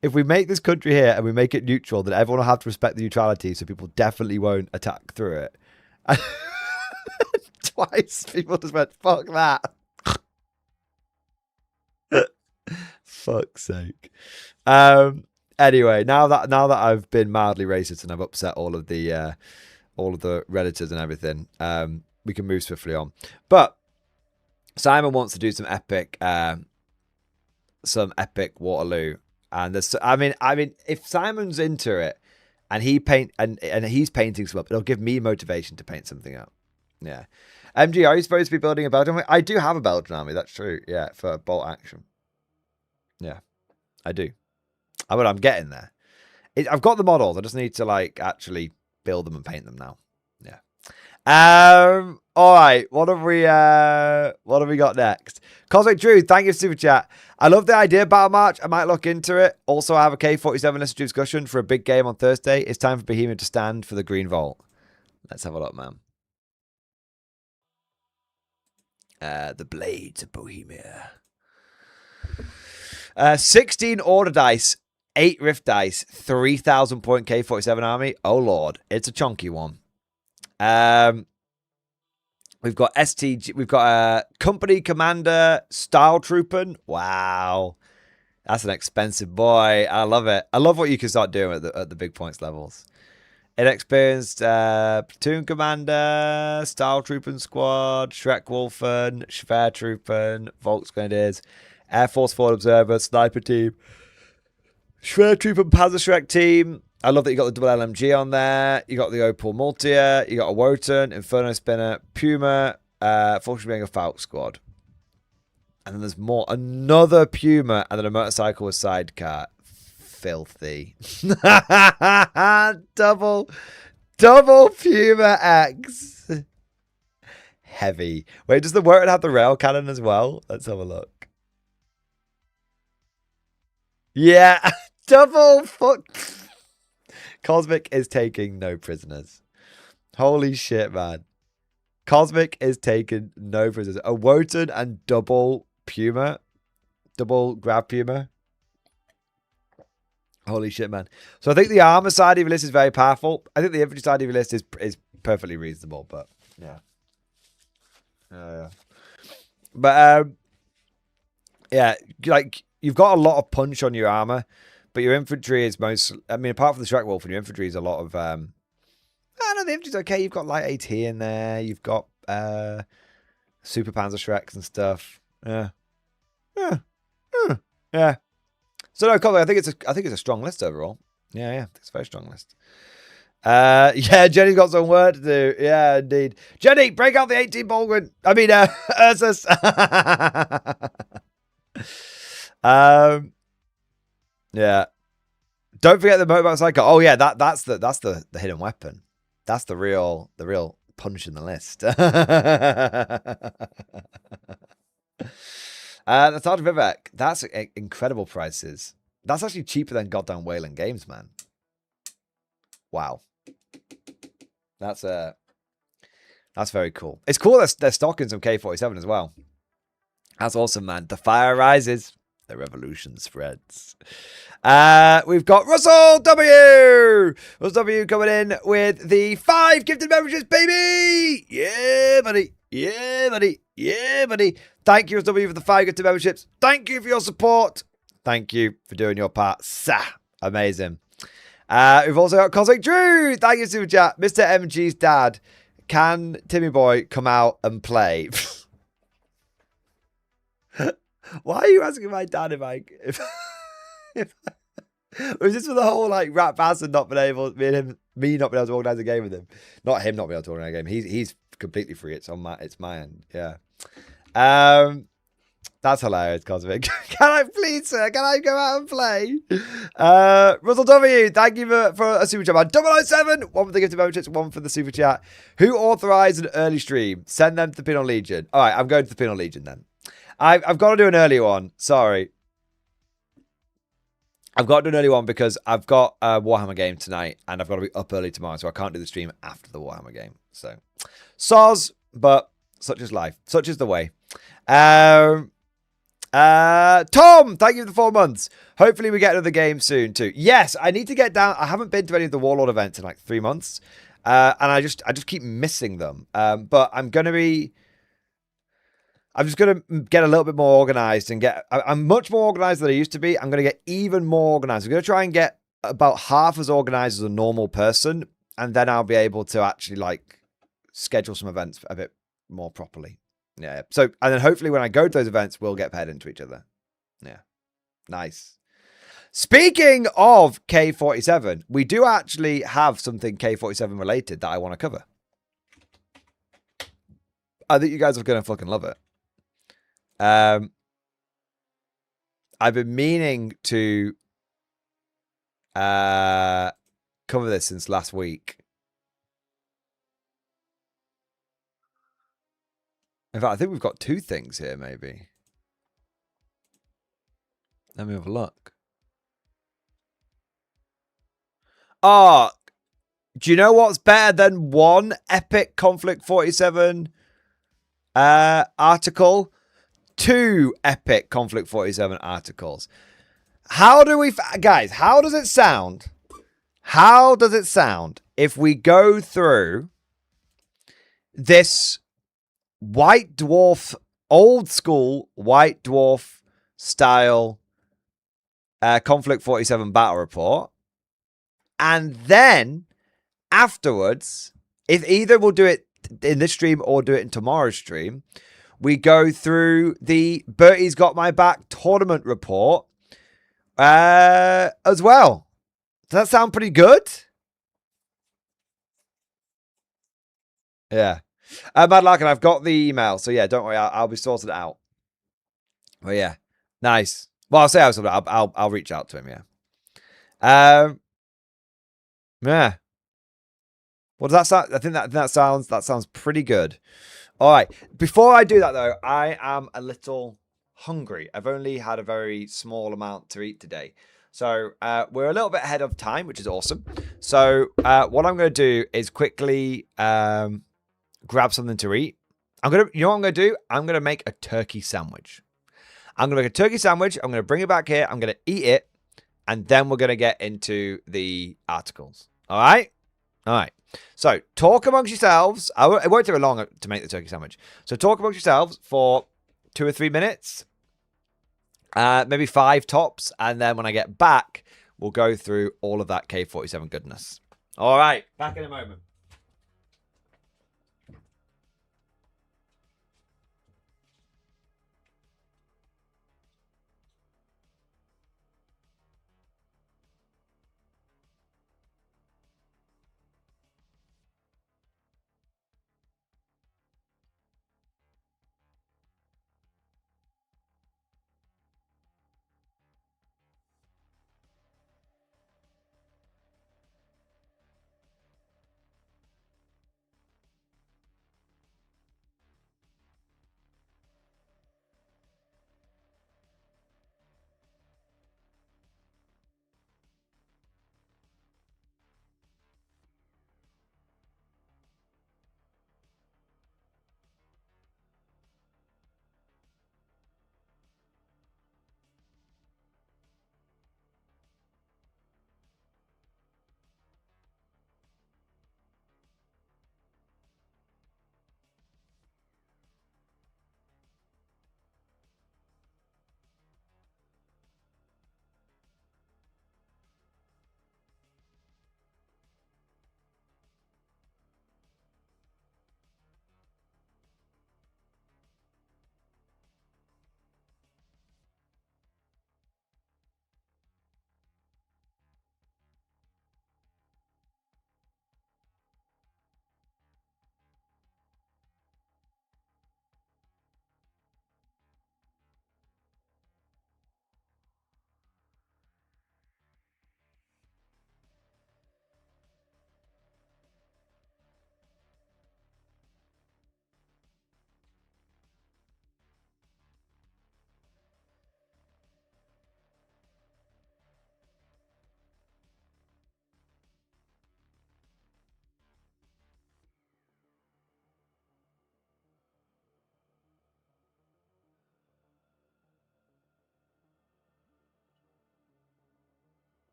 if we make this country here and we make it neutral, then everyone will have to respect the neutrality. So people definitely won't attack through it. And twice people just went, fuck that. Fuck's sake. Anyway, now that I've been mildly racist and I've upset all of the Redditors and everything, we can move swiftly on. But Simon wants to do some epic Waterloo. And there's, I mean, if Simon's into it and he paint and he's painting stuff, it'll give me motivation to paint something up. Yeah. MG, are you supposed to be building a Belgian army? I do have a Belgian army. That's true. Yeah, for bolt action. Yeah, I do. I'm getting there. I've got the models. I just need to like actually build them and paint them now. Yeah. All right. What have we got next? Cosmic Drew, thank you for super chat. I love the idea of Battle March. I might look into it. Also, I have a K47 list to discussion for a big game on Thursday. It's time for Bohemia to stand for the Green Vault. Let's have a look, man. The Blades of Bohemia. 16 order dice, 8 rift dice, 3,000 point K47 army. Oh lord, it's a chunky one. We've got STG. We've got Company Commander Style Troopin. Wow, that's an expensive boy. I love it. I love what you can start doing at the big points levels. Inexperienced Platoon Commander, Style Troopin Squad, Shrek Wolfen, Schwer Troopin, Volksgrenadiers, Air Force Forward Observer, Sniper Team, Schwer Troopin Panzer Shrek Team. I love that you got the double LMG on there. You got the Opal Multia. You got a Wotan, Inferno Spinner, Puma, Fortune being a Falk Squad. And then there's more. Another Puma, and then a motorcycle with sidecar. Filthy. double Puma X. Heavy. Wait, does the Wotan have the rail cannon as well? Let's have a look. Yeah, double foot. Cosmic is taking no prisoners. Holy shit, man. Cosmic is taking no prisoners. A Wotan and double Puma. Double grab Puma. Holy shit, man. So I think the armor side of your list is very powerful. I think the infantry side of your list is perfectly reasonable, but yeah. But yeah, like you've got a lot of punch on your armor, but your infantry is most. I mean, apart from the Shrek Wolf, and your infantry is a lot of. I know the infantry's okay. You've got light AT in there. You've got Super Panzer Shreks and stuff. Yeah. So no, Colin, I think it's a strong list overall. Yeah, it's a very strong list. Yeah, Jenny's got some work to do. Yeah, indeed. Jenny, break out the 18 Baldwin. I mean, Ursus. Yeah. Don't forget the motorcycle. Oh yeah, that's the hidden weapon. That's the real punch in the list. The Sergeant Vivek. That's incredible prices. That's actually cheaper than goddamn Wayland Games, man. Wow. That's very cool. It's cool that they're stocking some K47 as well. That's awesome, man. The fire rises, the revolution spreads. We've got Russell W. Russell W coming in with the 5 gifted memberships, baby. Yeah, buddy. Yeah, buddy. Yeah, buddy. Thank you, Russell W, for the 5 gifted memberships. Thank you for your support. Thank you for doing your part. Amazing. We've also got Cosmic Drew. Thank you, Super Chat. Mr. MG's dad. Can Timmy Boy come out and play? Why are you asking my dad if was this for the whole like Rat Bastard not being able, me not being able to organize a game with him? Not him not being able to organize a game. He's completely free. It's my end. Yeah. That's hilarious, Cosmic. Can I please, sir? Can I go out and play? Russell W, thank you for a super chat. 007, one for the gift of memberships, one for the super chat. Who authorized an early stream? Send them to the Penal Legion. All right, I'm going to the Penal Legion then. I've got to do an early one. Sorry. I've got to do an early one because I've got a Warhammer game tonight and I've got to be up early tomorrow, so I can't do the stream after the Warhammer game. So, soz, but such is life. Such is the way. Tom, thank you for the 4 months. Hopefully we get another game soon too. Yes, I need to get down. I haven't been to any of the Warlord events in like 3 months. And I just keep missing them. But I'm just going to get a little bit more organized and I'm much more organized than I used to be. I'm going to get even more organized. I'm going to try and get about half as organized as a normal person. And then I'll be able to actually like schedule some events a bit more properly. Yeah. So, and then hopefully when I go to those events, we'll get paired into each other. Yeah. Nice. Speaking of K47, we do actually have something K47 related that I want to cover. I think you guys are going to fucking love it. I've been meaning to cover this since last week. In fact, I think we've got two things here, maybe. Let me have a look. Oh, do you know what's better than one epic Konflikt 47 article? Two epic Konflikt 47 articles. How do we... Guys, how does it sound? How does it sound if we go through this White Dwarf, old school White Dwarf style Konflikt 47 battle report, and then afterwards, if either we'll do it in this stream or do it in tomorrow's stream, we go through the Bertie's Got My Back tournament report as well. Does that sound pretty good? Yeah. Mad Larkin, I've got the email. So yeah, don't worry. I'll be sorted out. But yeah, nice. Well, I'll say I'll reach out to him. Yeah. Yeah. What does that sound? I think that sounds pretty good. All right. Before I do that though, I am a little hungry. I've only had a very small amount to eat today. So we're a little bit ahead of time, which is awesome. So what I'm going to do is quickly grab something to eat. You know what I'm going to do? I'm going to make a turkey sandwich. I'm going to make a turkey sandwich. I'm going to bring it back here. I'm going to eat it. And then we're going to get into the articles. All right? All right. So talk amongst yourselves. It won't take long to make the turkey sandwich. So talk amongst yourselves for 2 or 3 minutes. Maybe 5 tops. And then when I get back, we'll go through all of that K47 goodness. All right. Back in a moment.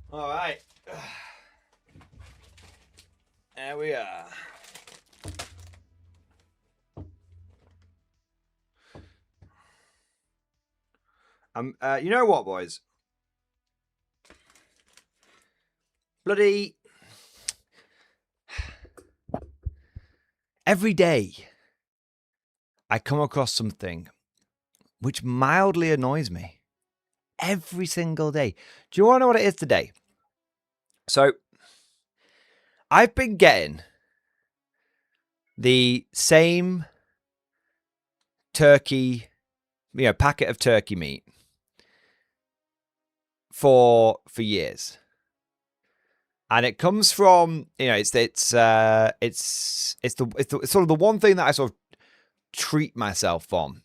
All right. There we are. You know what, boys? Bloody every day I come across something which mildly annoys me. Every single day. Do you want to know what it is today? So I've been getting the same turkey, packet of turkey meat for years. And it comes from, it's sort of the one thing that I sort of treat myself on.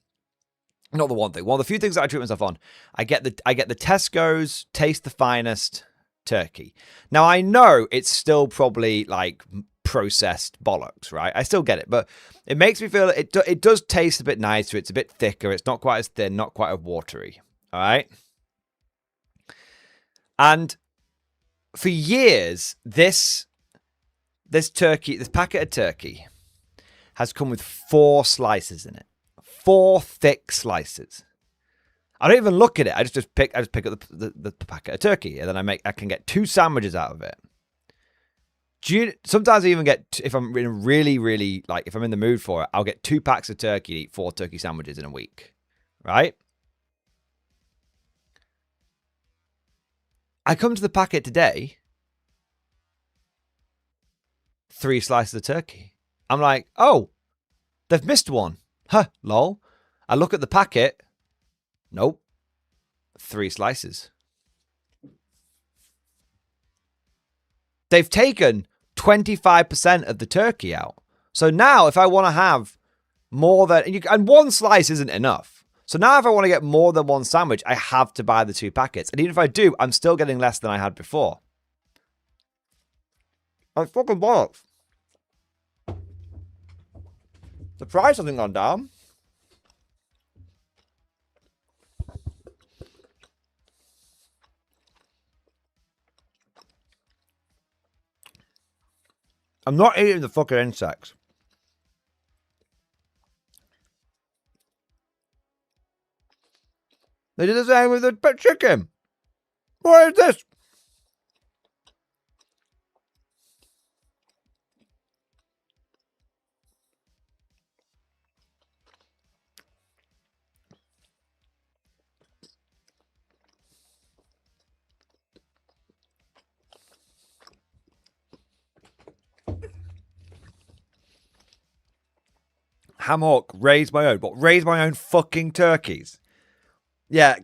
Not the one thing. One of the few things that I treat myself on. I get the Tesco's Taste the Finest turkey. Now I know it's still probably like processed bollocks, right? I still get it, but it makes me feel it does taste a bit nicer. It's a bit thicker. It's not quite as thin, not quite as watery. All right. And for years, this packet of turkey has come with 4 slices in it. 4 thick slices. I don't even look at it. I just pick up the packet of turkey, and then I can get 2 sandwiches out of it. Sometimes I even get, if I'm in really, really, like, if I'm in the mood for it, I'll get 2 packs of turkey and eat 4 turkey sandwiches in a week. Right? I come to the packet today, 3 slices of turkey. I'm like, oh, they've missed one. Huh, lol. I look at the packet. Nope. 3 slices. They've taken 25% of the turkey out. So now if I want to have more than... And 1 slice isn't enough. So now if I want to get more than 1 sandwich, I have to buy the 2 packets. And even if I do, I'm still getting less than I had before. That's fucking bollocks. The price hasn't gone down. I'm not eating the fucking insects. They did the same with the chicken. What is this? Ham hook, raise my own. But raise my own fucking turkeys. Yeah.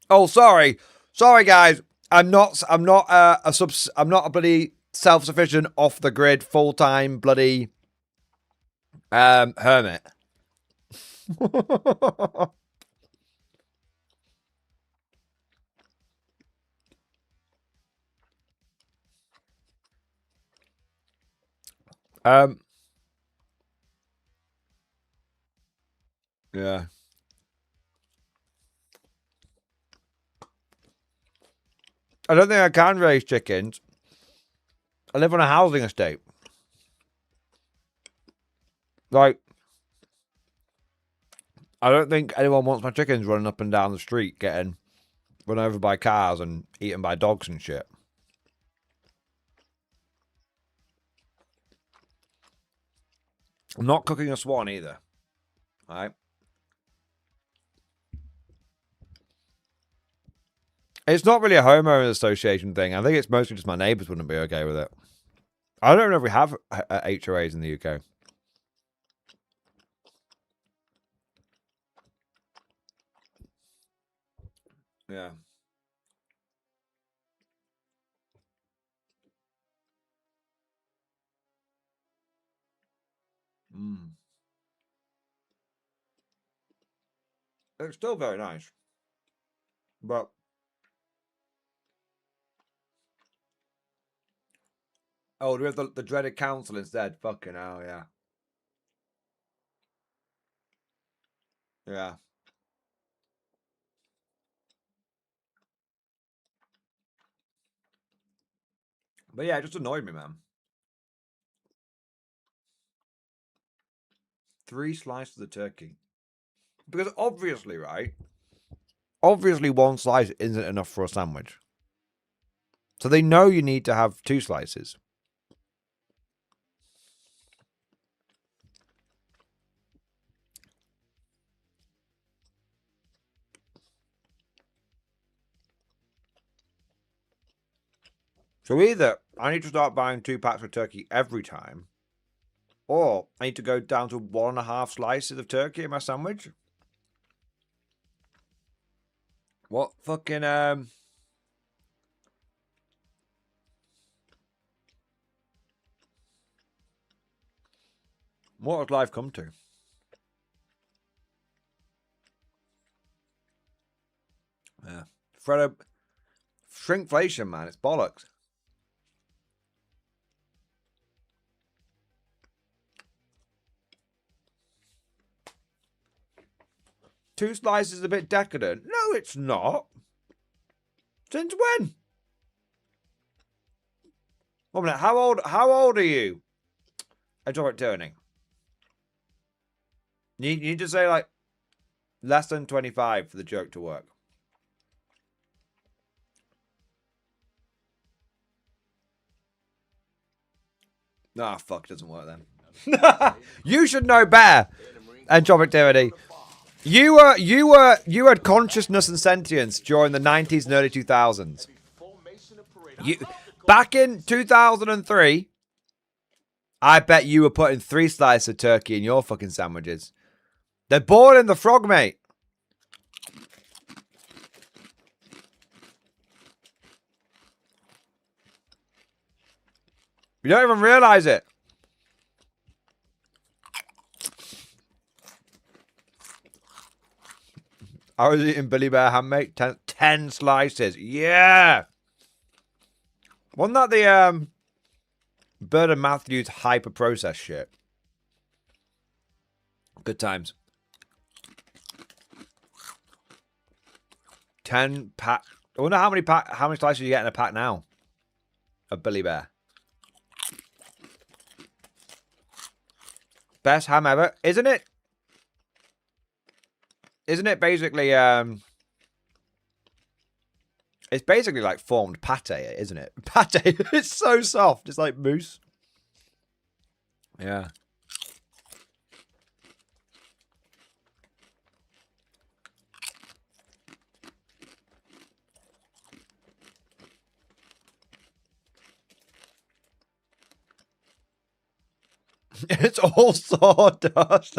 Oh, sorry, guys. I'm not a bloody self-sufficient, off the grid, full-time bloody hermit. Yeah. I don't think I can raise chickens. I live on a housing estate. Like, I don't think anyone wants my chickens running up and down the street getting run over by cars and eaten by dogs and shit. I'm not cooking a swan either. All right. It's not really a homeowners association thing. I think it's mostly just my neighbours wouldn't be okay with it. I don't know if we have HOAs in the UK. Yeah. It's still very nice. But oh, do we have the dreaded council instead? Fucking hell, yeah. Yeah. But yeah, it just annoyed me, man. 3 slices of turkey. Because obviously, right? Obviously, 1 slice isn't enough for a sandwich. So they know you need to have 2 slices. So either I need to start buying 2 packs of turkey every time, or I need to go down to 1.5 slices of turkey in my sandwich. What fucking what has life come to? Yeah. Fredo, shrinkflation, man. It's bollocks. Two slices is a bit decadent. No, it's not. Since when? One minute. How old are you? I talk about turning. You need to say like less than 25 for the joke to work. Ah, fuck, it doesn't work then. You should know better. Entropictivity. You had consciousness and sentience during the 90s and early 2000s. Back in 2003, I bet you were putting 3 slices of turkey in your fucking sandwiches. They're born in the frog, mate. You don't even realize it. I was eating Billy Bear ham, mate. 10 slices. Yeah. Wasn't that the Bird and Matthews hyper processed shit? Good times. 10 pack. I wonder how many slices you get in a pack now of Billy Bear. Best ham ever, isn't it? Isn't it basically it's basically like formed pate, isn't it? Pate. It's so soft. It's like mousse. Yeah. It's all sawdust.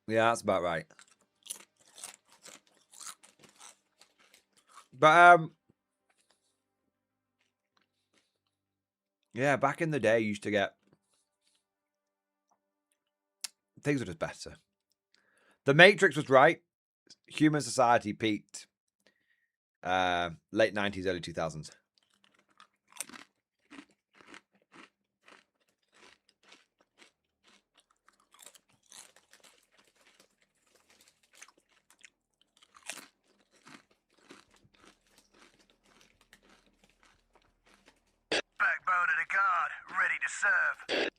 Yeah, that's about right. But yeah, back in the day, you used to get things were just better. The Matrix was right. Human society peaked late 90s, early 2000s. Backbone of the guard, ready to serve.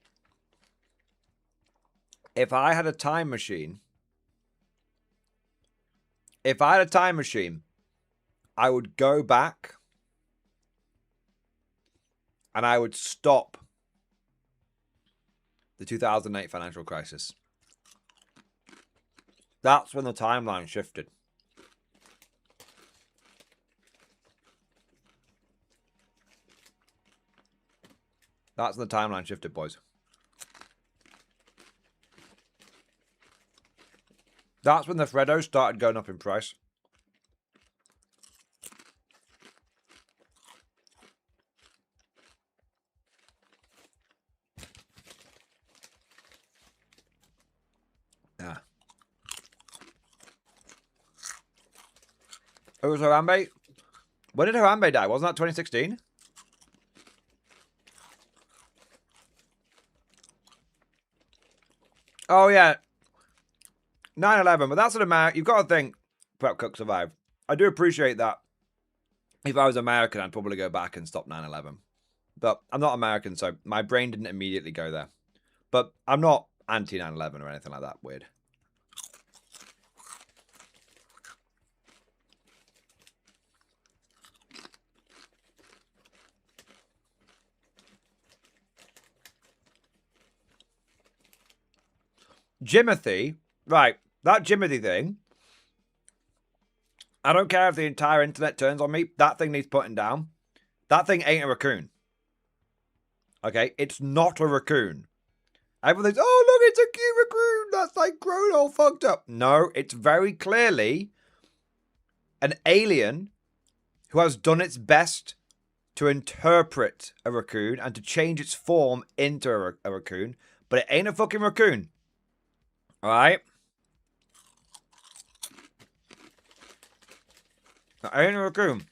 If I had a time machine, I would go back and I would stop the 2008 financial crisis. That's when the timeline shifted. That's when the timeline shifted, boys. That's when the Freddos started going up in price. Yeah. It was Harambe. When did Harambe die? Wasn't that 2016? Oh, yeah. 9/11, but that's an amount. You've got to think Prep Cook survived. I do appreciate that. If I was American, I'd probably go back and stop 9/11. But I'm not American, so my brain didn't immediately go there. But I'm not anti 9/11 or anything like that weird. Jimothy, right, that Jimothy thing, I don't care if the entire internet turns on me, that thing needs putting down. That thing ain't a raccoon. Okay, it's not a raccoon. Everything's, oh look, it's a cute raccoon, that's like grown all fucked up. No, it's very clearly an alien who has done its best to interpret a raccoon and to change its form into a raccoon, but it ain't a fucking raccoon. Alright? I ain't a raccoon.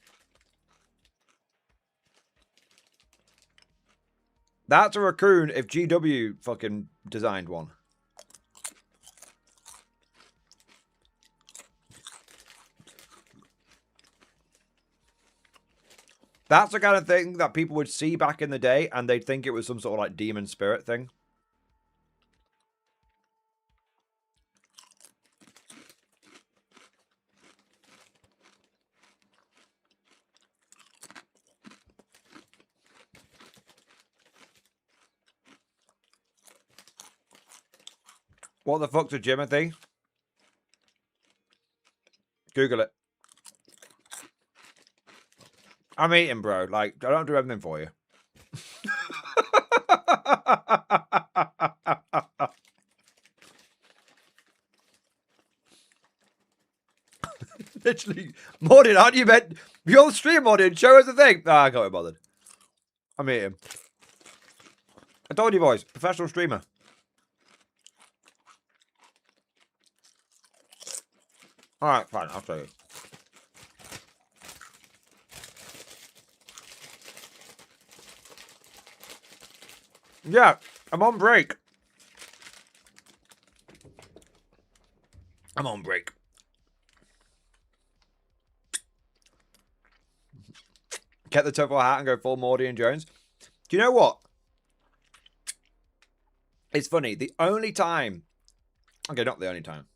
That's a raccoon if GW fucking designed one. That's the kind of thing that people would see back in the day and they'd think it was some sort of like demon spirit thing. What the fuck's a Jimothy? Google it. I'm eating, bro. Like, I don't do everything for you. Literally, Mordin, aren't you meant? You're on stream, Mordin. Show us the thing. Ah, I can't be bothered. I'm eating. I told you, boys. Professional streamer. Alright, fine. I'll show you. Yeah, I'm on break. I'm on break. Get the Topher hat and go full Mordy and Jones. Do you know what? It's funny. The only time... Okay, not the only time.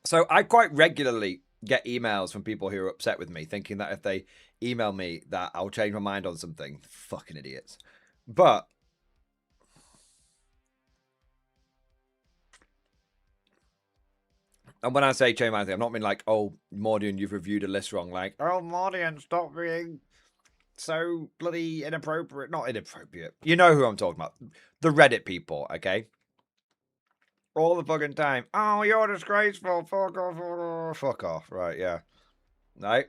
So I quite regularly get emails from people who are upset with me, thinking that if they email me that I'll change my mind on something. Fucking idiots. But and when I say change my thing, I'm not mean like, oh, Mordian, you've reviewed a list wrong. Like, oh, Mordian, stop being so bloody inappropriate. Not inappropriate. You know who I'm talking about. The Reddit people, okay? All the fucking time. Oh, you're disgraceful. Fuck off. Fuck off. Right, yeah. Right?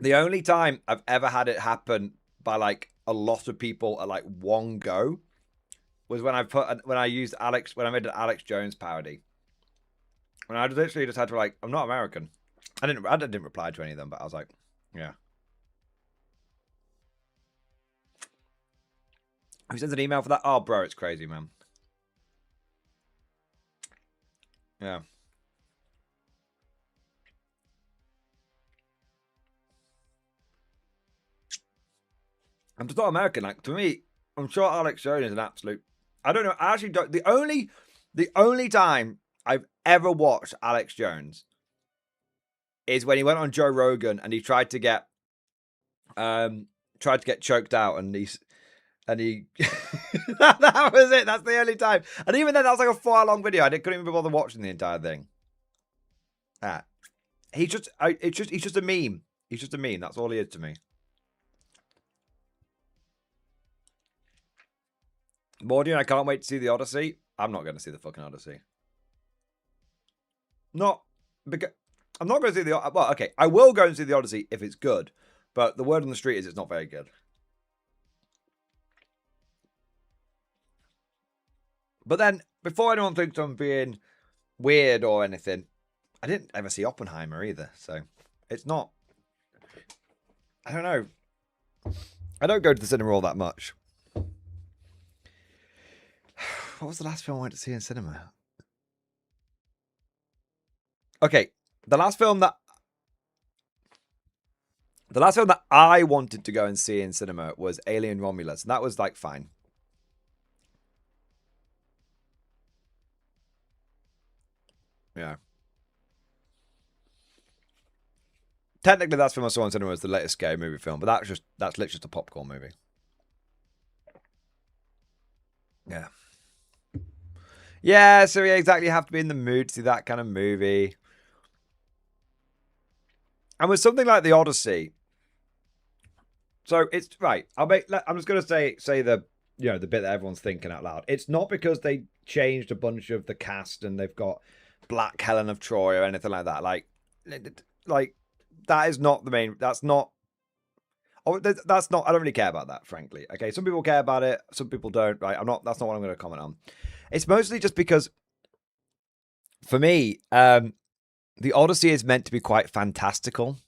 The only time I've ever had it happen by like a lot of people at like one go was when I used Alex, when I made an Alex Jones parody. When I literally just had to like, I'm not American. I didn't reply to any of them, but I was like, yeah. Who sends an email for that? Oh, bro, it's crazy, man. Yeah. I'm just not American. Like, to me, I'm sure Alex Jones is an absolute... I don't know. I actually don't... The only time I've ever watched Alex Jones is when he went on Joe Rogan and he tried to get choked out and he that was it. That's the only time. And even then, that was like a 4-hour-long video. Couldn't even be bothered watching the entire thing. He's just a meme. He's just a meme. That's all he is to me. Mordian, I can't wait to see the Odyssey. I'm not going to see the fucking Odyssey. Not because I'm not going to see the... Well, okay, I will go and see the Odyssey if it's good. But the word on the street is it's not very good. But then, before anyone thinks I'm being weird or anything, I didn't ever see Oppenheimer either. So, it's not... I don't know. I don't go to the cinema all that much. What was the last film I went to see in cinema? Okay, the last film that I wanted to go and see in cinema was Alien Romulus, and that was like fine. Yeah. Technically, that's film I saw in cinema was the latest scary movie film, but that's literally just a popcorn movie. Yeah. Yeah, so yeah, exactly. You have to be in the mood to see that kind of movie. And with something like The Odyssey, so it's right. I'm just gonna say the the bit that everyone's thinking out loud. It's not because they changed a bunch of the cast and they've got Black Helen of Troy or anything like that. Like that is not the main. That's not. Oh, that's not. I don't really care about that, frankly. Okay, some people care about it, some people don't. Right? I'm not. That's not what I'm going to comment on. It's mostly just because, for me, The Odyssey is meant to be quite fantastical.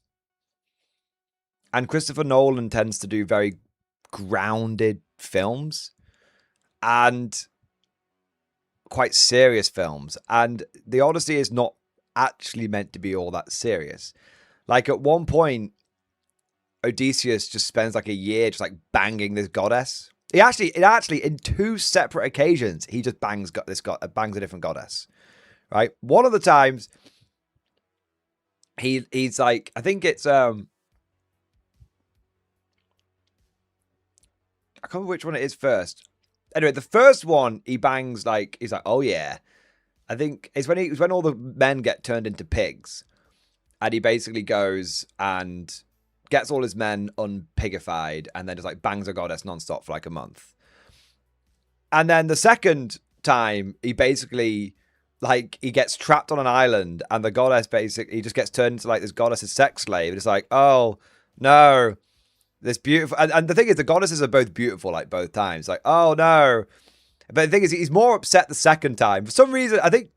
And Christopher Nolan tends to do very grounded films and quite serious films. And The Odyssey is not actually meant to be all that serious. Like at one point, Odysseus just spends like a year just like banging this goddess. It actually in two separate occasions, he just bangs a different goddess. Right? One of the times he's like, I think it's I can't remember which one it is first. Anyway, the first one he bangs like he's like, oh yeah. I think it's when all the men get turned into pigs, and he basically goes and gets all his men unpigified, and then just like bangs a goddess nonstop for like a month. And then the second time, he basically like he gets trapped on an island, and the goddess basically he just gets turned into like this goddess's sex slave. And it's like, oh no. This beautiful, and the thing is, the goddesses are both beautiful, like both times. Like, oh no, but the thing is, he's more upset the second time for some reason. I think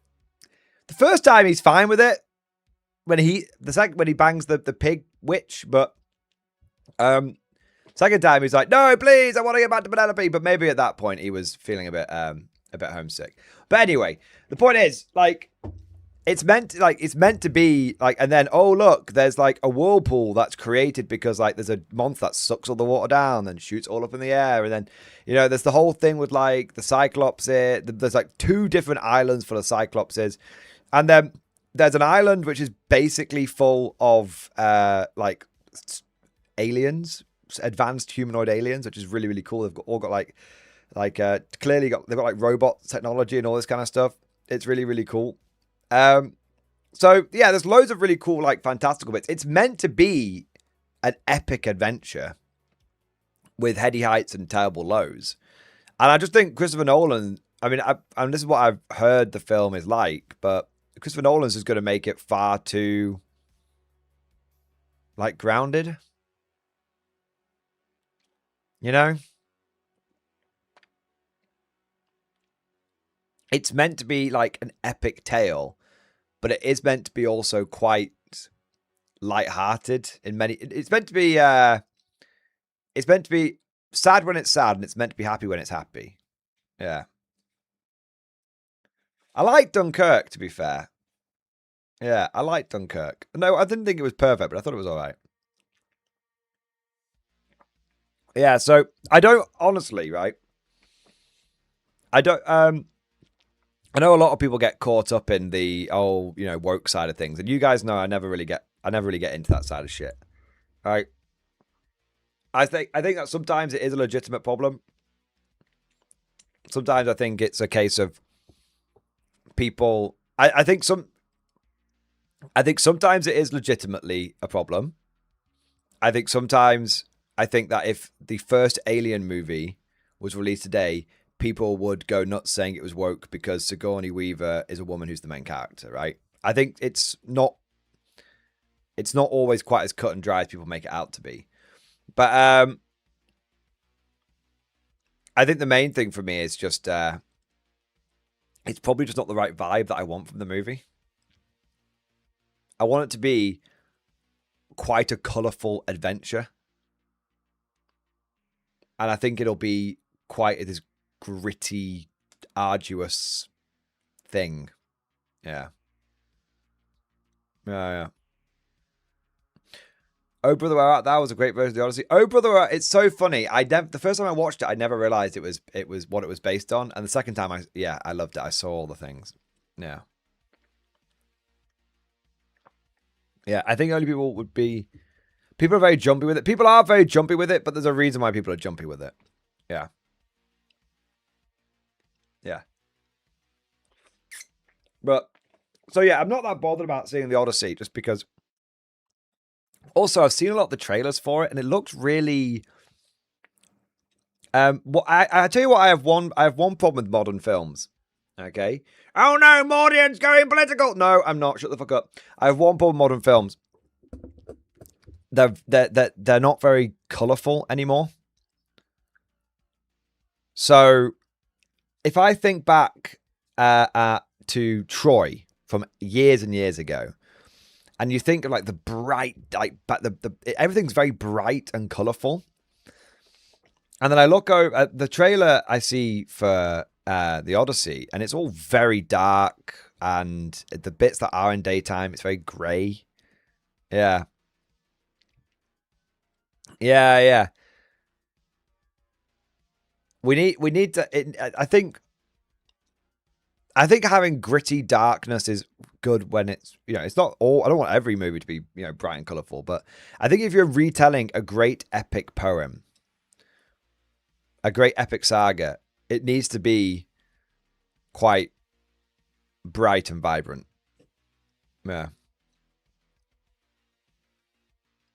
the first time he's fine with it when he bangs the pig witch, but second time he's like, no, please, I want to get back to Penelope. But maybe at that point he was feeling a bit homesick. But anyway, the point is like. It's meant to be like, and then, oh, look, there's like a whirlpool that's created because like there's a monster that sucks all the water down and shoots all up in the air. And then, there's the whole thing with like the Cyclopses. There's like 2 different islands full of Cyclopses. And then there's an island which is basically full of like aliens, advanced humanoid aliens, which is really, really cool. They've all got they've got like robot technology and all this kind of stuff. It's really, really cool. So yeah, there's loads of really cool, like fantastical bits. It's meant to be an epic adventure with heady heights and terrible lows. And I just think Christopher Nolan, I mean, and this is what I've heard the film is like, but Christopher Nolan's is going to make it far too like grounded. It's meant to be like an epic tale, but it is meant to be also quite light-hearted in many. It's meant to be sad when it's sad, and it's meant to be happy when it's happy. Yeah. I like Dunkirk, to be fair. Yeah, I like Dunkirk. No, I didn't think it was perfect, but I thought it was all right. Yeah, so I don't honestly, right? I don't I know a lot of people get caught up in the woke side of things, and you guys know I never really get into that side of shit. Right? I think that sometimes it is a legitimate problem. Sometimes I think it's a case of people. I think sometimes it is legitimately a problem. I think that if the first Alien movie was released today, people would go nuts saying it was woke because Sigourney Weaver is a woman who's the main character, right? I think it's not always quite as cut and dry as people make it out to be. But I think the main thing for me is just it's probably just not the right vibe that I want from the movie. I want it to be quite a colourful adventure. And I think it'll be quite this gritty arduous thing. Yeah. Yeah. Oh Brother Where Art Thou was a great version of the Odyssey. Oh Brother Where Art, it's so funny. The first time I watched it, I never realized it was what it was based on, and the second time I loved it. I saw all the things. Yeah. Yeah, I think only people are very jumpy with it. People are very jumpy with it, but there's a reason why people are jumpy with it. Yeah. Yeah. But so yeah, I'm not that bothered about seeing the Odyssey just because. Also, I've seen a lot of the trailers for it, and it looks really. Well, I tell you what, I have one problem with modern films. Okay. Oh no, Mordian's going political. No, I'm not. Shut the fuck up. I have one problem with modern films. They're not very colourful anymore. So, if I think back to Troy from years and years ago, and you think of like the bright, everything's very bright and colourful, and then I look over at the trailer I see for the Odyssey, and it's all very dark, and the bits that are in daytime, it's very grey. Yeah. Yeah. We need to. I think having gritty darkness is good when it's, it's not all. I don't want every movie to be, bright and colorful, but I think if you're retelling a great epic poem, a great epic saga, it needs to be quite bright and vibrant. Yeah.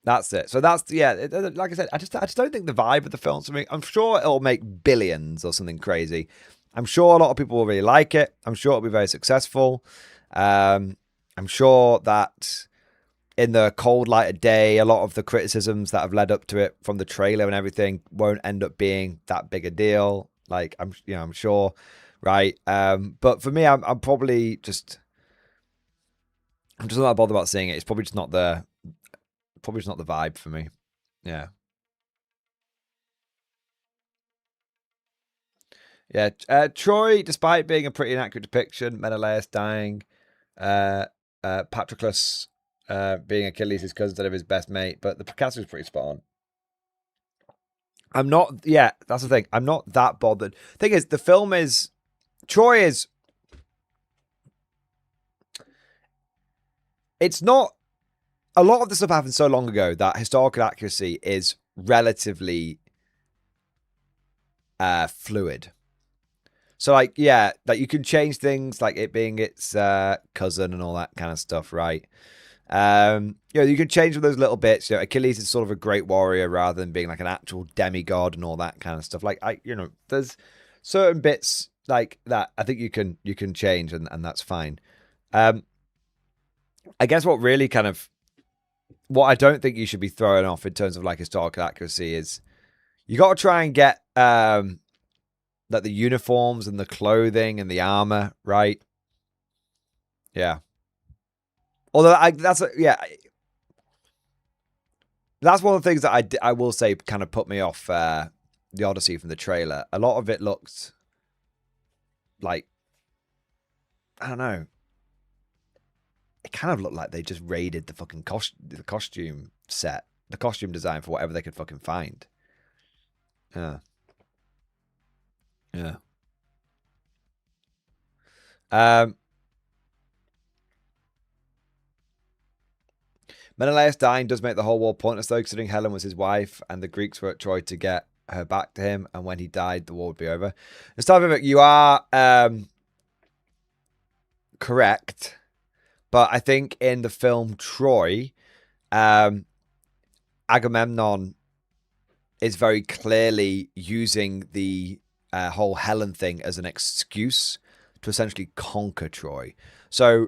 That's it. So that's, like I said, I just don't think the vibe of the film's for me. I'm sure it'll make billions or something crazy. I'm sure a lot of people will really like it. I'm sure it'll be very successful. I'm sure that in the cold light of day, a lot of the criticisms that have led up to it from the trailer and everything won't end up being that big a deal. Like, I'm sure, right? But for me, I'm probably just, I'm just not bothered about seeing it. It's probably just not the vibe for me. Yeah. Yeah. Troy, despite being a pretty inaccurate depiction, Menelaus dying, Patroclus being Achilles' cousin instead of his best mate, but the cast was pretty spot on. I'm not, that's the thing. I'm not that bothered. Thing is, the film is, Troy is, it's not, a lot of the stuff happened so long ago that historical accuracy is relatively fluid. So, like, you can change things, like it being its cousin and all that kind of stuff, right? You can change those little bits. Achilles is sort of a great warrior rather than being like an actual demigod and all that kind of stuff. Like, there's certain bits like that I think you can change, and that's fine. I guess what really kind of, what I don't think you should be throwing off in terms of like historical accuracy is you got to try and get like the uniforms and the clothing and the armor right. Yeah. Although that's one of the things that I will say kind of put me off the Odyssey from the trailer. A lot of it looked like, I don't know. It kind of looked like they just raided the fucking costume set, the costume design for whatever they could fucking find. Yeah. Menelaus dying does make the whole war pointless though, considering Helen was his wife and the Greeks were at Troy to get her back to him, and when he died, the war would be over. And Starvivik, you are correct. But I think in the film Troy, Agamemnon is very clearly using the whole Helen thing as an excuse to essentially conquer Troy. So,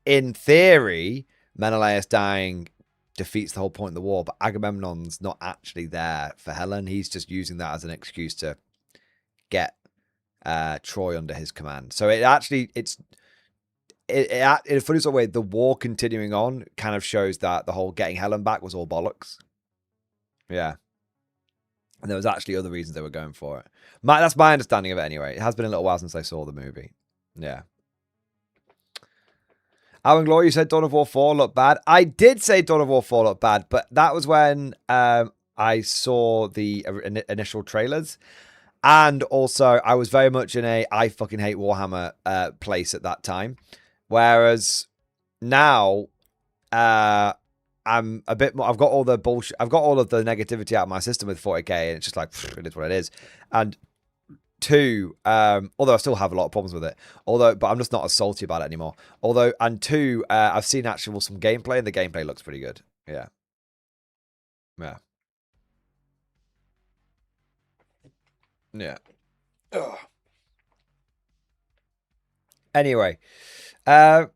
in theory, Menelaus dying defeats the whole point of the war, but Agamemnon's not actually there for Helen. He's just using that as an excuse to get Troy under his command. So it actually, in a funny sort of way, the war continuing on kind of shows that the whole getting Helen back was all bollocks. Yeah. And there was actually other reasons they were going for it. That's my understanding of it anyway. It has been a little while since I saw the movie. Yeah. Alan Glory, you said Dawn of War 4 looked bad. I did say Dawn of War 4 looked bad, but that was when I saw the initial trailers. And also, I was very much in a I fucking hate Warhammer place at that time. Whereas now, I'm a bit more. I've got all the bullshit. I've got all of the negativity out of my system with 40k, and it's just like it is what it is. And two, although I still have a lot of problems with it, but I'm just not as salty about it anymore. And two, I've seen actually some gameplay, and the gameplay looks pretty good. Yeah, yeah, yeah. Ugh. Anyway, Dawn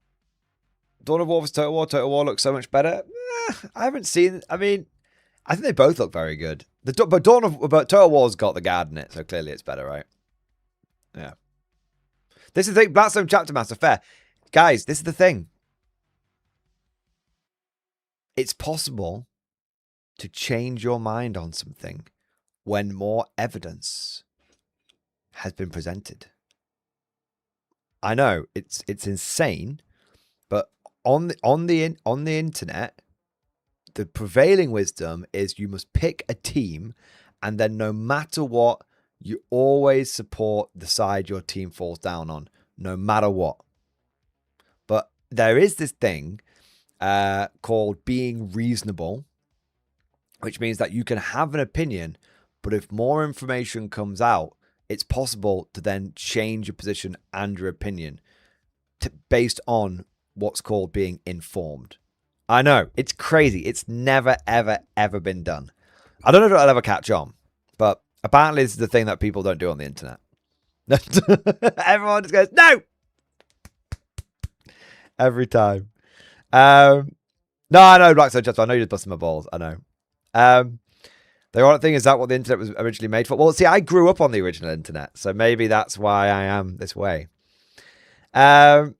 of War vs. Total War. Total War looks so much better. I haven't seen. I mean, I think they both look very good. But Total War's got the guard in it, so clearly it's better, right? Yeah. This is the thing. Blackstone Chapter Master, fair. Guys, this is the thing. It's possible to change your mind on something when more evidence has been presented. I know it's insane, but on the internet, the prevailing wisdom is you must pick a team, and then no matter what, you always support the side your team falls down on, no matter what. But there is this thing called being reasonable, which means that you can have an opinion, but if more information comes out, it's possible to then change your position and your opinion based on what's called being informed. I know, it's crazy. It's never, ever, ever been done. I don't know if it'll ever catch on, but apparently this is the thing that people don't do on the internet. Everyone just goes, no! Every time. No, I know, Blackstone Chapter. I know you're just busting my balls. I know. The ironic thing is that what the internet was originally made for. Well, see, I grew up on the original internet, so maybe that's why I am this way. Dawn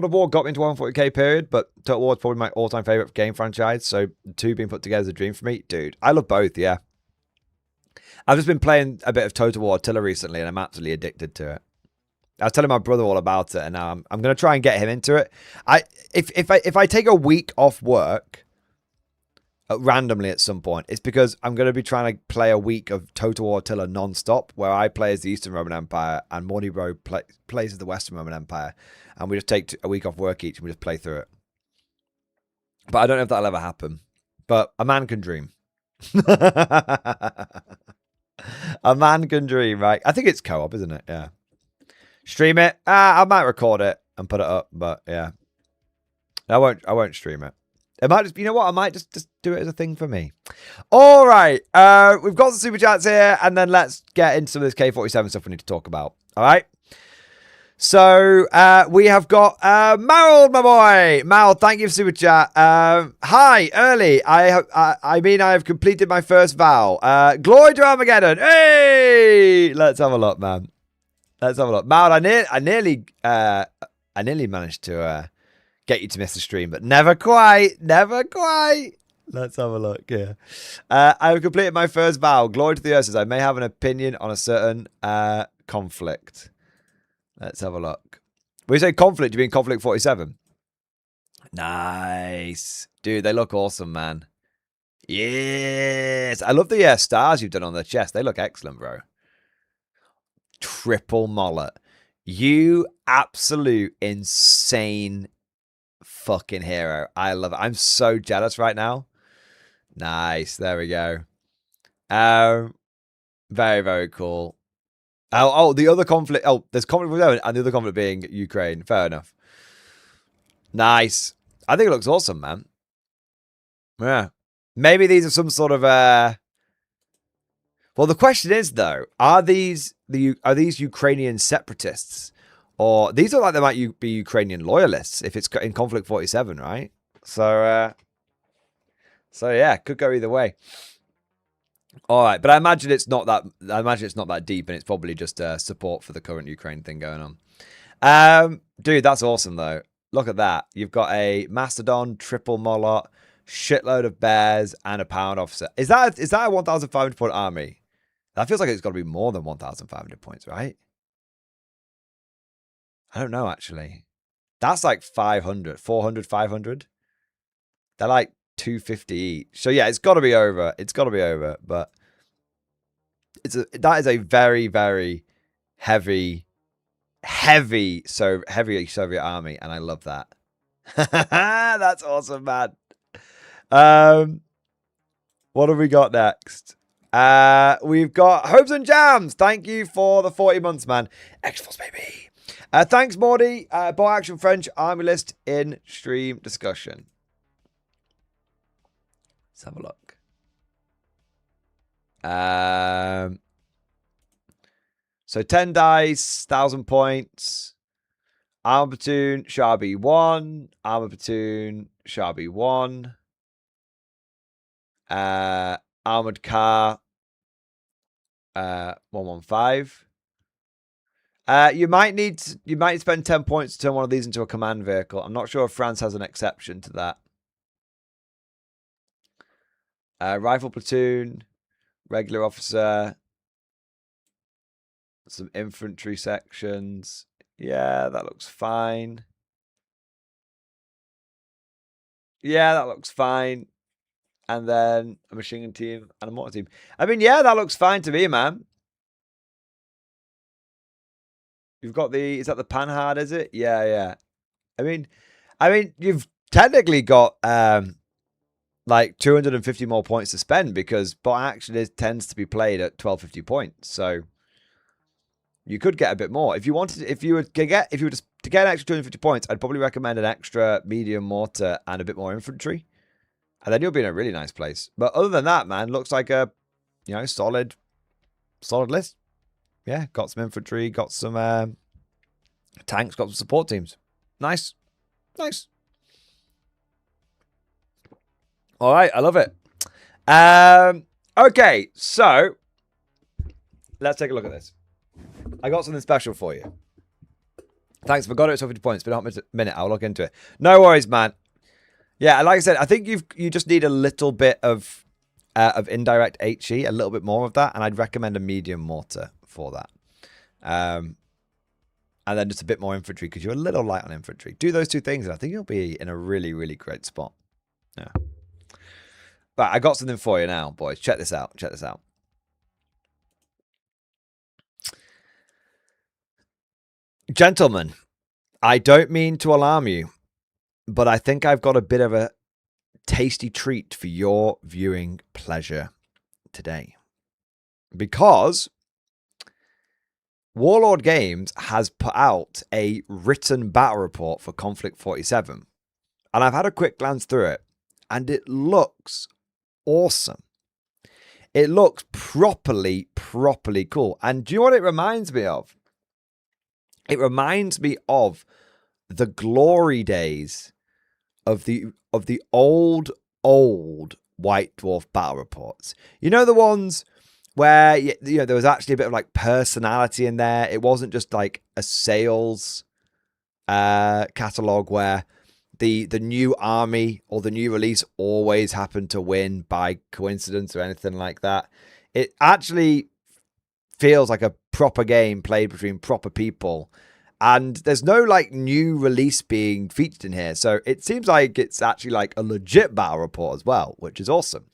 of War got me into 140k period, but Total War is probably my all-time favorite game franchise, so the two being put together is a dream for me. Dude, I love both, yeah. I've just been playing a bit of Total War Attila recently, and I'm absolutely addicted to it. I was telling my brother all about it, and now I'm going to try and get him into it. If I take a week off work randomly at some point, it's because I'm going to be trying to play a week of Total War Attila non-stop, where I play as the Eastern Roman Empire and Morty Bro plays as the Western Roman Empire, and we just take a week off work each and we just play through it. But I don't know if that'll ever happen. But a man can dream. A man can dream, right? I think it's co-op, isn't it? Yeah. Stream it. I might record it and put it up, but yeah. I won't stream it. It might just, you know what? I might just do it as a thing for me. All right. We've got some super chats here, and then let's get into some of this K47 stuff we need to talk about. All right. So we have got Marold, my boy. Marold, thank you for super chat. Hi, early. I have completed my first vow. Glory to Armageddon. Hey, let's have a look, man. Let's have a look. Marold, I nearly managed to get you to miss the stream, but never quite. Never quite. Let's have a look here. I have completed my first vow. Glory to the Earth says I may have an opinion on a certain conflict. Let's have a look. When you say conflict, you mean Konflikt 47? Nice. Dude, they look awesome, man. Yes. I love the stars you've done on the chest. They look excellent, bro. Triple mullet. You absolute insane fucking hero. I love it. I'm so jealous right now. Nice. There we go. Very, very cool. Oh, the other conflict. Oh, there's conflict with them, and the other conflict being Ukraine. Fair enough. Nice. I think it looks awesome, man. Yeah. Maybe these are some sort of well, the question is though, are these Ukrainian separatists, or these are like they might be Ukrainian loyalists if it's in Konflikt 47, right? So yeah, could go either way. All right, but I imagine it's not that. I imagine it's not that deep, and it's probably just support for the current Ukraine thing going on. Dude, that's awesome though. Look at that. You've got a Mastodon, triple Molot, shitload of bears, and a pound officer. Is that a 1,500 point army? That feels like it's got to be more than 1,500 points, right? I don't know, actually. That's like 500, 400, 500. They're like 250 each. So yeah, it's got to be over. It's got to be over. But that is a very, very heavy Soviet army, and I love that. That's awesome, man. What have we got next? We've got Hopes and Jams. Thank you for the 40 months, man. X-Force, baby. Thanks, Mordy. Boy Action French Army List in stream discussion. Let's have a look. So 10 dice, 1,000 points. Armor platoon, Sharby 1. Armor platoon, Sharby 1. Armored car, 115. You might spend 10 points to turn one of these into a command vehicle. I'm not sure if France has an exception to that. Rifle platoon, regular officer, some infantry sections. Yeah, that looks fine. Yeah, that looks fine. And then a machine gun team and a mortar team. I mean, yeah, that looks fine to me, man. You've got is that the Panhard, is it? Yeah, yeah. I mean, you've technically got like 250 more points to spend because bot action tends to be played at 1250 points. So you could get a bit more. If you were to get an extra 250 points, I'd probably recommend an extra medium mortar and a bit more infantry. And then you'll be in a really nice place. But other than that, man, looks like a, solid list. Yeah, got some infantry, got some tanks, got some support teams. Nice. Nice. All right, I love it. Okay, so let's take a look at this. I got something special for you. Thanks, forgot it was 50 points. Been a minute. I'll look into it. No worries, man. Yeah, like I said, I think you just need a little bit of indirect HE, a little bit more of that, and I'd recommend a medium mortar for that. And then just a bit more infantry because you're a little light on infantry. Do those two things, and I think you'll be in a really, really great spot. Yeah. But I got something for you now, boys. Check this out. Check this out. Gentlemen, I don't mean to alarm you, but I think I've got a bit of a tasty treat for your viewing pleasure today. Because Warlord Games has put out a written battle report for Konflikt 47. And I've had a quick glance through it, and it looks awesome. It looks properly cool. And do you know what it reminds me of? It reminds me of the glory days of the old White Dwarf battle reports. You know, the ones where there was actually a bit of like personality in there. It wasn't just like a sales catalog where the new army or the new release always happened to win by coincidence or anything like that. It actually feels like a proper game played between proper people. And there's no like new release being featured in here. So it seems like it's actually like a legit battle report as well, which is awesome.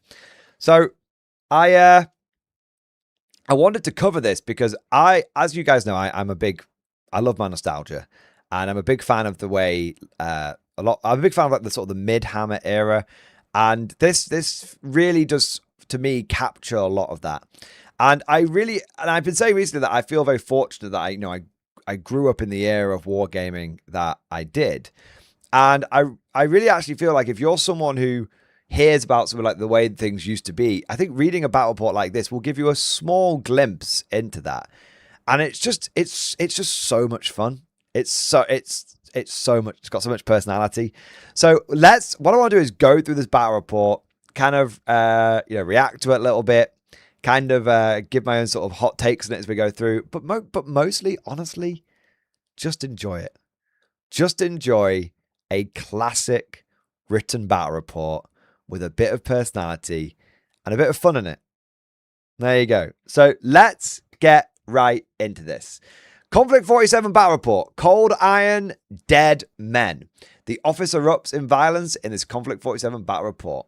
So I wanted to cover this because as you guys know, I love my nostalgia, and I'm a big fan of the way I'm a big fan of like the sort of the mid-Hammer era. And this really does, to me, capture a lot of that. And I've been saying recently that I feel very fortunate that I grew up in the era of wargaming that I did. And I really actually feel like if you're someone who hears about something like the way things used to be, I think reading a battle report like this will give you a small glimpse into that. And it's just so much fun. It's got so much personality. So what I want to do is go through this battle report, kind of react to it a little bit, kind of give my own sort of hot takes on it as we go through, but mostly, honestly, just enjoy it. Just enjoy a classic written battle report with a bit of personality and a bit of fun in it. There you go. So let's get right into this. Konflikt 47 battle report. Cold iron, dead men. The office erupts in violence in this Konflikt 47 battle report.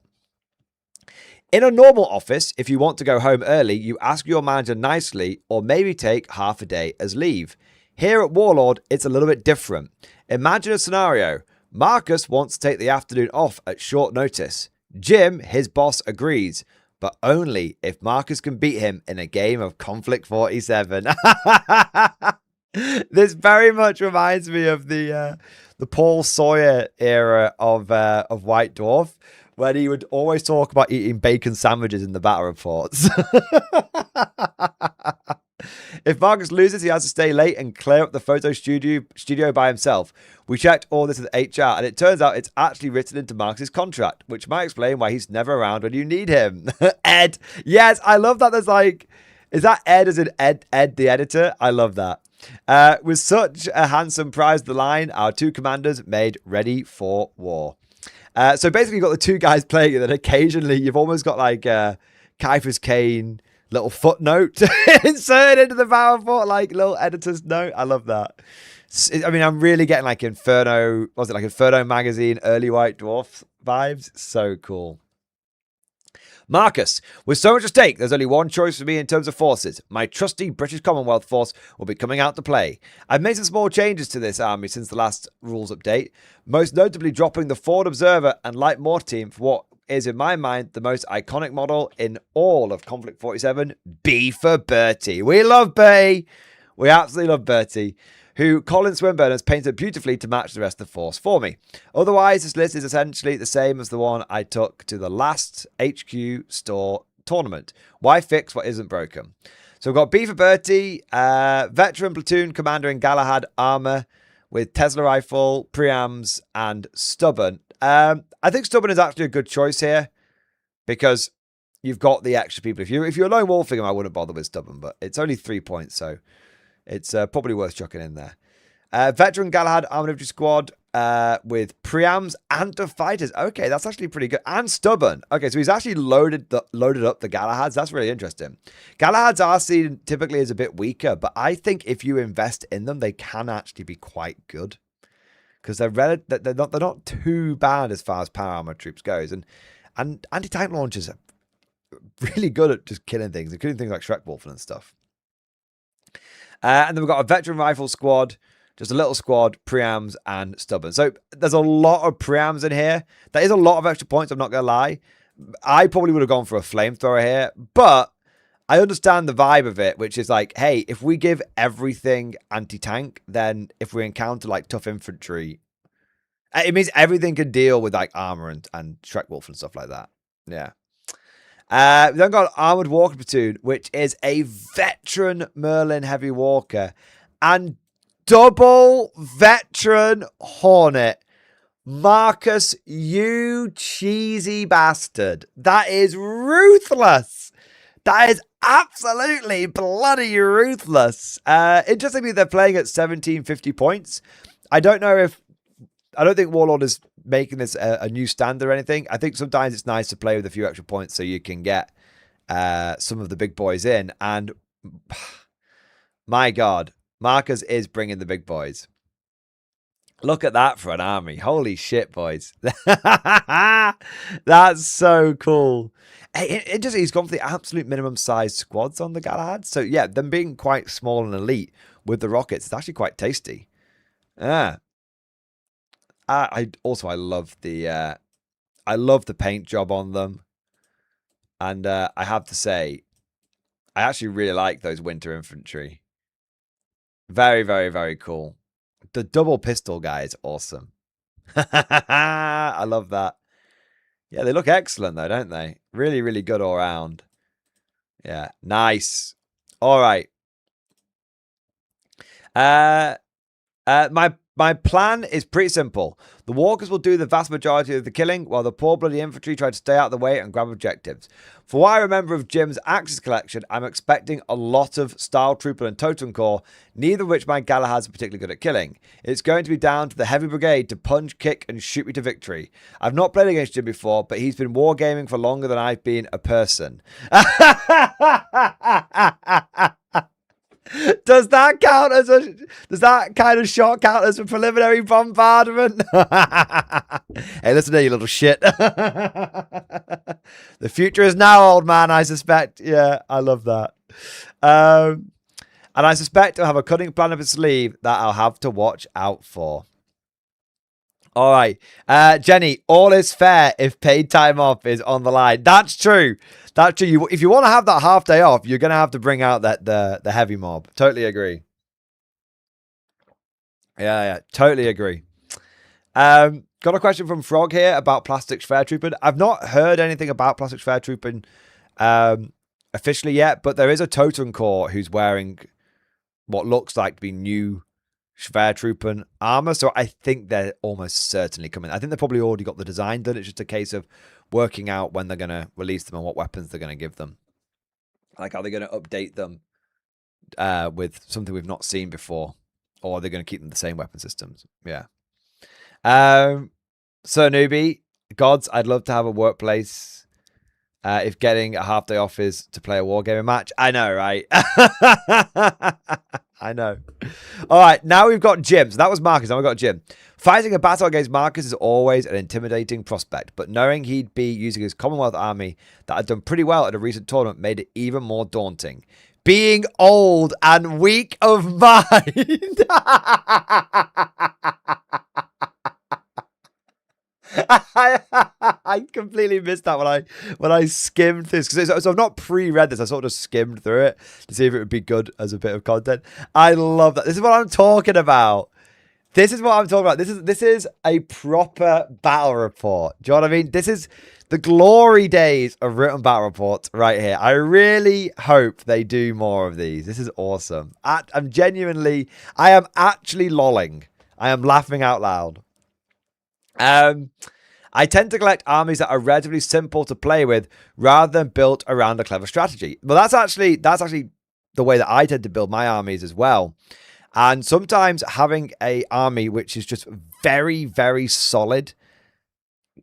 In a normal office, if you want to go home early, you ask your manager nicely or maybe take half a day as leave. Here at Warlord, it's a little bit different. Imagine a scenario. Marcus wants to take the afternoon off at short notice. Jim, his boss, agrees, but only if Marcus can beat him in a game of Konflikt 47. This very much reminds me of the Paul Sawyer era of White Dwarf, when he would always talk about eating bacon sandwiches in the battle reports. If Marcus loses, he has to stay late and clear up the photo studio by himself. We checked all this with HR, and it turns out it's actually written into Marcus's contract, which might explain why he's never around when you need him. Ed. Yes, I love that. There's like, is that Ed as in Ed the editor? I love that. With such a handsome prize to the line, our two commanders made ready for war. So basically, you've got the two guys playing it, and occasionally you've almost got like Kiefer's Kane little footnote inserted into the battle report, like little editor's note. I love that. I mean, I'm really getting like Inferno, was it like Inferno magazine, early White Dwarf vibes? So cool. Marcus, with so much at stake, there's only one choice for me in terms of forces. My trusty British Commonwealth force will be coming out to play. I've made some small changes to this army since the last rules update, most notably dropping the Forward Observer and Light Mortar team for what is, in my mind, the most iconic model in all of Konflikt 47, B for Bertie. We love Bertie. We absolutely love Bertie, who Colin Swinburne has painted beautifully to match the rest of the force for me. Otherwise, this list is essentially the same as the one I took to the last HQ store tournament. Why fix what isn't broken? So we've got B for Bertie, veteran platoon commander in Galahad armor with Tesla rifle, preams, and stubborn. I think stubborn is actually a good choice here because you've got the extra people. If you're a lone wolfing him, I wouldn't bother with stubborn, but it's only 3 points, so it's probably worth chucking in there. Veteran Galahad Armored Infantry Squad with preams and fighters. Okay, that's actually pretty good. And stubborn. Okay, so he's actually loaded up the Galahads. That's really interesting. Galahads are seen typically as a bit weaker, but I think if you invest in them, they can actually be quite good. Because they're not too bad as far as power armor troops goes. And anti-tank launchers are really good at just killing things, including things like Shrek Wolfen and stuff. And then we've got a veteran rifle squad, just a little squad, preams, and stubborn. So there's a lot of preams in here. That is a lot of extra points, I'm not going to lie. I probably would have gone for a flamethrower here, but I understand the vibe of it, which is like, hey, if we give everything anti-tank, then if we encounter like tough infantry, it means everything can deal with like armor and Shrek Wolf and stuff like that. Yeah. We then got Armored Walker Platoon, which is a veteran Merlin Heavy Walker and double veteran Hornet. Marcus, you cheesy bastard. That is ruthless. That is absolutely bloody ruthless. Interestingly, they're playing at 1750 points. I don't think Warlord is making this a new standard or anything. I think sometimes it's nice to play with a few extra points so you can get some of the big boys in. And my God, Marcus is bringing the big boys. Look at that for an army. Holy shit, boys. That's so cool. He's gone for the absolute minimum size squads on the Galahad. So yeah, them being quite small and elite with the rockets, it's actually quite tasty. Yeah. I love the paint job on them. And I have to say, I actually really like those winter infantry. Very, very, very cool. The double pistol guy is awesome. I love that. Yeah, they look excellent though, don't they? Really, really good all around. Yeah, nice. All right. My My plan is pretty simple. The walkers will do the vast majority of the killing, while the poor bloody infantry try to stay out of the way and grab objectives. For what I remember of Jim's Axis collection, I'm expecting a lot of Style Trooper and Totem Core, neither of which my Galahads are particularly good at killing. It's going to be down to the Heavy Brigade to punch, kick, and shoot me to victory. I've not played against Jim before, but he's been wargaming for longer than I've been a person. Does that count as does that kind of shot count as a preliminary bombardment? Hey, listen to you little shit. The future is now, old man, I suspect. Yeah, I love that. And I suspect I'll have a cunning plan up his sleeve that I'll have to watch out for. All right. Jenny, all is fair if paid time off is on the line. That's true. That's true. If you want to have that half day off, you're going to have to bring out the heavy mob. Totally agree. Yeah, totally agree. Got a question from Frog here about plastic fair trooping. I've not heard anything about plastic fair trooping officially yet, but there is a Totem Corps who's wearing what looks like to be new Schwertruppen armor, so I think they're almost certainly coming. I think they've probably already got the design done. It's just a case of working out when they're going to release them and what weapons they're going to give them. Like, are they going to update them with something we've not seen before, or are they going to keep them the same weapon systems? Yeah. So newbie gods, I'd love to have a workplace. If getting a half day off is to play a wargaming match. I know, right? I know. All right, now we've got Jim. So that was Marcus. Now we've got Jim. Fighting a battle against Marcus is always an intimidating prospect, but knowing he'd be using his Commonwealth army that had done pretty well at a recent tournament made it even more daunting. Being old and weak of mind. I completely missed that when I skimmed this, so I've not pre-read this. I sort of skimmed through it to see if it would be good as a bit of content. I love that. This is what I'm talking about. This is what I'm talking about. This is a proper battle report. Do you know what I mean? This is the glory days of written battle reports right here. I really hope they do more of these. This is awesome. I am actually lolling. I am laughing out loud. I tend to collect armies that are relatively simple to play with rather than built around a clever strategy. Well, that's actually the way that I tend to build my armies as well. And sometimes having a army which is just very, very solid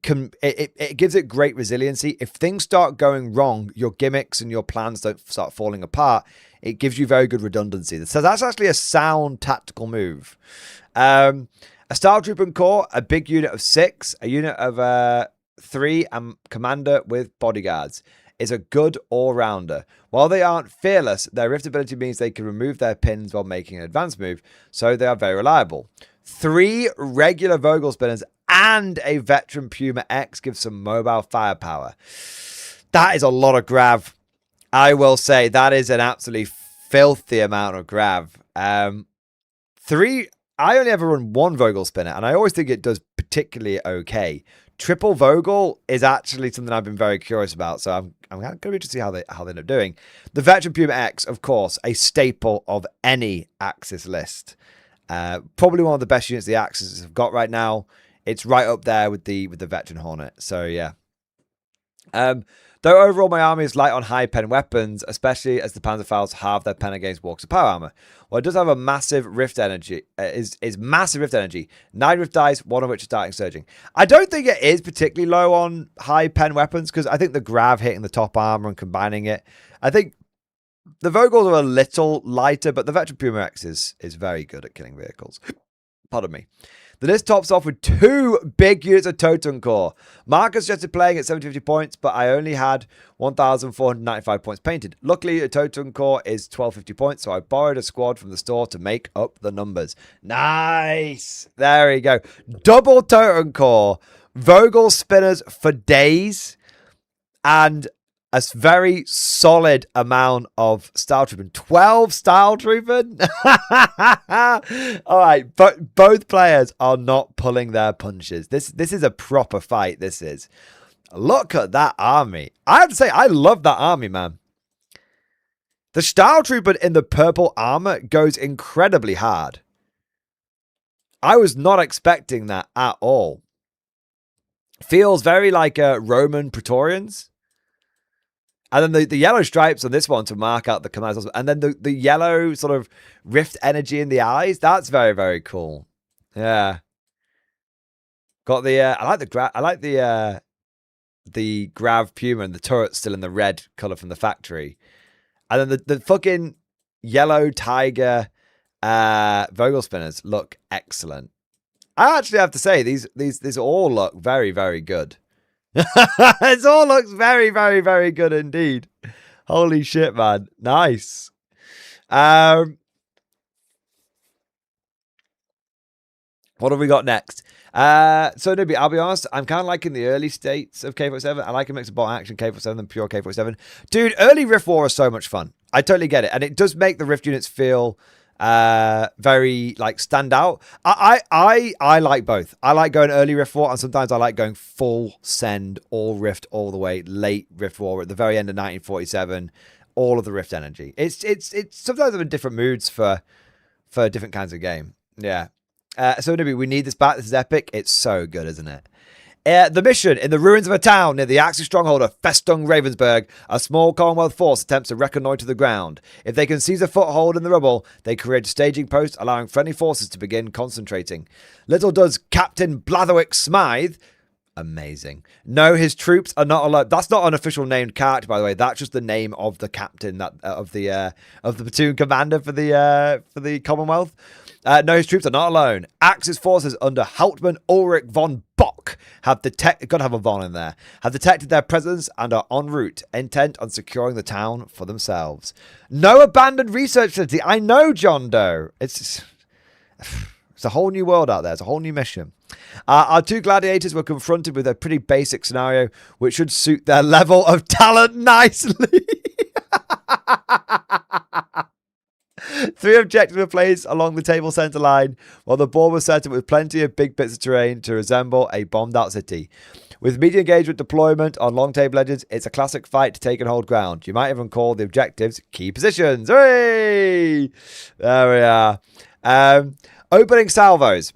it gives it great resiliency. If things start going wrong, your gimmicks and your plans don't start falling apart. It gives you very good redundancy. So that's actually a sound tactical move. A Style Trooper Corps, a big unit of 6, a unit of 3, and commander with bodyguards is a good all-rounder. While they aren't fearless, their rift ability means they can remove their pins while making an advanced move, so they are very reliable. 3 regular Vogel spinners and a veteran Puma X give some mobile firepower. That is a lot of grav. I will say that is an absolutely filthy amount of grav. 3... I only ever run 1 Vogel spinner, and I always think it does particularly okay. Triple Vogel is actually something I've been very curious about, so I'm going to be to see how they end up doing. The veteran Puma X, of course, a staple of any Axis list. Probably one of the best units the Axis have got right now. It's right up there with the veteran Hornet. So yeah. Though overall my army is light on high pen weapons, especially as the Panzerfaust halve their pen against walks of power armor. Well, it does have a massive rift energy, is massive rift energy. 9 rift dice, 1 of which is starting surging. I don't think it is particularly low on high pen weapons, because I think the grav hitting the top armor and combining it. I think the Vogels are a little lighter, but the veteran Puma X is very good at killing vehicles. Pardon me. The list tops off with 2 big units of Totem Corps. Marcus suggested playing at 750 points, but I only had 1,495 points painted. Luckily, a Totem Corps is 1,250 points, so I borrowed a squad from the store to make up the numbers. Nice! There we go. Double Totem Corps. Vogel spinners for days. And a very solid amount of Style Trooping. 12 Style Trooping? All right, but both players are not pulling their punches. This is a proper fight, this is. Look at that army. I have to say, I love that army, man. The Style Trooper in the purple armor goes incredibly hard. I was not expecting that at all. Feels very like Roman Praetorians. And then the yellow stripes on this one to mark out the commands. And then the yellow sort of rift energy in the eyes. That's very, very cool. Yeah. Got the I like the Grav Puma and the turret still in the red color from the factory. And then the fucking yellow tiger Vogel spinners look excellent. I actually have to say these all look very, very good. It all looks very, very, very good indeed. Holy shit, man. Nice. What have we got next? So Nibby, I'll be honest, I'm kind of liking the early states of K47. I like a mix of bot action K47 and pure K47. Dude, early Rift War is so much fun. I totally get it. And it does make the Rift units feel very like stand out. I like both. I like going early Rift War, and sometimes I like going full send, all Rift all the way, late Rift War at the very end of 1947, all of the Rift energy. It's sometimes I'm in different moods for different kinds of game. Yeah. So Nibby, we need this back. This is epic. It's so good, isn't it? The mission: in the ruins of a town near the Axis stronghold of Festung Ravensburg, a small Commonwealth force attempts to reconnoiter the ground. If they can seize a foothold in the rubble, they create a staging post, allowing friendly forces to begin concentrating. Little does Captain Blatherwick Smythe, amazing, know his troops are not alone. That's not an official named character, by the way. That's just the name of the captain that of the platoon commander for the Commonwealth. No, his troops are not alone. Axis forces under Hauptmann Ulrich von Bock have detected their presence and are en route, intent on securing the town for themselves. No abandoned research facility. I know, John Doe. It's a whole new world out there. It's a whole new mission. Our two gladiators were confronted with a pretty basic scenario, which should suit their level of talent nicely. 3 objectives were placed along the table center line, while the board was set up with plenty of big bits of terrain to resemble a bombed-out city. With media engagement deployment on long table edges, it's a classic fight to take and hold ground. You might even call the objectives key positions. Hooray! There we are. Opening salvos.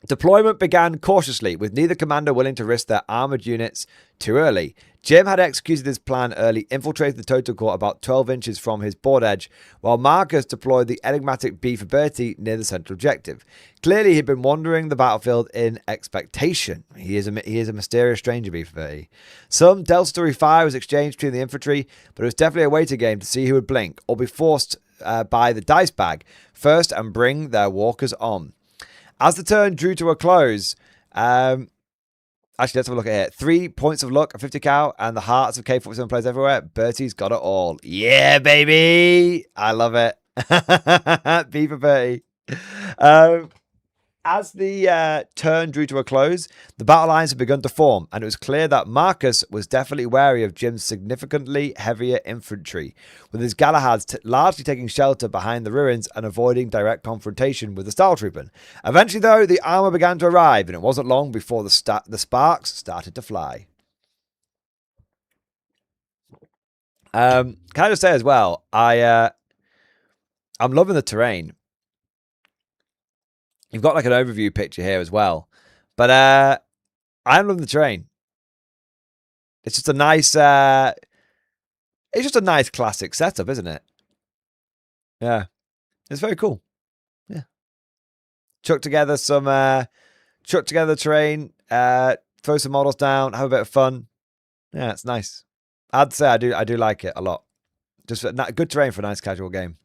Deployment began cautiously, with neither commander willing to risk their armoured units too early. Jim had executed his plan early, infiltrating the total core about 12 inches from his board edge, while Marcus deployed the enigmatic B for Bertie near the central objective. Clearly, he'd been wandering the battlefield in expectation. He is a mysterious stranger, B for Bertie. Some desultory fire was exchanged between the infantry, but it was definitely a waiting game to see who would blink, or be forced by the dice bag first and bring their walkers on. As the turn drew to a close, actually, let's have a look at it. 3 points of luck, a 50 cal, and the hearts of K47 players everywhere. Bertie's got it all. Yeah, baby! I love it. B for Bertie. As the turn drew to a close, the battle lines had begun to form, and it was clear that Marcus was definitely wary of Jim's significantly heavier infantry, with his Galahads largely taking shelter behind the ruins and avoiding direct confrontation with the Stahltrooper. Eventually, though, the armour began to arrive, and it wasn't long before the sparks started to fly. Can I just say as well, I'm loving the terrain. You've got like an overview picture here as well. But I'm loving the terrain. It's just a nice classic setup, isn't it? Yeah. It's very cool. Yeah. Chuck together the terrain, throw some models down, have a bit of fun. Yeah, it's nice. I'd say I do like it a lot. Just good terrain for a nice casual game.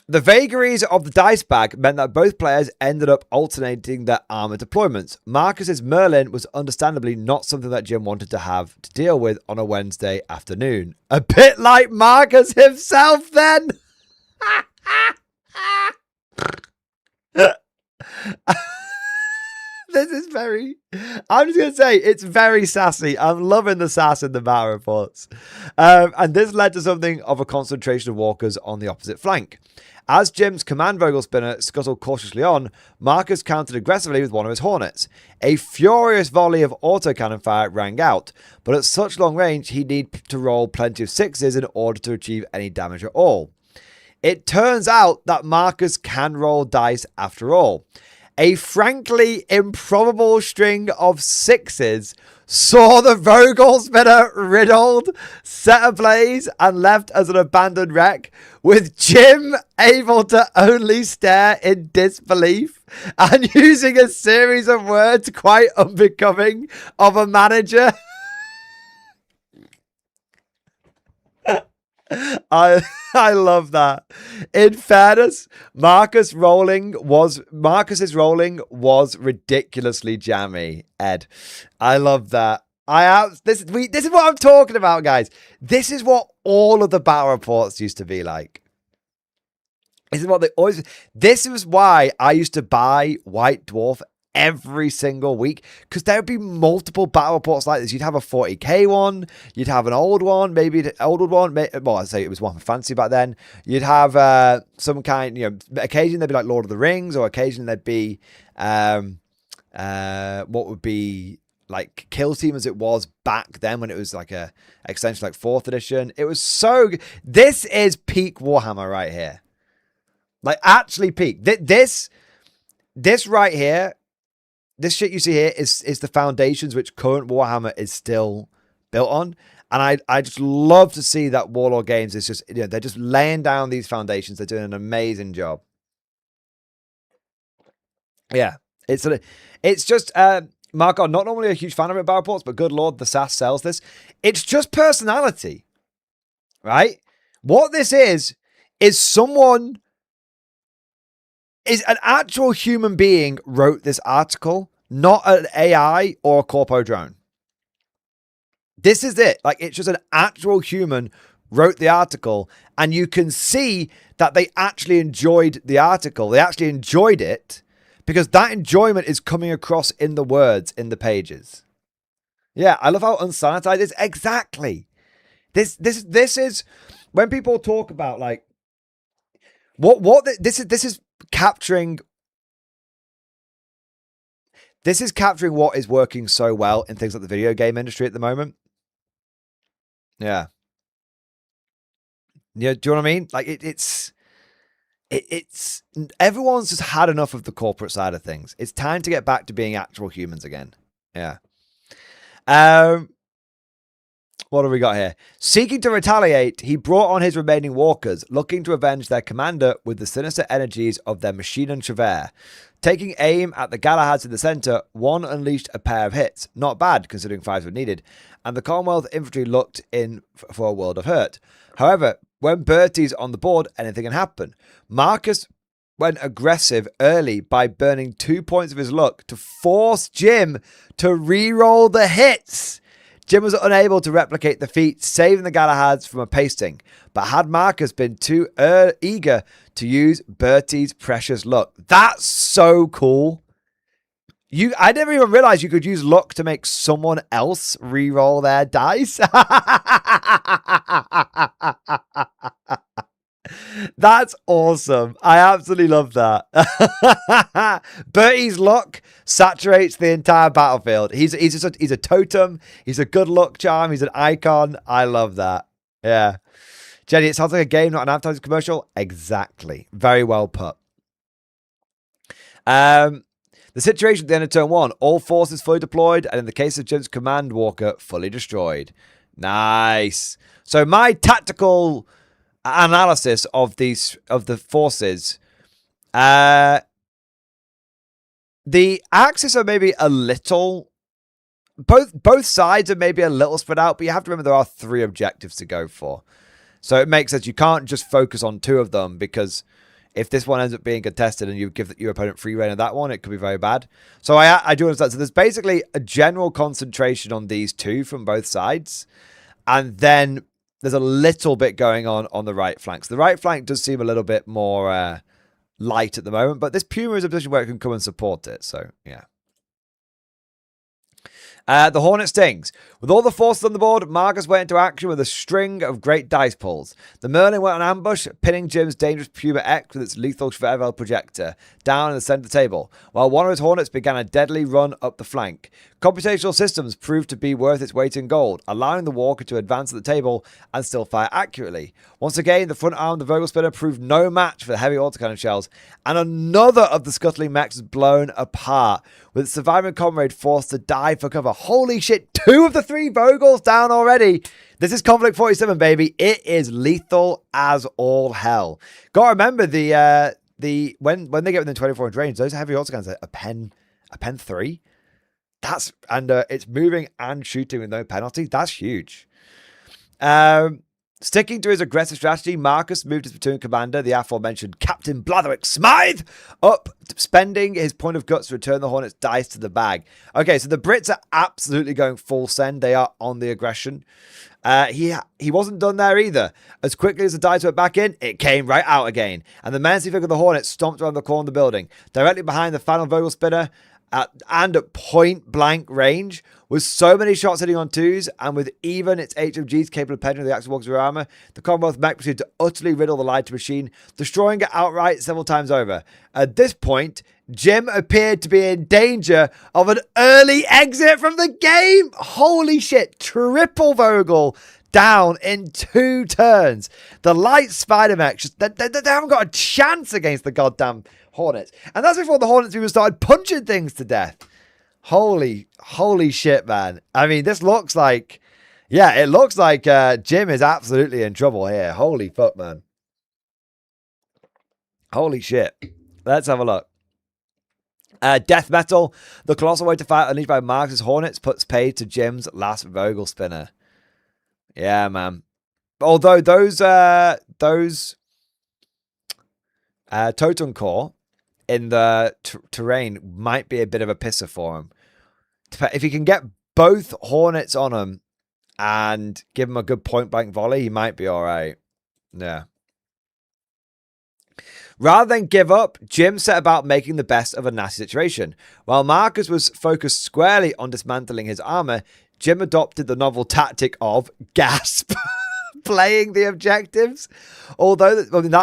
The vagaries of the dice bag meant that both players ended up alternating their armor deployments. Marcus's Merlin was understandably not something that Jim wanted to have to deal with on a Wednesday afternoon. A bit like Marcus himself then! This is I'm just going to say, it's very sassy. I'm loving the sass in the battle reports. And this led to something of a concentration of walkers on the opposite flank. As Jim's command Vogel spinner scuttled cautiously on, Marcus countered aggressively with one of his Hornets. A furious volley of autocannon fire rang out, but at such long range, he'd need to roll plenty of 6s in order to achieve any damage at all. It turns out that Marcus can roll dice after all. A frankly improbable string of 6s saw the Vogel spinner riddled, set ablaze, and left as an abandoned wreck, with Jim able to only stare in disbelief and using a series of words quite unbecoming of a manager. I love that. In fairness, Marcus's rolling was ridiculously jammy, Ed. I love that. This is what I'm talking about, guys. This is what all of the battle reports used to be like. This is what they always. This is why I used to buy White Dwarf every single week, because there would be multiple battle reports like this. You'd have a 40k one, you'd have an old one, maybe an older one. Well, I'd say it was one for fantasy back then. You'd have some kind, occasionally there'd be like Lord of the Rings, or occasionally there'd be what would be like Kill Team as it was back then when it was like a extension, like 4th edition. It was so good. This is peak Warhammer right here. Like actually peak. This right here, this shit you see here is the foundations which current Warhammer is still built on. And I just love to see that Warlord Games is just, they're just laying down these foundations. They're doing an amazing job. Yeah. It's just, Mark, I'm not normally a huge fan of battle reports, but good Lord, the SAS sells this. It's just personality, right? What this is someone... is an actual human being wrote this article, not an AI or a corpo drone. This is it. Like, it's just an actual human wrote the article, and you can see that they actually enjoyed the article. They actually enjoyed it because that enjoyment is coming across in the words, in the pages. Yeah, I love how unsanitized it is. Exactly. This is when people talk about like this is capturing what is working so well in things like the video game industry at the moment. Yeah. Yeah, do you know what I mean? Like it's everyone's just had enough of the corporate side of things. It's time to get back to being actual humans again. Yeah. What have we got here? Seeking to retaliate, he brought on his remaining walkers, looking to avenge their commander with the sinister energies of their machine and Trevere. Taking aim at the Galahads in the center, one unleashed a pair of hits. Not bad, considering 5s were needed, and the Commonwealth infantry looked in for a world of hurt. However, when Bertie's on the board, anything can happen. Marcus went aggressive early by burning 2 points of his luck to force Jim to re-roll the hits. Jim was unable to replicate the feat, saving the Galahads from a pasting. But had Marcus been too eager to use Bertie's precious luck? That's so cool. I never even realized you could use luck to make someone else re-roll their dice. That's awesome. I absolutely love that. Bertie's luck saturates the entire battlefield. He's a totem. He's a good luck charm. He's an icon. I love that. Yeah. Jenny, it sounds like a game, not an advertising commercial. Exactly. Very well put. The situation at the end of turn 1, all forces fully deployed, and in the case of Jim's command walker, fully destroyed. Nice. So my tactical analysis of the forces, the axis are maybe a little, both sides are maybe a little spread out, but you have to remember there are 3 objectives to go for. So it makes sense. You can't just focus on 2 of them, because if this one ends up being contested and you give your opponent free reign of that one, it could be very bad. So I do understand. So there's basically a general concentration on these 2 from both sides. And then there's a little bit going on the right flank. So the right flank does seem a little bit more light at the moment. But this Puma is a position where it can come and support it. So, yeah. The Hornet stings. With all the forces on the board, Marcus went into action with a string of great dice pulls. The Merlin went on ambush, pinning Jim's dangerous Puma X with its lethal Schwervel projector down in the center of the table, while one of his Hornets began a deadly run up the flank. Computational systems proved to be worth its weight in gold, allowing the Walker to advance at the table and still fire accurately. Once again, the front arm of the Vogel Spinner proved no match for the heavy autocannon shells, and another of the scuttling mechs was blown apart, with its surviving comrade forced to dive for cover. Holy shit, 2 of the 3 Vogels down already. This is Konflikt 47, baby. It is lethal as all hell. Gotta remember when they get within 24 inch range, those heavy autocannons are a pen 3. That's it's moving and shooting with no penalty. That's huge. Sticking to his aggressive strategy, Marcus moved his platoon commander, the aforementioned Captain Blatherwick Smythe, up, spending his point of guts to return the Hornets' dice to the bag. Okay, so the Brits are absolutely going full send. They are on the aggression. He wasn't done there either. As quickly as the dice went back in, it came right out again. And the menacing figure of the Hornets stomped around the corner of the building, directly behind the final Vogel Spinner, and at point blank range, with so many shots hitting on 2s, and with even its HMGs capable of penetrating the Axis Walker's rear armor, the Commonwealth mech proceeded to utterly riddle the lighter machine, destroying it outright several times over. At this point, Jim appeared to be in danger of an early exit from the game. Holy shit, triple Vogel down in 2 turns. The light spider mech, they haven't got a chance against the goddamn Hornets. And that's before the Hornets even started punching things to death. Holy shit, man. I mean, this looks like, it looks like Jim is absolutely in trouble here. Holy fuck, man. Holy shit. Let's have a look. Death Metal. The colossal way to fight unleashed by Marcus' Hornets puts paid to Jim's last Vogel Spinner. Yeah, man. Although those Totem Core in the terrain might be a bit of a pisser for him. If he can get both Hornets on him and give him a good point-blank volley, he might be all right. Yeah. Rather than give up, Jim set about making the best of a nasty situation. While Marcus was focused squarely on dismantling his armor, Jim adopted the novel tactic of gasp, playing the objectives. Although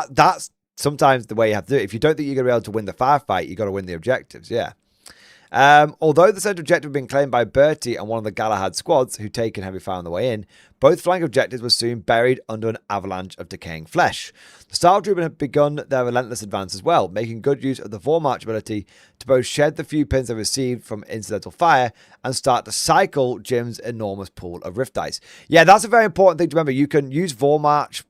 that's sometimes the way you have to do it. If you don't think you're going to be able to win the firefight, you got to win the objectives. Yeah. Although the central objective had been claimed by Bertie and one of the Galahad squads, who'd taken heavy fire on the way in, both flank objectives were soon buried under an avalanche of decaying flesh. The Startrooper had begun their relentless advance as well, making good use of the Vormarch ability to both shed the few pins they received from incidental fire and start to cycle Jim's enormous pool of rift dice. Yeah, that's a very important thing to remember. You can use Vormarch,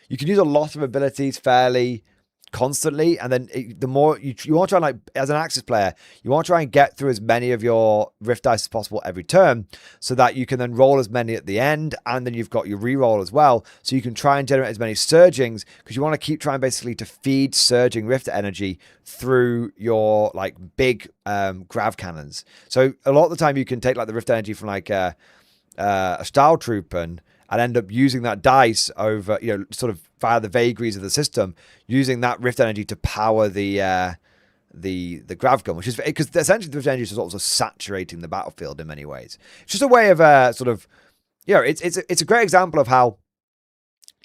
you can use a lot of abilities fairly constantly, and then the more you want to try, like, as an Axis player, you want to try and get through as many of your rift dice as possible every turn, so that you can then roll as many at the end, and then you've got your reroll as well, so you can try and generate as many surgings, because you want to keep trying basically to feed surging rift energy through your like big grav cannons. So a lot of the time you can take like the rift energy from like a Style Troop and end up using that dice over, sort of via the vagaries of the system, using that rift energy to power the grav gun, which is because essentially the rift energy is sort of saturating the battlefield in many ways. It's just a way of it's a great example of how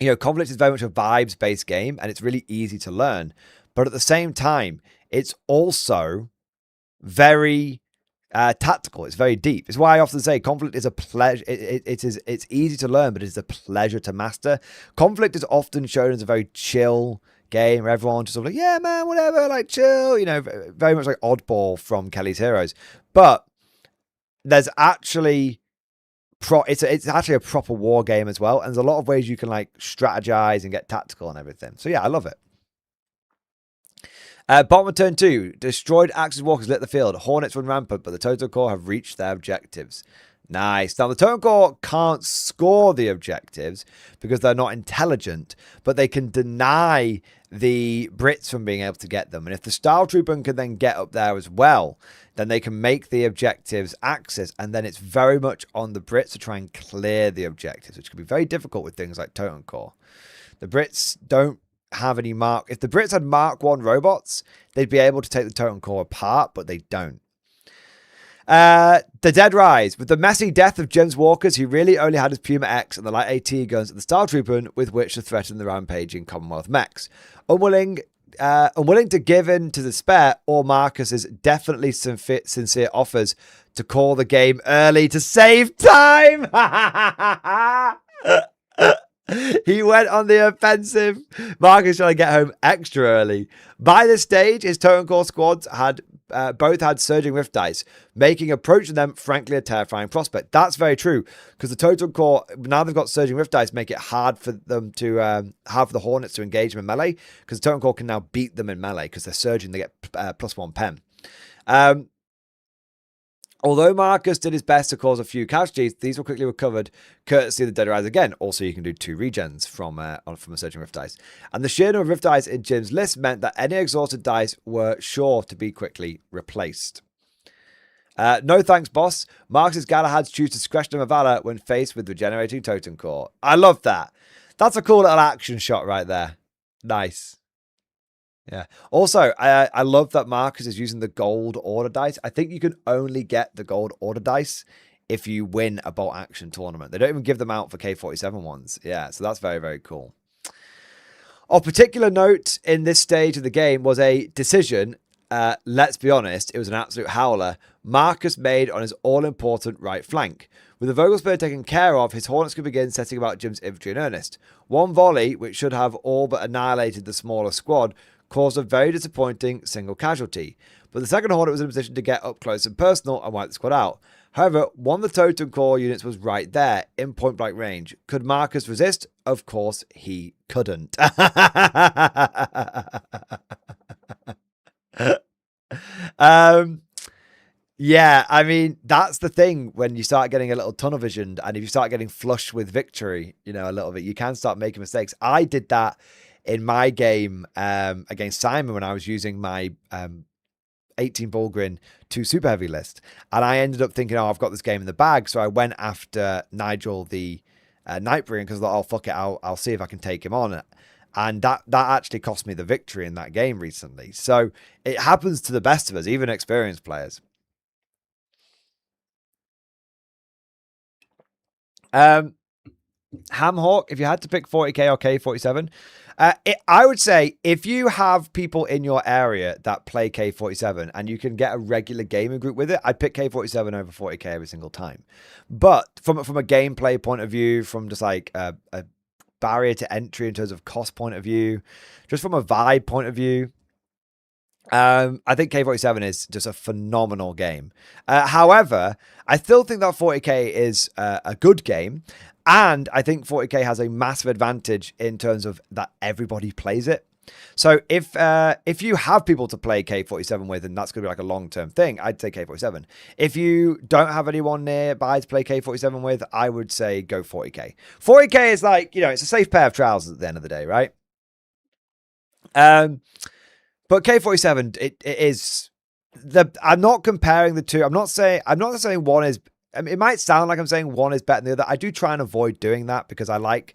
Konflikt is very much a vibes based game, and it's really easy to learn, but at the same time it's also very tactical. It's very deep. It's why I often say Konflikt is a pleasure. It's easy to learn, but it's a pleasure to master. Konflikt is often shown as a very chill game where everyone's just sort of like, yeah, man, whatever, like chill, very much like Oddball from Kelly's Heroes. But there's actually it's actually a proper war game as well, and there's a lot of ways you can like strategize and get tactical and everything. So yeah, I love it. Bottom of turn 2. Destroyed Axis Walkers lit the field. Hornets run rampant, but the Totem Core have reached their objectives. Nice. Now, the Totem Core can't score the objectives because they're not intelligent, but they can deny the Brits from being able to get them. And if the Style Trooper can then get up there as well, then they can make the objectives Axis, and then it's very much on the Brits to try and clear the objectives, which can be very difficult with things like Totem Core. The Brits don't have any Mark. If the Brits had Mark 1 robots, they'd be able to take the Totem Core apart, but they don't. The Dead Rise. With the messy death of Jim's walkers, he really only had his Puma X and the light AT guns and the Star Trooper with which to threaten the rampaging Commonwealth mechs. Unwilling to give in to despair, or Marcus's definitely sincere offers to call the game early to save time. He went on the offensive. Marcus trying to get home extra early. By this stage, his Totem Core squads had both had Surging Rift dice, making approaching them frankly a terrifying prospect. That's very true, because the Totem Core, now they've got Surging Rift dice, make it hard for them to hard for the Hornets to engage them in melee, because the Totem Core can now beat them in melee because they're surging. They get +1 pen. Although Marcus did his best to cause a few casualties, these were quickly recovered courtesy of the Dead Rise again. Also, you can do 2 regens from a Surging Rift dice. And the sheer number of Rift dice in Jim's list meant that any exhausted dice were sure to be quickly replaced. No thanks, boss. Marcus's Galahads choose discretion of valor when faced with regenerating Totem Core. I love that. That's a cool little action shot right there. Nice. Yeah. Also, I love that Marcus is using the gold order dice. I think you can only get the gold order dice if you win a bolt action tournament. They don't even give them out for K47 ones. Yeah, so that's very, very cool. Of particular note in this stage of the game was a decision. Let's be honest, it was an absolute howler. Marcus made on his all-important right flank. With the Vogel Spear taken care of, his Hornets could begin setting about Jim's infantry in earnest. One volley, which should have all but annihilated the smaller squad, caused a very disappointing single casualty. But the second Hornet was in a position to get up close and personal and wipe the squad out. However, one of the Totem Core units was right there, in point-blank range. Could Marcus resist? Of course he couldn't. Yeah, I mean, that's the thing when you start getting a little tunnel visioned, and if you start getting flush with victory, you know, a little bit, you can start making mistakes. I did that in my game against Simon when I was using my 18 Bulgrin 2 super heavy list, and I ended up thinking, oh, I've got this game in the bag, so I went after Nigel the Nightbringer because I thought, oh, fuck it, I'll see if I can take him on. And that actually cost me the victory in that game recently. So it happens to the best of us, even experienced players. Hamhawk, if you had to pick 40k or K47, I would say if you have people in your area that play K47 and you can get a regular gaming group with it, I'd pick K47 over 40k every single time. But from a gameplay point of view, from just like a barrier to entry in terms of cost point of view, just from a vibe point of view, I think K47 is just a phenomenal game. However, I still think that 40k is a good game, and I think 40k has a massive advantage in terms of that everybody plays it. So if you have people to play K47 with, and that's going to be like a long-term thing, I'd say K47. If you don't have anyone nearby to play K47 with, I would say go 40k. 40k is like, you know, it's a safe pair of trousers at the end of the day, right? But K47, it is I'm not comparing the two. I'm not saying one is. I mean, it might sound like I'm saying one is better than the other. I do try and avoid doing that because I like.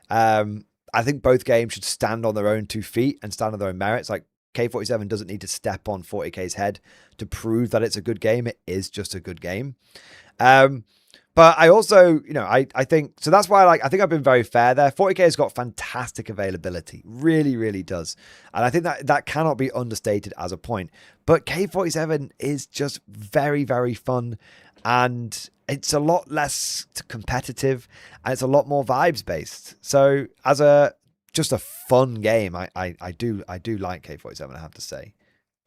I think both games should stand on their own 2 feet and stand on their own merits. Like K47 doesn't need to step on 40k's head to prove that it's a good game. It is just a good game. But I also, you know, I think, so that's why I think I've been very fair there. 40k has got fantastic availability. Really, really does. And I think that cannot be understated as a point. But K47 is just very, very fun. And it's a lot less competitive. And it's a lot more vibes based. So as just a fun game, I do like K47, I have to say.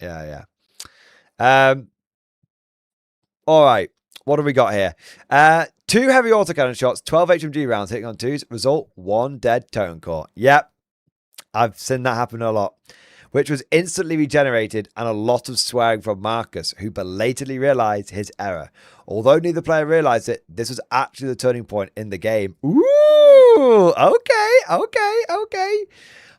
Yeah. All right. What have we got here? 2 heavy autocannon shots, 12 HMG rounds hitting on 2s. Result, 1 dead Totem Core. Yep. I've seen that happen a lot. Which was instantly regenerated, and a lot of swearing from Marcus, who belatedly realized his error. Although neither player realized it, this was actually the turning point in the game. Ooh, okay.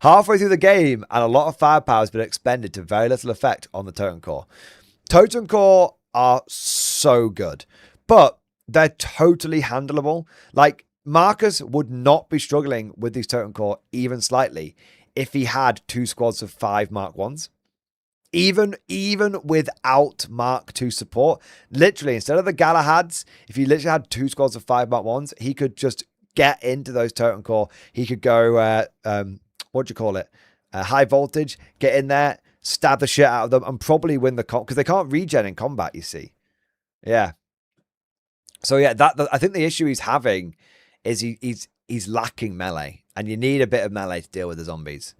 Halfway through the game, and a lot of firepower has been expended to very little effect on the Totem Core. Totem Core are so good, but they're totally handleable. Like, Marcus would not be struggling with these Totem Core even slightly if he had 2 squads of 5 Mark 1s. Even without Mark II support, literally, instead of the Galahads, if you literally had 2 squads of 5 Mark 1s, he could just get into those totem core. He could go, what do you call it? High voltage, get in there, stab the shit out of them, and probably win the comp, because they can't regen in combat, you see. Yeah. So yeah, I think the issue he's having is he's lacking melee, and you need a bit of melee to deal with the zombies.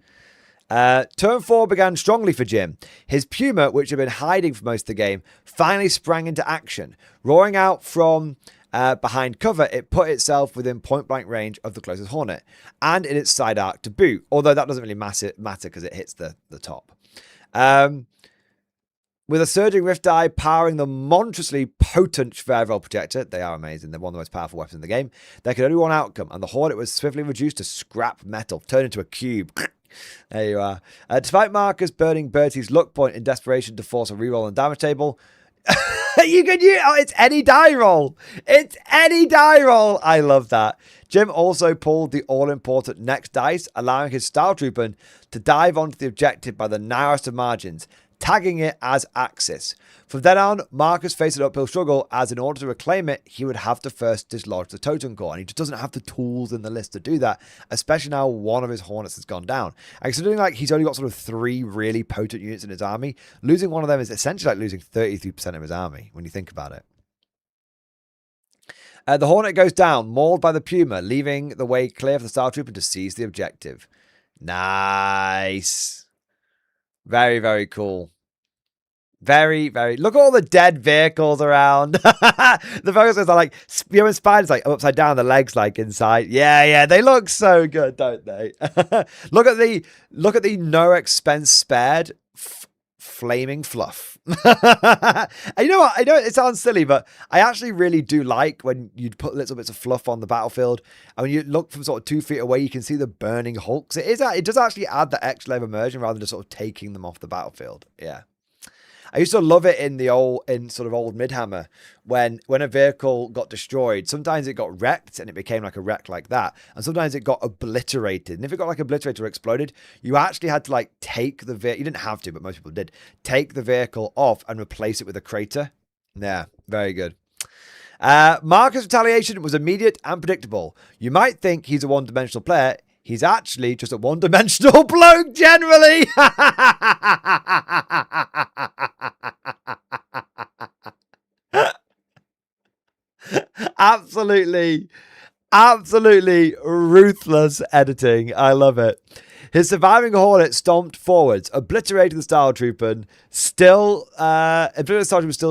Turn 4 began strongly for Jim. His Puma, which had been hiding for most of the game, finally sprang into action. Roaring out from behind cover, it put itself within point-blank range of the closest Hornet, and in its side arc to boot, although that doesn't really matter because it hits the top. With a surging Rift Die powering the monstrously potent Referal Projector, they are amazing, they're one of the most powerful weapons in the game, there could only be one outcome, and the Hornet was swiftly reduced to scrap metal, turned into a cube. There you are. Despite Marcus burning Bertie's luck point in desperation to force a reroll on the damage table, you can use, it's any die roll. It's any die roll. I love that. Jim also pulled the all-important next dice, allowing his Style Trooper to dive onto the objective by the narrowest of margins, tagging it as Axis. From then on, Marcus faced an uphill struggle, as in order to reclaim it, he would have to first dislodge the totem core, and he just doesn't have the tools in the list to do that, especially now one of his Hornets has gone down. And considering like he's only got sort of 3 really potent units in his army, losing one of them is essentially like losing 33% of his army, when you think about it. The Hornet goes down, mauled by the Puma, leaving the way clear for the Style Trooper to seize the objective. Nice. Very, very cool. Very, very. Look at all the dead vehicles around. The photos are like, you know, when Spider's like upside down, the legs like inside. Yeah, they look so good, don't they? Look at the no expense spared flaming fluff. And you know what? I know it sounds silly, but I actually really do like when you put little bits of fluff on the battlefield, and when you look from sort of 2 feet away, you can see the burning hulks. It does actually add the extra layer of immersion rather than just sort of taking them off the battlefield. Yeah. I used to love it in sort of old Midhammer when a vehicle got destroyed. Sometimes it got wrecked and it became like a wreck like that. And sometimes it got obliterated. And if it got like obliterated or exploded, you actually had to like take the vehicle. You didn't have to, but most people did. Take the vehicle off and replace it with a crater. Yeah, very good. Marcus' retaliation was immediate and predictable. You might think he's a one-dimensional player. He's actually just a one-dimensional bloke generally. Absolutely ruthless editing. I love it. His surviving Hornet stomped forwards, obliterating the Style Trooper, still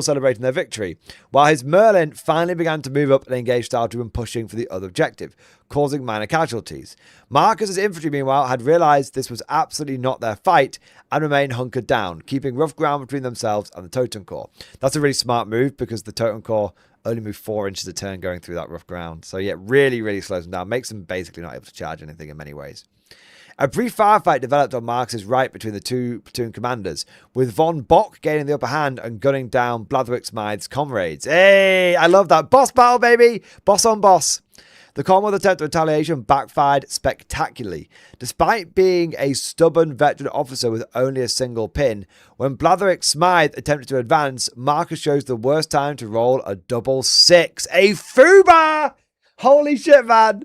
celebrating their victory, while his Merlin finally began to move up and engage Style Trooper, pushing for the other objective, causing minor casualties. Marcus's infantry, meanwhile, had realized this was absolutely not their fight and remained hunkered down, keeping rough ground between themselves and the Totem Core. That's a really smart move because the Totem Core only move 4 inches a turn going through that rough ground. So yeah, really, really slows them down, makes them basically not able to charge anything in many ways. A brief firefight developed on Marcus's right between the 2 platoon commanders, with Von Bock gaining the upper hand and gunning down Bladwick Smythe's comrades. Hey, I love that. Boss battle, baby. Boss on boss. The Commonwealth attempt at retaliation backfired spectacularly. Despite being a stubborn veteran officer with only a single pin, when Bladwick Smythe attempted to advance, Marcus chose the worst time to roll a double 6. A FUBAR! Holy shit, man.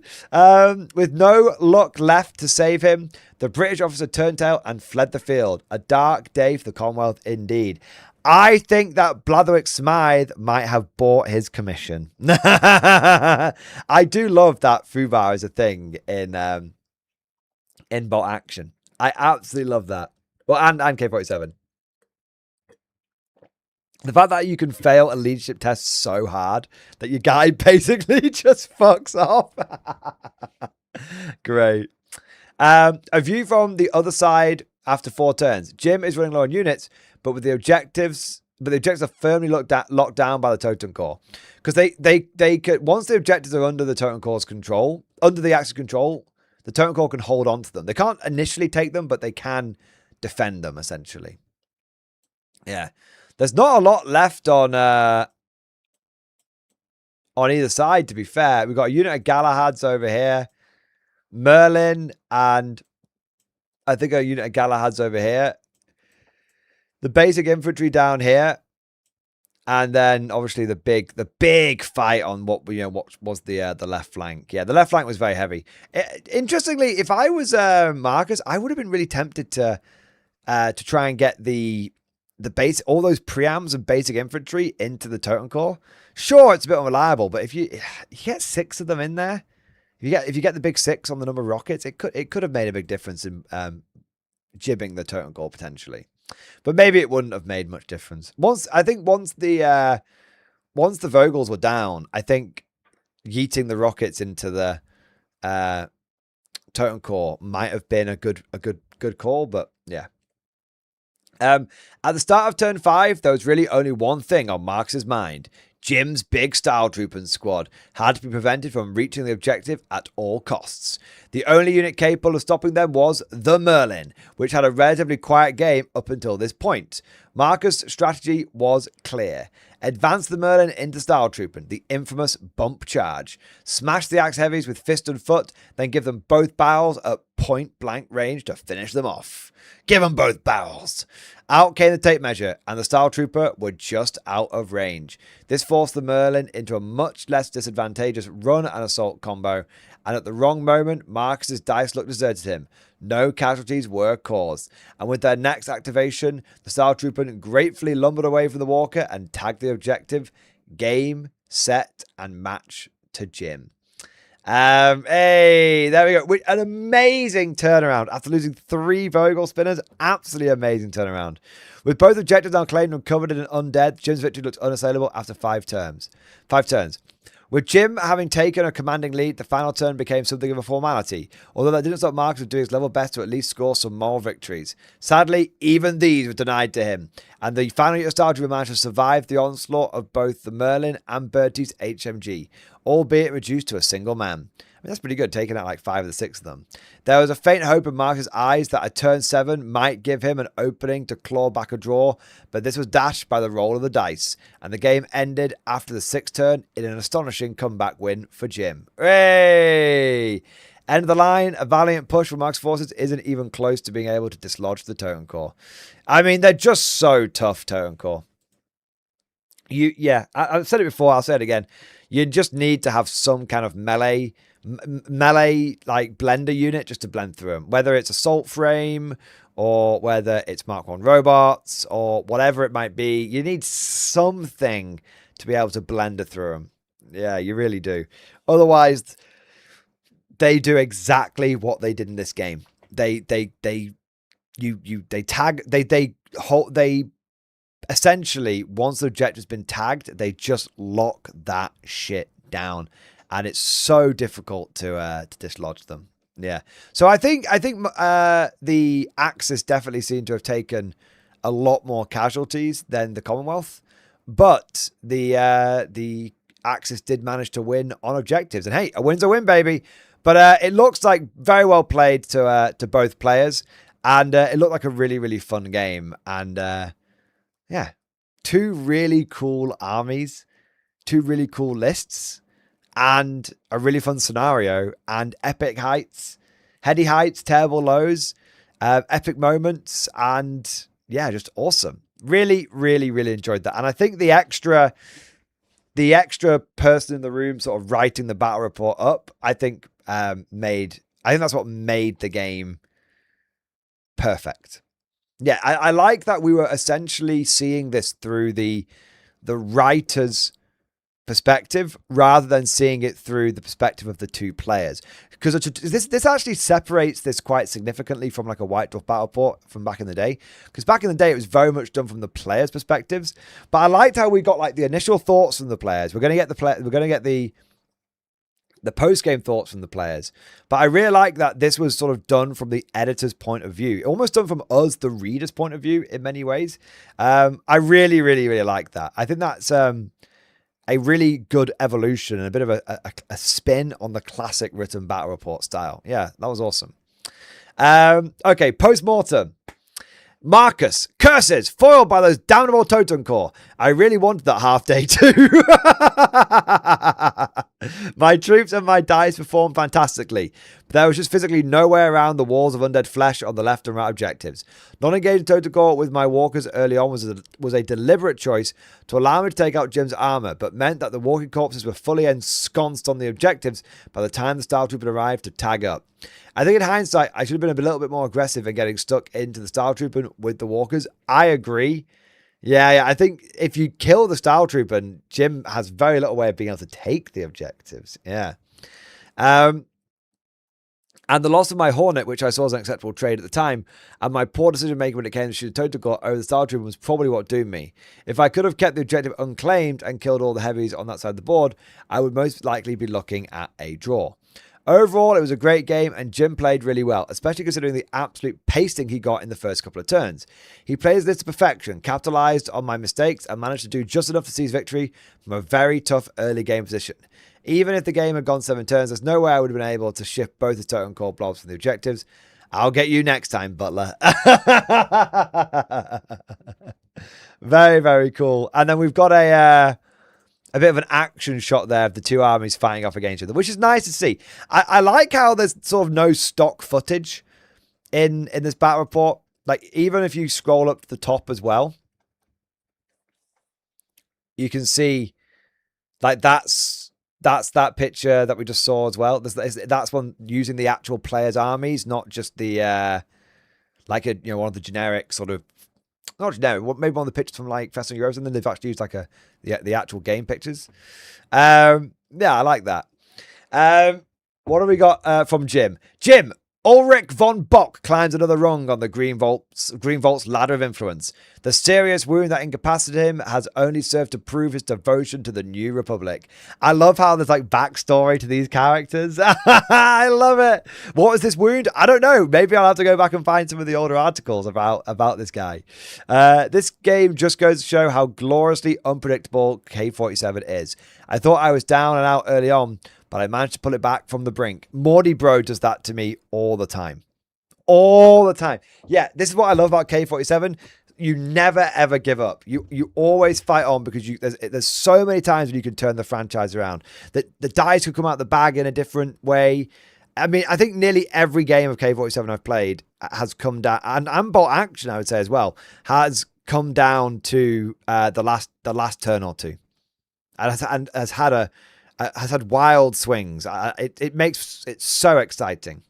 With no luck left to save him, the British officer turned tail and fled the field. A dark day for the Commonwealth indeed. I think that Bladwick Smythe might have bought his commission. I do love that FUBAR is a thing in bot action. I absolutely love that. Well, and K-47. The fact that you can fail a leadership test so hard that your guy basically just fucks off. Great. A view from the other side after 4 turns. Jim is running low on units, but the objectives are firmly locked down by the Totem Core. Because they could, once the objectives are under the Totem Core's control, under the Axis control, the Totem Core can hold on to them. They can't initially take them, but they can defend them essentially. Yeah. There's not a lot left on either side, to be fair. We've got a unit of Galahads over here. Merlin and I think a unit of Galahads over here. the basic infantry down here. And then obviously the big fight on what was the left flank. Yeah, the left flank was very heavy. Interestingly, if I was Marcus, I would have been really tempted to try and get the base, all those preams and basic infantry into the totem core. Sure, it's a bit unreliable, but if you get 6 of them in there, if you get the big 6 on the number of rockets, it could have made a big difference in jibbing the totem core potentially. But maybe it wouldn't have made much difference. Once the Vogels were down, I think yeeting the rockets into the totem core might have been a good call. But yeah. At the start of turn 5, there was really only one thing on Marcus's mind. Jim's big Style Trooping squad had to be prevented from reaching the objective at all costs. The only unit capable of stopping them was the Merlin, which had a relatively quiet game up until this point. Marcus' strategy was clear. Advance the Merlin into Style Trooping, the infamous bump charge. Smash the Axe Heavies with fist and foot, then give them both barrels at point blank range to finish them off. Give them both barrels. Out came the tape measure, and the Style Trooper were just out of range. This forced the Merlin into a much less disadvantageous run and assault combo, and at the wrong moment, Marcus's dice luck deserted him. No casualties were caused, and with their next activation, the Style Trooper gratefully lumbered away from the Walker and tagged the objective. Game, set, and match to Jim. Hey, there we go. An amazing turnaround after losing 3 Vogel spinners. Absolutely amazing turnaround. With both objectives now claimed and covered in an undead, Jim's victory looked unassailable after 5 turns. With Jim having taken a commanding lead, the final turn became something of a formality, although that didn't stop Marcus from doing his level best to at least score some moral victories. Sadly, even these were denied to him, and the final unit of Style Trooper managed to survive the onslaught of both the Merlin and Bertie's HMG, albeit reduced to a single man. I mean, that's pretty good, taking out like 5 of the 6 of them. There was a faint hope in Marcus' eyes that a turn 7 might give him an opening to claw back a draw, but this was dashed by the roll of the dice, and the game ended after the 6th turn in an astonishing comeback win for Jim. Hooray! End of the line, a valiant push from Marcus' forces isn't even close to being able to dislodge the totem core. I mean, they're just so tough, totem core. I've said it before, I'll say it again. You just need to have some kind of melee like blender unit just to blend through them, whether it's assault frame or whether it's Mark 1 robots or whatever it might be. You need something to be able to blender through them. Yeah, you really do. Otherwise, they do exactly what they did in this game. They essentially, once the objective's been tagged, they just lock that shit down. And it's so difficult to dislodge them. Yeah. So I think the Axis definitely seem to have taken a lot more casualties than the Commonwealth, but the Axis did manage to win on objectives. And hey, a win's a win, baby. But it looks like very well played to both players, and it looked like a really, really fun game. And yeah, 2 really cool armies, 2 really cool lists, and a really fun scenario, and epic heights, heady heights, terrible lows, epic moments, and yeah, just awesome. Really, really, really enjoyed that. And I think the extra person in the room sort of writing the battle report up, I think that's what made the game perfect. Yeah, I like that we were essentially seeing this through the writer's perspective rather than seeing it through the perspective of the 2 players, because this actually separates this quite significantly from like a White Dwarf battle report from back in the day, because back in the day it was very much done from the players' perspectives. But I liked how we got like the initial thoughts from the players. We're going to get the post-game thoughts from the players, but I really like that this was sort of done from the editor's point of view, almost done from us, the reader's point of view, in many ways. I really, really, really like that. I think that's a really good evolution and a bit of a spin on the classic written battle report style. Yeah, that was awesome. Okay, post-mortem. Marcus, curses, foiled by those damnable totem core. I really wanted that half day too. My troops and my dice performed fantastically, but there was just physically no way around the walls of undead flesh on the left and right objectives. Not engaging total core with my walkers early on was a deliberate choice to allow me to take out Jim's armor, but meant that the walking corpses were fully ensconced on the objectives by the time the Star Trooper arrived to tag up. I think in hindsight, I should have been a little bit more aggressive in getting stuck into the Star Trooper with the walkers. I agree. Yeah, I think if you kill the Star Trooper, Jim has very little way of being able to take the objectives. Yeah. And the loss of my Hornet, which I saw as an acceptable trade at the time, and my poor decision making when it came to shoot a total core over the Star Trooper was probably what doomed me. If I could have kept the objective unclaimed and killed all the heavies on that side of the board, I would most likely be looking at a draw. Overall, it was a great game and Jim played really well, especially considering the absolute pasting he got in the first couple of turns. He plays this to perfection, capitalized on my mistakes and managed to do just enough to seize victory from a very tough early game position. Even if the game had gone 7 turns, there's no way I would have been able to shift both the totem core blobs from the objectives. I'll get you next time, Butler. Very, very cool. And then we've got a bit of an action shot there of the two armies fighting off against each other, which is nice to see. I like how there's sort of no stock footage in this battle report. Like, even if you scroll up to the top as well, you can see, like, that's that picture that we just saw as well. That's one using the actual players' armies, not just the, like, one of the generic sort of, not generic, maybe one of the pictures from like Fast and Euros, and then they've actually used like the actual game pictures. Yeah, I like that. What have we got from Jim? Jim, Ulrich von Bock climbs another rung on the Green Vault's ladder of influence. The serious wound that incapacitated him has only served to prove his devotion to the New Republic. I love how there's like backstory to these characters. I love it. What was this wound? I don't know. Maybe I'll have to go back and find some of the older articles about this guy. This game just goes to show how gloriously unpredictable K-47 is. I thought I was down and out early on, but I managed to pull it back from the brink. Mordy Bro does that to me all the time. All the time. Yeah, this is what I love about K-47. You never, ever give up. You always fight on because there's so many times when you can turn the franchise around. The dice could come out the bag in a different way. I mean, I think nearly every game of K-47 I've played has come down, and Bolt Action, I would say as well, has come down to the last turn or two. And has had wild swings. It makes it so exciting.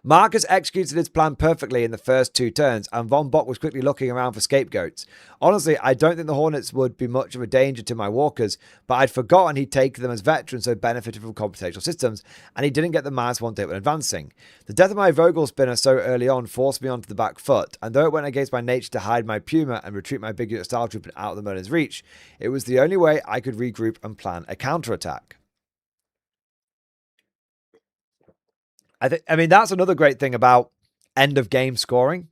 Marcus executed his plan perfectly in the first 2 turns, and Von Bock was quickly looking around for scapegoats. Honestly, I don't think the Hornets would be much of a danger to my walkers, but I'd forgotten he'd taken them as veterans so benefited from computational systems, and he didn't get the -1 to hit when advancing. The death of my Vogel spinner so early on forced me onto the back foot, and though it went against my nature to hide my Puma and retreat my big unit Star Trooper out of the Merlin's reach, it was the only way I could regroup and plan a counterattack. I mean, that's another great thing about end of game scoring.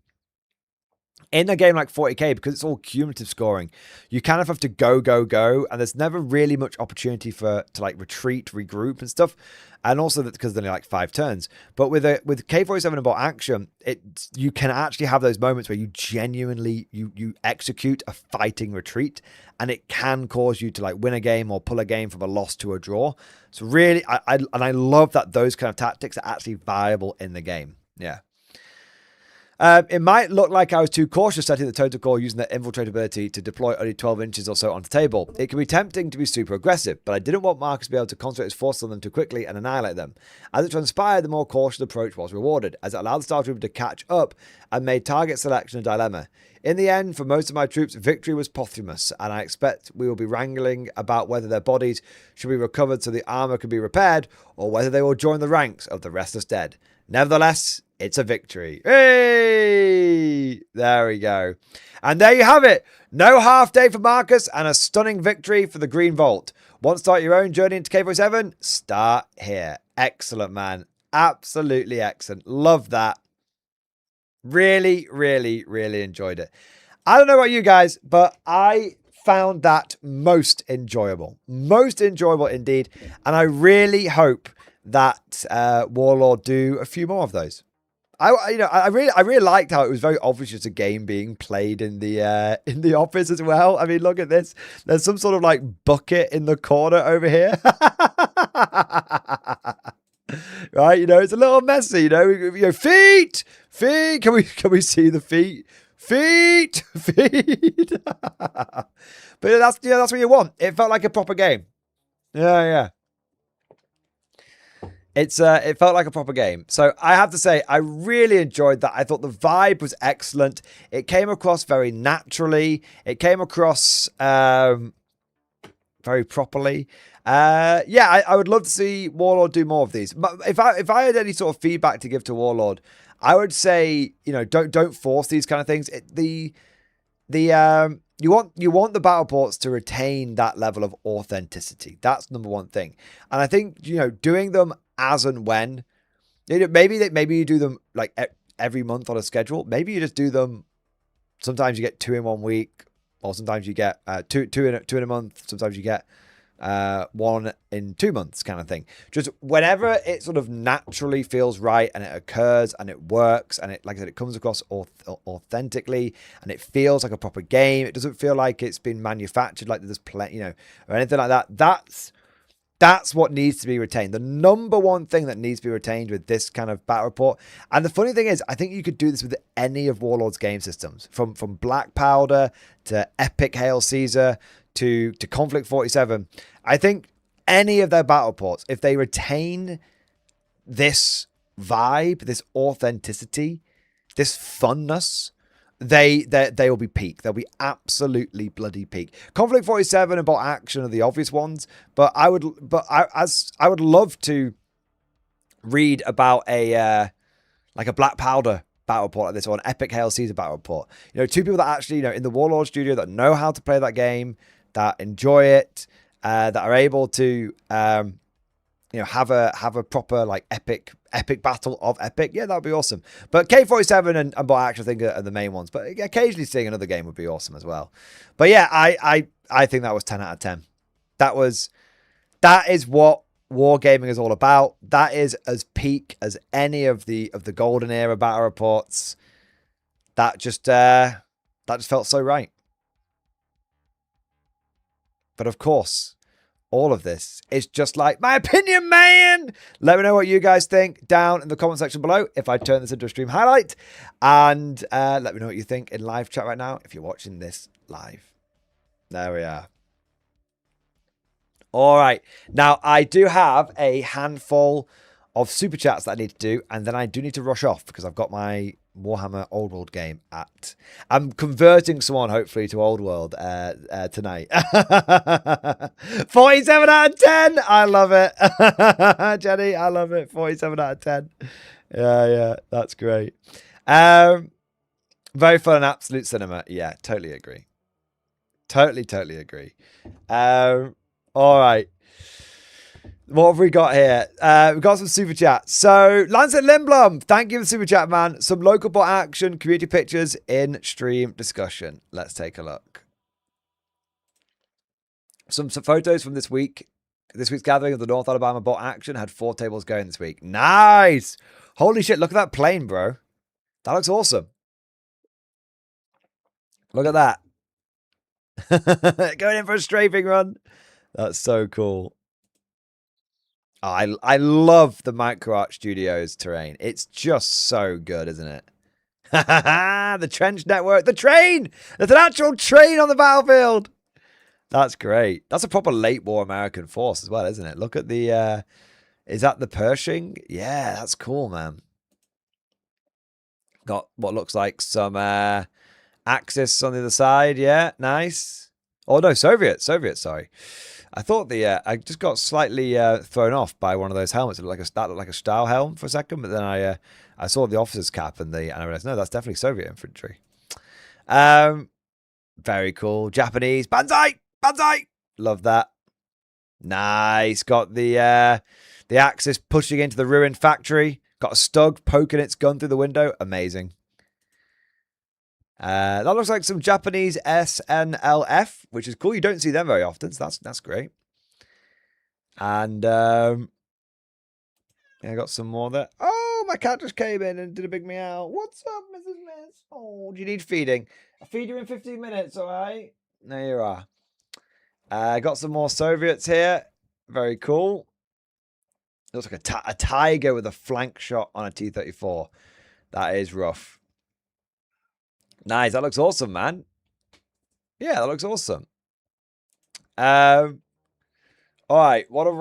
In a game like 40k, because it's all cumulative scoring, you kind of have to go, and there's never really much opportunity to like retreat, regroup and stuff. And also that because they're only like 5 turns. But with K-47 and Bolt Action, you can actually have those moments where you genuinely you execute a fighting retreat, and it can cause you to like win a game or pull a game from a loss to a draw. So really, I love that those kind of tactics are actually viable in the game. Yeah. It might look like I was too cautious setting the total core using the infiltrate ability to deploy only 12 inches or so onto the table. It can be tempting to be super aggressive, but I didn't want Marcus to be able to concentrate his forces on them too quickly and annihilate them. As it transpired, the more cautious approach was rewarded, as it allowed the Star Trooper to catch up and made target selection a dilemma. In the end, for most of my troops, victory was posthumous, and I expect we will be wrangling about whether their bodies should be recovered so the armor can be repaired, or whether they will join the ranks of the restless dead. Nevertheless, it's a victory. Hey! There we go. And there you have it. No half day for Marcus and a stunning victory for the Green Vault. Want to start your own journey into K-47? Start here. Excellent, man. Absolutely excellent. Love that. Really, really, really enjoyed it. I don't know about you guys, but I found that most enjoyable. Most enjoyable indeed. And I really hope that Warlord do a few more of those. I really liked how it was very obvious it's a game being played in the office as well. I mean, look at this. There's some sort of like bucket in the corner over here. Right, it's a little messy. Feet. Can we see the feet? Feet. But that's what you want. It felt like a proper game. Yeah. It felt like a proper game. So I have to say, I really enjoyed that. I thought the vibe was excellent. It came across very naturally. It came across very properly. I would love to see Warlord do more of these. But if I had any sort of feedback to give to Warlord, I would say, don't force these kind of things. You want the battle ports to retain that level of authenticity. That's number one thing. And I think, doing them as and when, maybe you do them like every month on a schedule. Maybe you just do them. Sometimes you get 2 in 1 week, or sometimes you get two in a month. Sometimes you get 1 in 2 months, kind of thing. Just whenever it sort of naturally feels right and it occurs and it works and it, like I said, it comes across authentically and it feels like a proper game. It doesn't feel like it's been manufactured, like there's or anything like that. That's what needs to be retained. The number one thing that needs to be retained with this kind of battle report. And the funny thing is, I think you could do this with any of Warlord's game systems, from Black Powder to Epic Hail Caesar to Konflikt 47. I think any of their battle ports, if they retain this vibe, this authenticity, this funness, they will be peak. They'll be absolutely bloody peak. Konflikt 47 and Bolt Action are the obvious ones, but I would love to read about a Black Powder battle port like this, or an Epic Hail Caesar battle port. 2 people that actually, in the Warlord studio, that know how to play that game, that enjoy it, that are able to have a proper like epic battle of Epic. Yeah, that would be awesome. But K47 and Bot Action, I think, are the main ones. But occasionally seeing another game would be awesome as well. But yeah, I think that was 10 out of 10. That is what wargaming is all about. That is as peak as any of the golden era battle reports. That just felt so right. But of course, all of this is just like my opinion, man. Let me know what you guys think down in the comment section below if I turn this into a stream highlight. And let me know what you think in live chat right now if you're watching this live. There we are. All right. Now, I do have a handful of super chats that I need to do. And then I do need to rush off because I've got my Warhammer Old World game I'm converting someone hopefully to Old World tonight. 47 out of 10. I love it. Jenny, I love it. 47 out of 10. Yeah, that's great. Very fun and absolute cinema. Yeah, totally agree. Totally agree. All right. What have we got here? We've got some super chats. So, Lancet Lindblom, thank you for the super chat, man. Some local bot action, community pictures in stream discussion. Let's take a look. Some photos from this week. This week's gathering of the North Alabama bot action had 4 tables going this week. Nice. Holy shit, look at that plane, bro. That looks awesome. Look at that. Going in for a strafing run. That's so cool. Oh, I love the Microart Studios terrain. It's just so good, isn't it? The trench network, the train. There's an actual train on the battlefield. That's great. That's a proper late war American force as well, isn't it? Look at the, is that the Pershing? Yeah, that's cool, man. Got what looks like some Axis on the other side. Yeah, nice. Oh, no, Soviet, sorry. I thought I just got slightly thrown off by one of those helmets. It looked like a Stahl helm for a second, but then I saw the officer's cap and I realized, no, that's definitely Soviet infantry. Very cool. Japanese. Banzai! Love that. Nice. Got the Axis pushing into the ruined factory. Got a Stug poking its gun through the window. Amazing. That looks like some Japanese SNLF, which is cool. You don't see them very often, so that's great. And I got some more there. Oh my cat just came in and did a big meow. What's up, Mrs. Miss? Oh, do you need feeding? I'll feed you in 15 minutes, all right? There you are. Got some more Soviets here. Very cool. Looks like a tiger with a flank shot on a T-34. That is rough. Nice. That looks awesome, man. Yeah, that looks awesome. All right. What have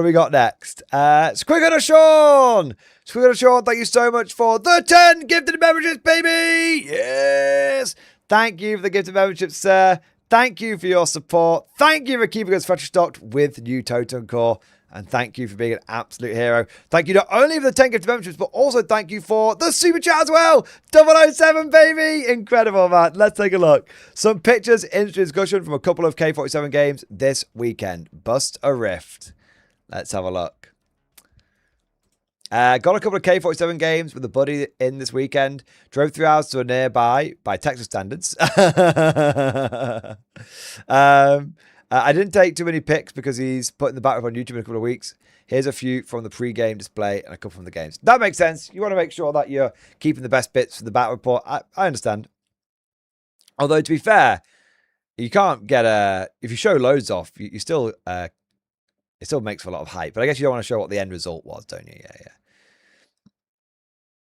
we got next? Squiggle Sean! Squiggle Sean, thank you so much for the 10 gifted memberships, baby! Yes! Thank you for the gifted memberships, sir. Thank you for your support. Thank you for keeping us freshly stocked with new Totem Core. And thank you for being an absolute hero. Thank you not only for the 10 gifted memberships, but also thank you for the super chat as well. 007, baby. Incredible, man. Let's take a look. Some pictures, industry discussion from a couple of K47 games this weekend. Bust a Rift. Let's have a look. Got a couple of K47 games with a buddy in this weekend. Drove 3 hours to a nearby, by Texas standards. I didn't take too many pics because he's putting the battle on YouTube in a couple of weeks. Here's a few from the pre-game display and a couple from the games. That makes sense. You want to make sure that you're keeping the best bits for the battle report. I understand. Although, to be fair, you can't get if you show loads off, you still... it still makes for a lot of hype. But I guess you don't want to show what the end result was, don't you? Yeah.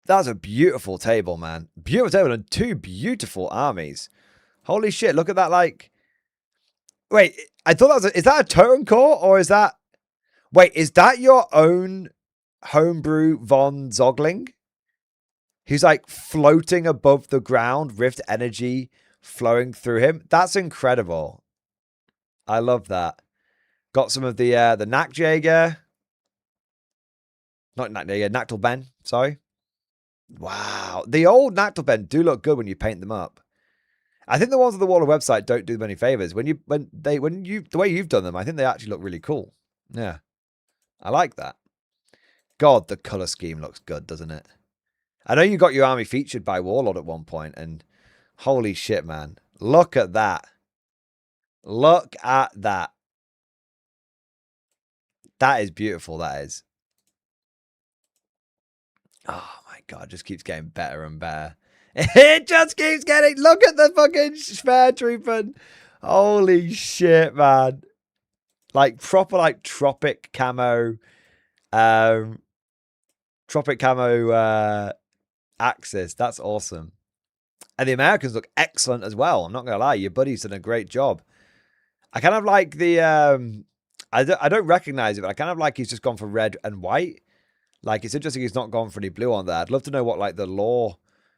That's a beautiful table, man. Beautiful table and 2 beautiful armies. Holy shit, look at that, like... Wait, I thought that was... Is that a totem core, or is that... Wait, is that your own homebrew von Zogling? He's like floating above the ground, rift energy flowing through him. That's incredible. I love that. Got some of the Nachtjäger. Not Nachtjäger, Nachtelben, sorry. Wow. The old Nachtelben do look good when you paint them up. I think the ones on the Waller website don't do them any favors. The way you've done them, I think they actually look really cool. Yeah. I like that. God, the color scheme looks good, doesn't it? I know you got your army featured by Warlord at one point, and holy shit, man. Look at that. Look at that. That is beautiful, that is. Oh my God, it just keeps getting better and better. It just keeps getting... Look at the fucking spare trooper. Holy shit, man. Like, proper, like, tropic camo... tropic camo axis. That's awesome. And the Americans look excellent as well. I'm not going to lie. Your buddy's done a great job. I kind of like the... I don't recognize it, but I kind of like he's just gone for red and white. Like, it's interesting he's not gone for any blue on there. I'd love to know what, like, the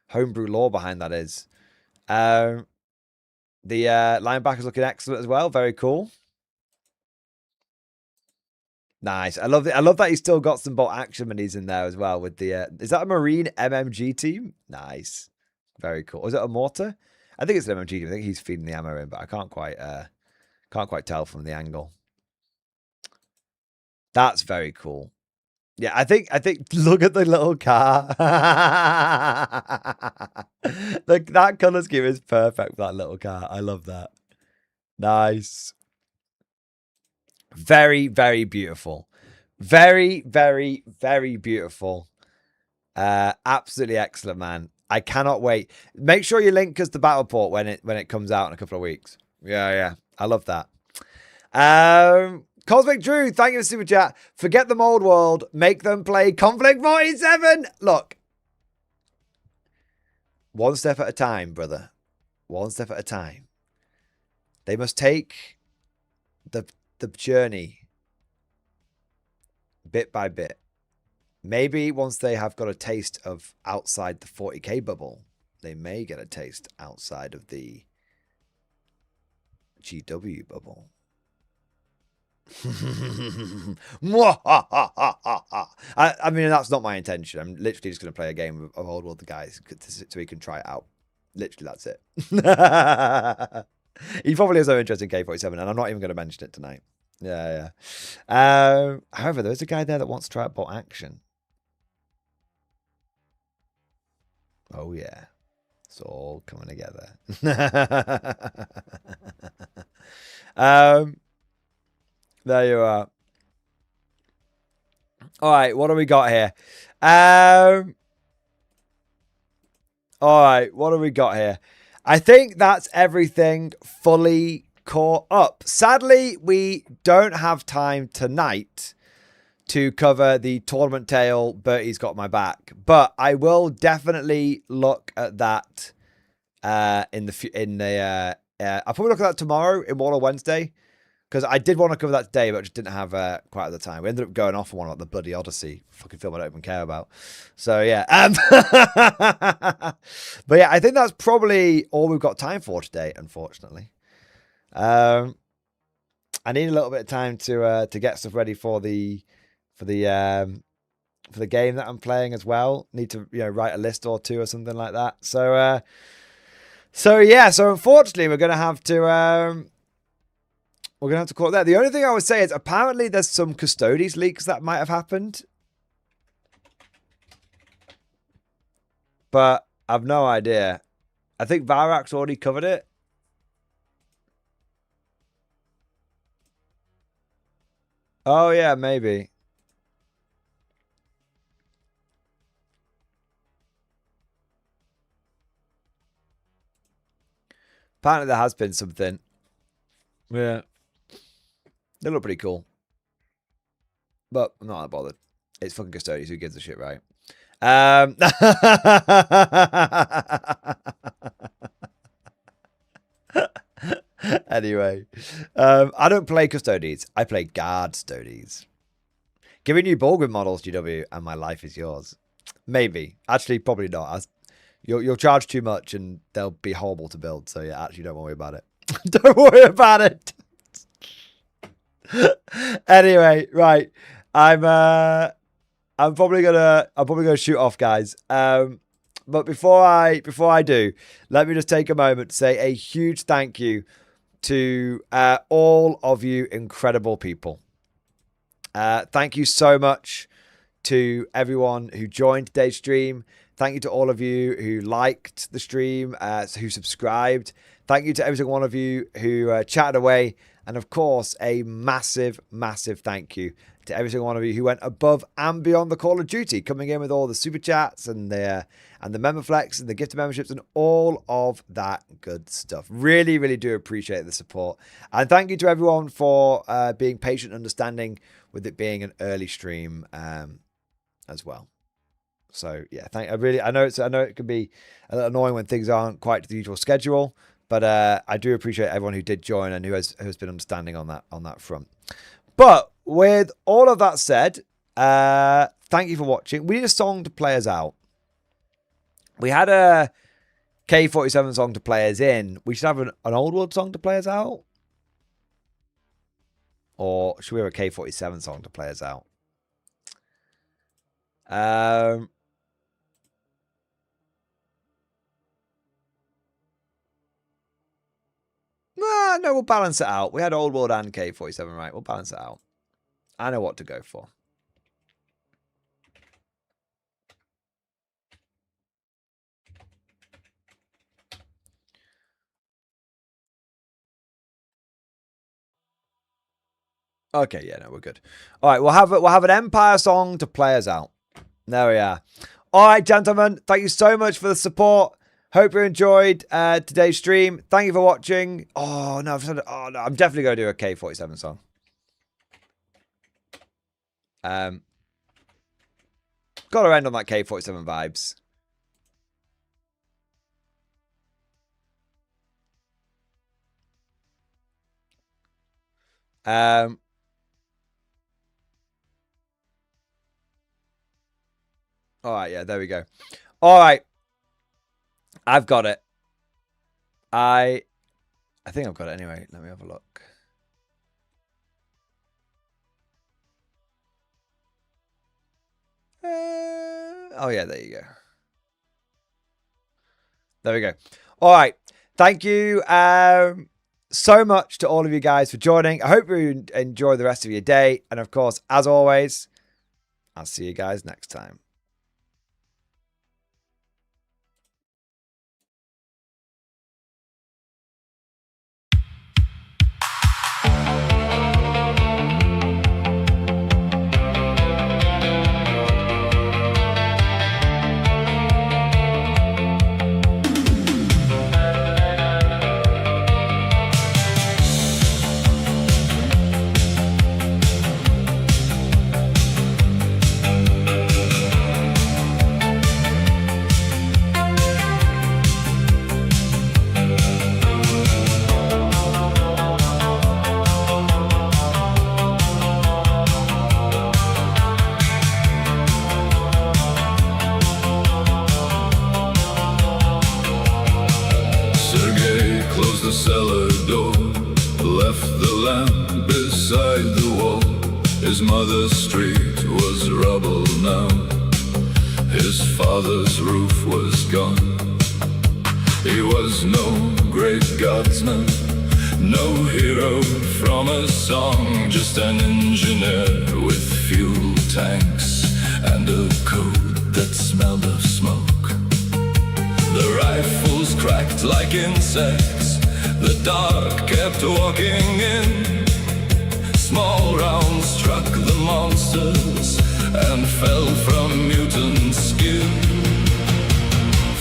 homebrew lore behind that is. The linebacker's looking excellent as well. Very cool. Nice. I love that he's still got some bolt action minis in there as well with the... is that a Marine MMG team? Nice. Very cool. Is it a mortar? I think it's an MMG team. I think he's feeding the ammo in, but I can't quite tell from the angle. That's very cool. Yeah, I think look at the little car. That color scheme is perfect for that little car. I love that. Nice. Very, very beautiful. Very, very, very beautiful. Absolutely excellent, man. I cannot wait. Make sure you link us the battle port when it comes out in a couple of weeks. Yeah. I love that. Cosmic Drew, thank you for super chat. Forget the mold world. Make them play Konflikt 47. Look. One step at a time, brother. One step at a time. They must take the journey bit by bit. Maybe once they have got a taste of outside the 40k bubble, they may get a taste outside of the GW bubble. I mean, that's not my intention. I'm literally just going to play a game of Old World the guys so he can try it out. Literally, that's it. He probably has no interest in K47, and I'm not even going to mention it tonight. Yeah. However, there's a guy there that wants to try out bot action. Oh, yeah. It's all coming together. There you are. All right, what do we got here? All right, what have we got here? I think that's everything fully caught up. Sadly, we don't have time tonight to cover the tournament tale. Bertie's got my back, but I will definitely look at that I'll probably look at that tomorrow in War Wednesday, because I did want to cover that today, but just didn't have quite the time. We ended up going off on one about the bloody Odyssey, fucking film I don't even care about. So yeah, but yeah, I think that's probably all we've got time for today, unfortunately. I need a little bit of time to get stuff ready for the game that I'm playing as well. Need to write a list or two or something like that. So yeah, so unfortunately we're gonna have to call it there. The only thing I would say is apparently there's some Custodes leaks that might have happened, but I've no idea. I think Varak's already covered it. Oh yeah, maybe. Apparently there has been something. Yeah. They look pretty cool. But I'm not that bothered. It's fucking Custodes. Who gives a shit, right? Anyway. I don't play Custodes. I play Guard Stodes. Giving you Borgwyn models, GW, and my life is yours. Maybe. Actually, probably not. You'll charge too much and they'll be horrible to build. So yeah, actually don't worry about it. Don't worry about it. Anyway, right. I'm probably gonna shoot off, guys. But before I do, let me just take a moment to say a huge thank you to all of you incredible people. Thank you so much to everyone who joined today's stream. Thank you to all of you who liked the stream, who subscribed. Thank you to every single one of you who chatted away. And of course, a massive, massive thank you to every single one of you who went above and beyond the Call of Duty, coming in with all the super chats and the member flex and the gift memberships and all of that good stuff. Really, really do appreciate the support. And thank you to everyone for being patient and understanding with it being an early stream as well. So yeah, I know it can be a little annoying when things aren't quite to the usual schedule, but I do appreciate everyone who did join and who has been understanding on that front. But with all of that said, thank you for watching. We need a song to play us out. We had a K47 song to play us in. We should have an Old World song to play us out. Or should we have a K47 song to play us out? No, we'll balance it out. We had Old World and K47, right? We'll balance it out. I know what to go for. Okay, yeah, no, we're good. All right, we'll have an Empire song to play us out. There we are. All right, gentlemen, thank you so much for the support. Hope you enjoyed today's stream. Thank you for watching. Oh no, I'm definitely going to do a K47 song. Got to end on that K47 vibes. All right, yeah, there we go. All right. I've got it. I think I've got it anyway. Let me have a look. Oh, yeah, there you go. There we go. All right. Thank you so much to all of you guys for joining. I hope you enjoy the rest of your day. And of course, as always, I'll see you guys next time. mother's street was rubble now. His father's roof was gone. He was no great guardsman, no hero from a song, just an engineer with fuel tanks and a code that smelled of smoke. The rifles cracked like insects, the dark kept walking in. Small rounds struck the monsters and fell from mutant skin.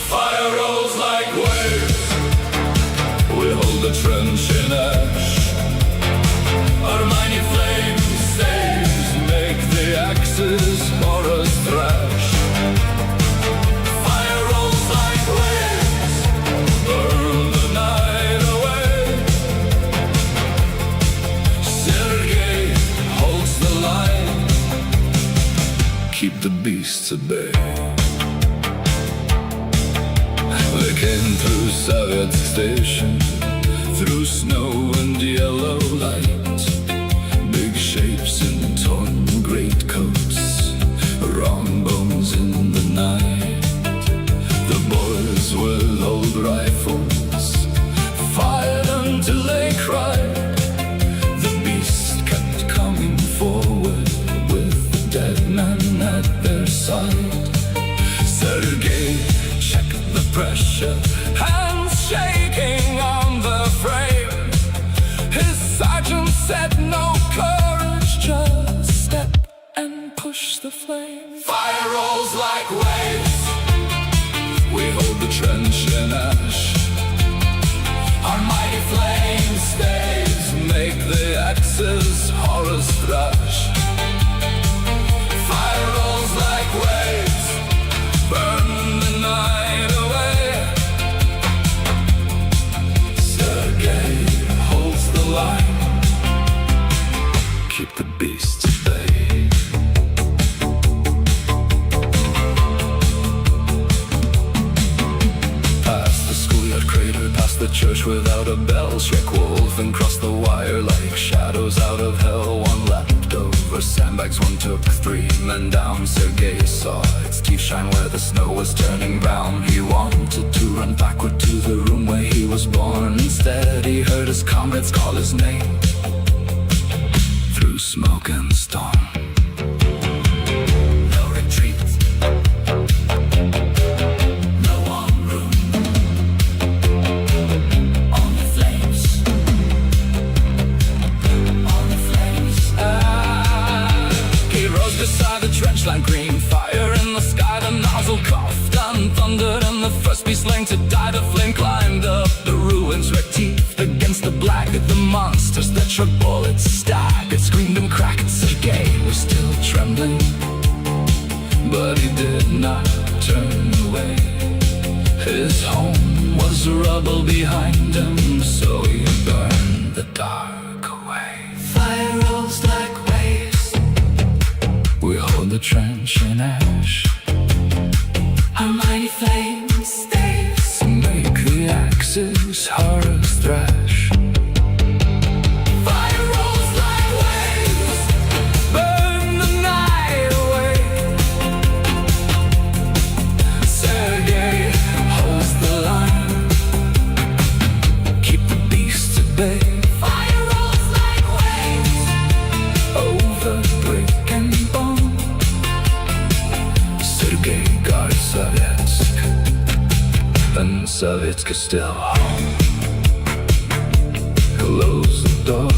Fire rolls like waves, we hold the trench in ash. Our mighty flame stays, make the axes horrors thrash. Fire rolls like waves, burn the night away. Sergei holds the line, keep the beasts at bay. They came through Soviet station, through snow and yellow light. Big shapes in torn greatcoats, wrong bones in the night. The boys with old rifles fired until they cried. The beast kept coming forward with the dead man at their side. Sergei checked the pressure, hands shaking on the frame. His sergeant said, no courage, just step and push the flame. Fire rolls like waves, we hold the trench in ash. Our mighty flame stays, make the axes horrors thrash. Fire rolls like waves, burn the night away. Sergei holds the line, keep the beasts at bay. Past the schoolyard crater, past the church without a bell, Shrek wolf and crossed the wire like shadows out of hell. One leapt over sandbags, one took 3 men down. Sergei saw its teeth shine where the snow was turning brown. He wanted to run backward to the room where he was born. Instead he heard his comrades call his name through smoke and storm. No retreat, no one room, only flames, only flames. He rose beside the trench line, green fire in the sky. The nozzle coughed and thundered, and the first beast lane to die. The flame climbed up the ruins, wrecked teeth against the black. The monsters that shot bullets staggered, screamed and cracked. Sergei was still trembling, but he did not turn away. His home was rubble behind him, so he burned the dark away. Fire rolls like waves, we hold the trench in ash. Our mighty flame stays, make the axes horrors thrash. Fire rolls like waves, burn the night away. Sergei holds the line, keep the beasts at bay. Fire rolls like waves, over brick and bone. Sergei guards Sovietsk, and Sovietsk is still home. Close the door.